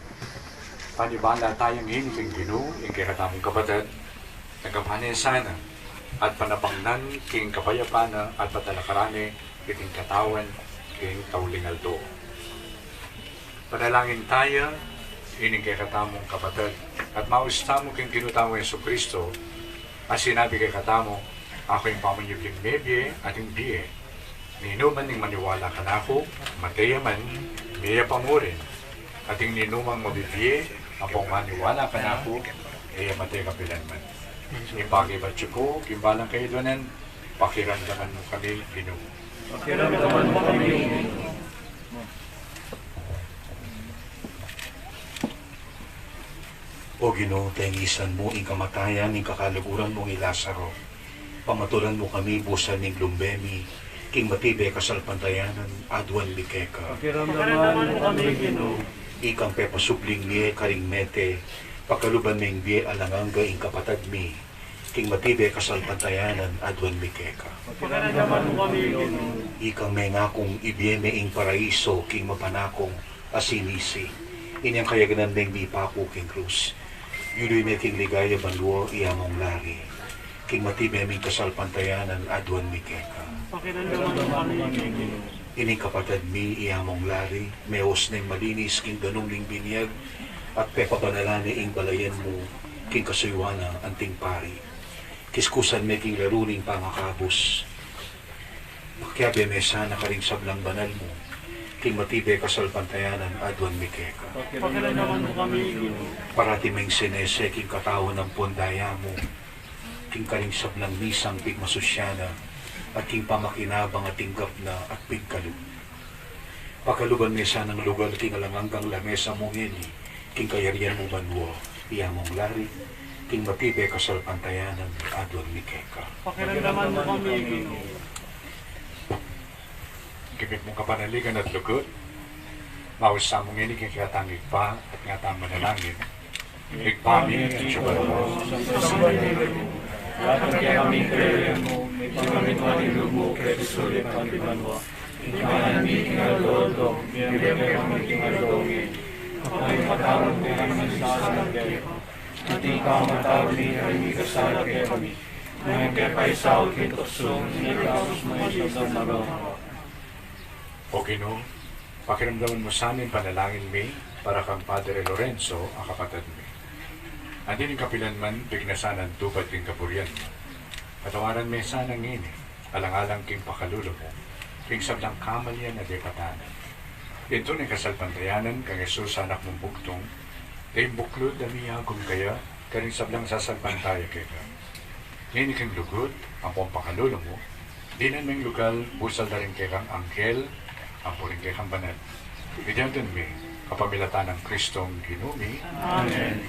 Panibala tayong hini king Ginoo, yung katamong kapatid, nagkapanay sana, at panapangnan king kapayapana at patalakarane kiting katawan king taulingaldo. Panalangin tayo, ining kay katamong kapatid, at maustamo king ginutamo Yesu Kristo, as sinabi kay katamo, ako yung pamanyo king mebye at yung biye. Ninuman ning maniwala ka na ako, mataya man, miya pa mo rin. At yung ninumang mabibiye, apong maniwala ka na ako, iya matay kapilan man. Ipagibatyo ko, kimbalang kayo doon, pakiramdaman mo kami, Ginoo. Pakiramdaman mo kami. O Ginoo, tengisan mo ing kamatayan, ing kakaluguran mong Lazaro. Pamatulan mo kami, busan ning lumbemi, king matibe kasalpantayanan, adwan mikeka. Pakiramdaman mo kami, Ginoo. Ikang pepasubling niye karing mete, pakaluban ming biye alanganga ing kapatad mi, king matibe kasalpantayanan, adwan mikeka. Pakiramdaman mo kami, Ginoo. Ikang may ngakong ibiyeme ing paraiso, king mapanakong asinisi, inyang kayaganan ming bipako king krus. Yuloy na king ligaya banluo iyamong lari, king matibe ming kasalpantayanan, adwan mikeka. Pakiramdaman mo kami, Ginoo. Ining kapatid mi iyamong lari, meos ning malinis king ganong ning binyag, at pepabanalani ing balayan mo, king kasuywana anting pari. Kiskusan me king laruning pangakabos. Pakyabe me sana karing sablang banal mo, king matibe kasalpantayanan adwan mikeka. Pakiramdaman mo kami, Ginoo. Parati ming sinese king katawan ng pondaya mo, king karing sablang misang pigmasusyana, at king pamakinabang at tinggap na at pigkalu. Pakaluban me sanang lugal king alanganggang lamesa mo ngeni, king kayarian mo banwo, iyamong lari, king matibe kasalpantayanan, adwan mikeka. Pakiramdaman mo kami, Ginoo. Gimit mong kapanaligan at lugot, mausa mong ini king katangig pa at nga tang manalangin. Igpami at syubaramo. Lahat kaya kami kaya mo, may pamamit manilog mo, kaya sulit ang dibanwa. Imanan mi kingalodong, biyempre kami kingalodongin. Ako ay matawag mo kami sa sasalang kayo. At ikaw matawag ni kami kasalang kayo kami. Ngayon kay paisaw kituksong inigamos mo isang maro. O Ginoo, pakiramdaman mo sa amin panalangin mi para kang Padre Lorenzo, ang kapatid mi. Andin ang kapilan man, bignasanan tupad king kapuryan mo. Patawaran mi sana ngini, alang-alang king pakalulo mo, king sablang kamalyan na depatanan. Ito ni kasalpantayanan kang Jesus anak mong buktong, kay buklod na miyagong kaya, karing sablang sasalpantaya kaya. Ngini kang lugod, ang pampakalulo mo, dinan may lugal, busal na rin kay kang anghel, ang puring kay kang banal. Bigyan mi, kapamilatan ng Kristong Ginumi. Amen.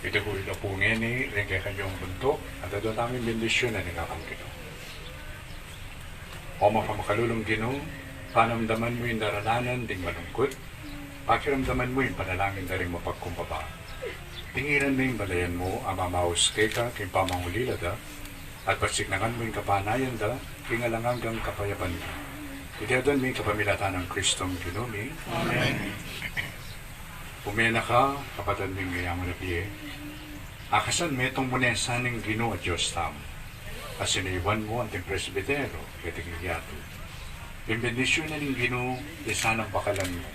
Ito ko ito po ngeni, rin kay kanyang buntok, at ito namin bendisyon na nilakang Ginoo. O mapakalulong Ginoo, panamdaman mo yung darananan ding malungkot, pakiramdaman mo yung panalangin na rin mapagkumbaba. Tingiran mo yung balayan mo, ang mamaus kay ka, king pamangulila da, at pasiknangan mo yung kapanayan da, king alangangang kapayapan mo. Itiyadan mo yung kapamilatan ng Kristong Ginumi. Amen. Pumena ka, kapatid ng gayamon na piye, akasan metong munesan ng Ginoo at Diyos tam, at sinaiwan mo ang ting presbitero, kating iyato. Yung bendisyon na ng Ginoo, isanang pakalan mo.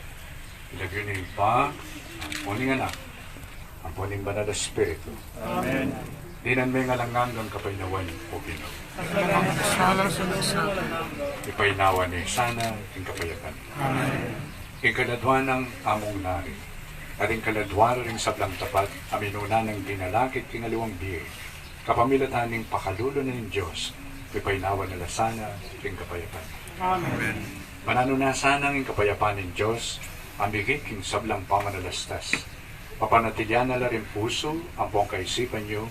Ilagyo na yung pa, ang puning anak, ang puning banal na Espiritu. Amen. Dinan may ngalangang kapaynawan o Ginoo. Ipaynawan ni sana ang kapayapan. Amen. Ikaladwa ng among nari, at ang kaladwa rin sablang tapat, aminuna ng dinalakit kingalawang biye, kapamilatan ng pakalulo na ng Diyos, ipaynawan nila sana ang kapayapan. Amen. Mananuna sana ang kapayapan ng Diyos, ang bigit king sablang pamanalastas. Papanatilyan na rin puso, ang pong kaisipan nyo,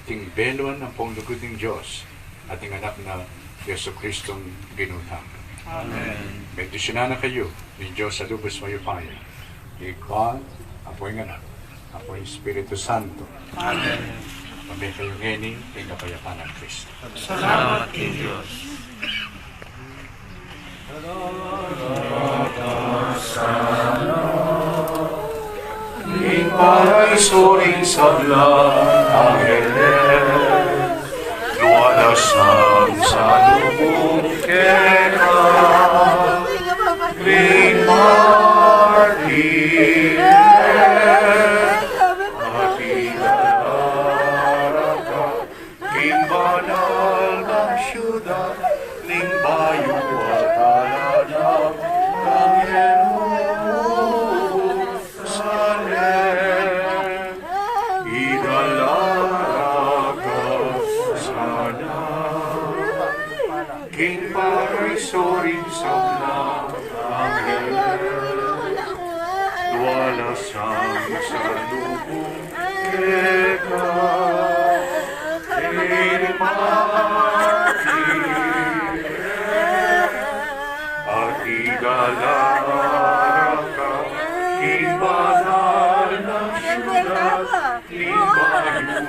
ting belon ang pong lugod ng Diyos, at ting anak na Yesu Kristong ginutang. Amen. Bendisyonan na kayo ni Diyos sa lubos mayupaya. Ikaw, apoy nga na, apoy Espiritu Santo. Amen. Pabay kayo ngeni, ang kapayapaan ng Kristo. Salamat kay Diyos. Ing paraisoring sablang angeles, luwalasang sa lubong keka, Green Martin, Atidaraka, King Banal ng syudad, Ling Bayo at Aladang, ng Jerusalem, idalaraga sana. King paraisoring sablang angeles, luwalasang sa lubong keka, King Martin, at igalaraka, King Banal ng syudad, Libayo at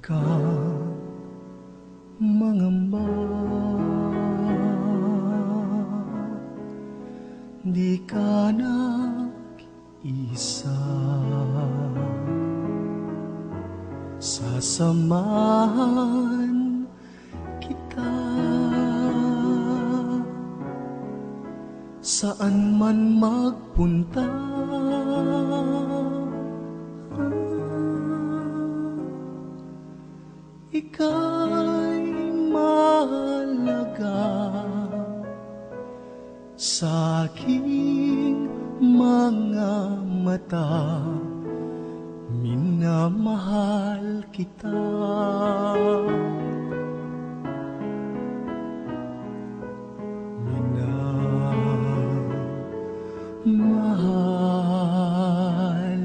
kang mangamba, di ka nag-isa. Sasamahan kita saan man magpunta. Ika'y mahalaga sa aking mga mata. Minamahal kita. Minamahal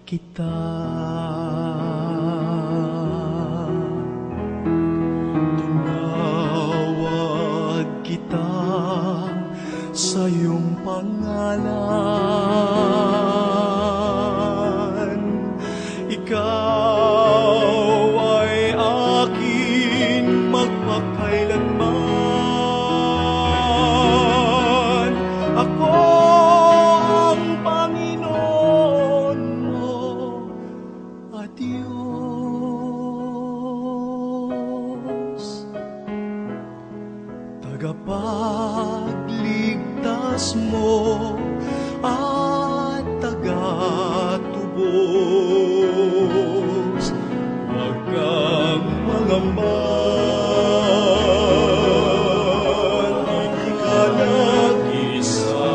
kita. Tinawag kita sa iyong pangalan. Ikaw ay akin magpakailanman. Ako ang Panginoon mo at Diyos, tagapagligtas mo at tagatubos. Huwag kang mangamba, di ka nag-isa.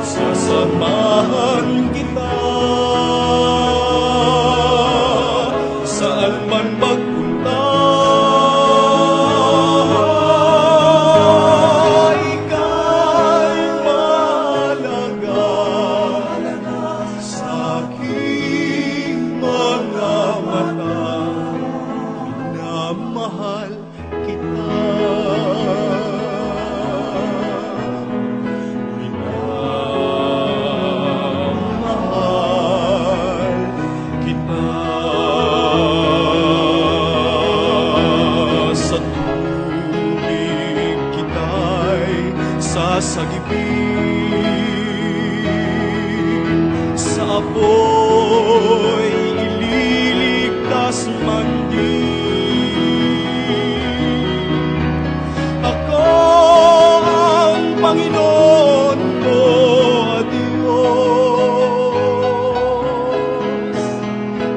Sasamahan kita saan man magpunta. Mahal kita. Minamahal kita. Sa tubig kita'y sasagipin, sa apoy ililigtas man din. Panginoon ko at Diyos,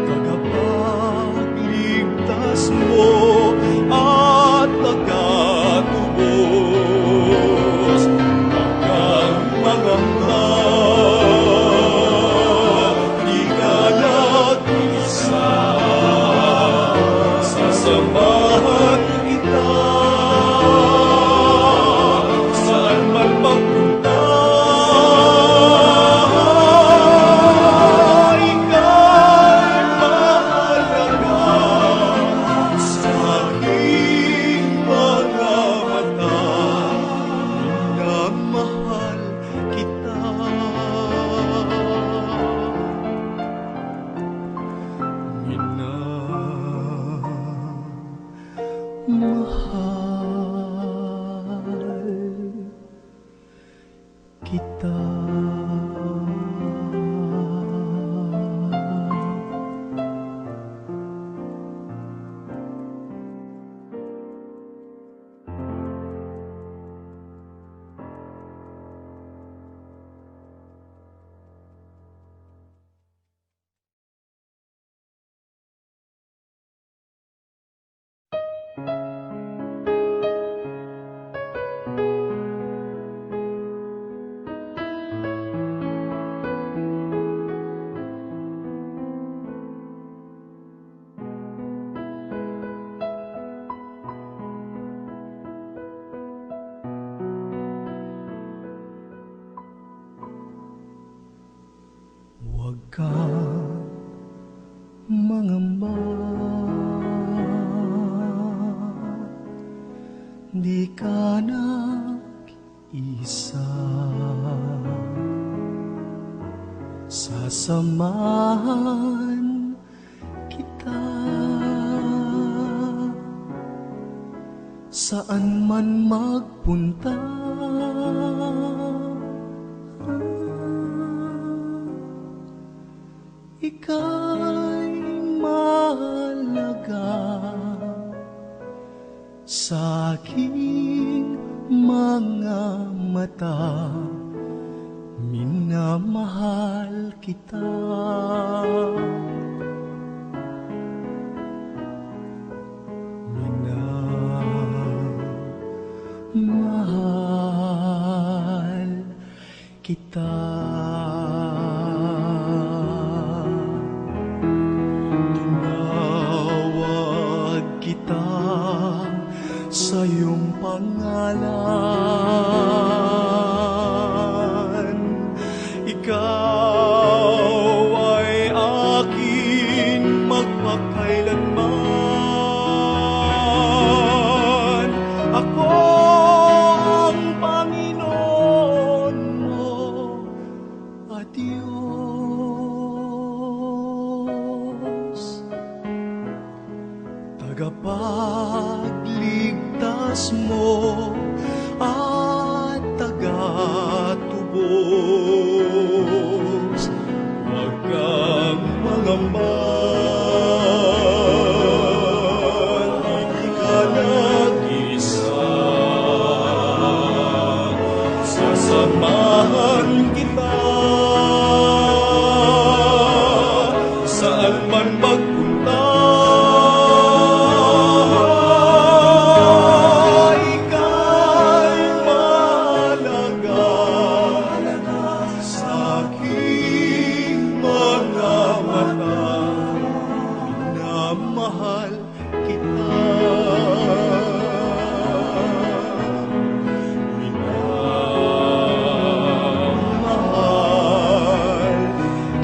tagapagligtas mo at tagatubos. Huwag kang mangamba, di ka nag-isa. Sasamahan kita magpunta. Ika'y mahalaga sa aking mga mata. Minamahal kita. Minamahal kita. Huwag kang mangamba, di ka nag-isa. Sasamahan saan man magpunta. Ika'y mahalaga sa aking mga mata. Minamahal kita. Minamahal kita. Tinawag kita sa iyong pangalan. Ikaw ay akin magpakailanman. Ako ang Panginoon mo at Diyos, tagapagligtas mo at tagatubos. Huwag kang mangaman, hindi ka nag-isa. Sasamahan kita saan man magpunta. Ika'y mahalaga sa aking mga mata. Minamahal kita. Minamahal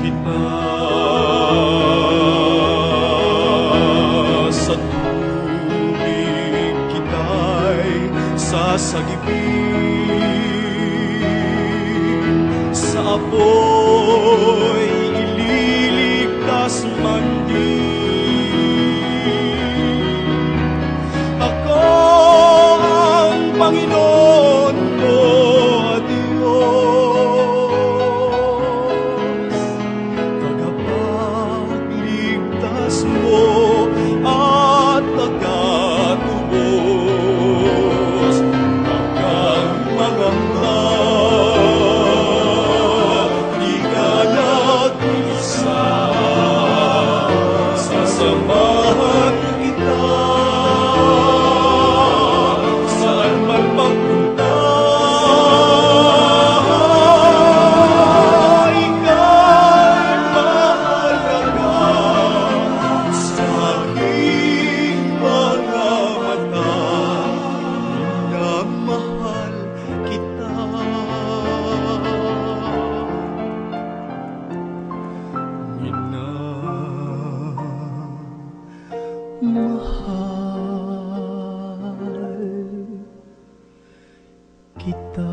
kita. Sa tubig kita'y sasagipin, sa apoy ililigtas man din. Ako ang Panginoon ko at Diyos, tagapagligtas mo at tagatubos. Huwag kang mangamba, di ka nag-isa. Sasamahan kita saan man magpunta. Ika'y mahalaga sa aking mga mata. Minamahal kita. Minamahal kita.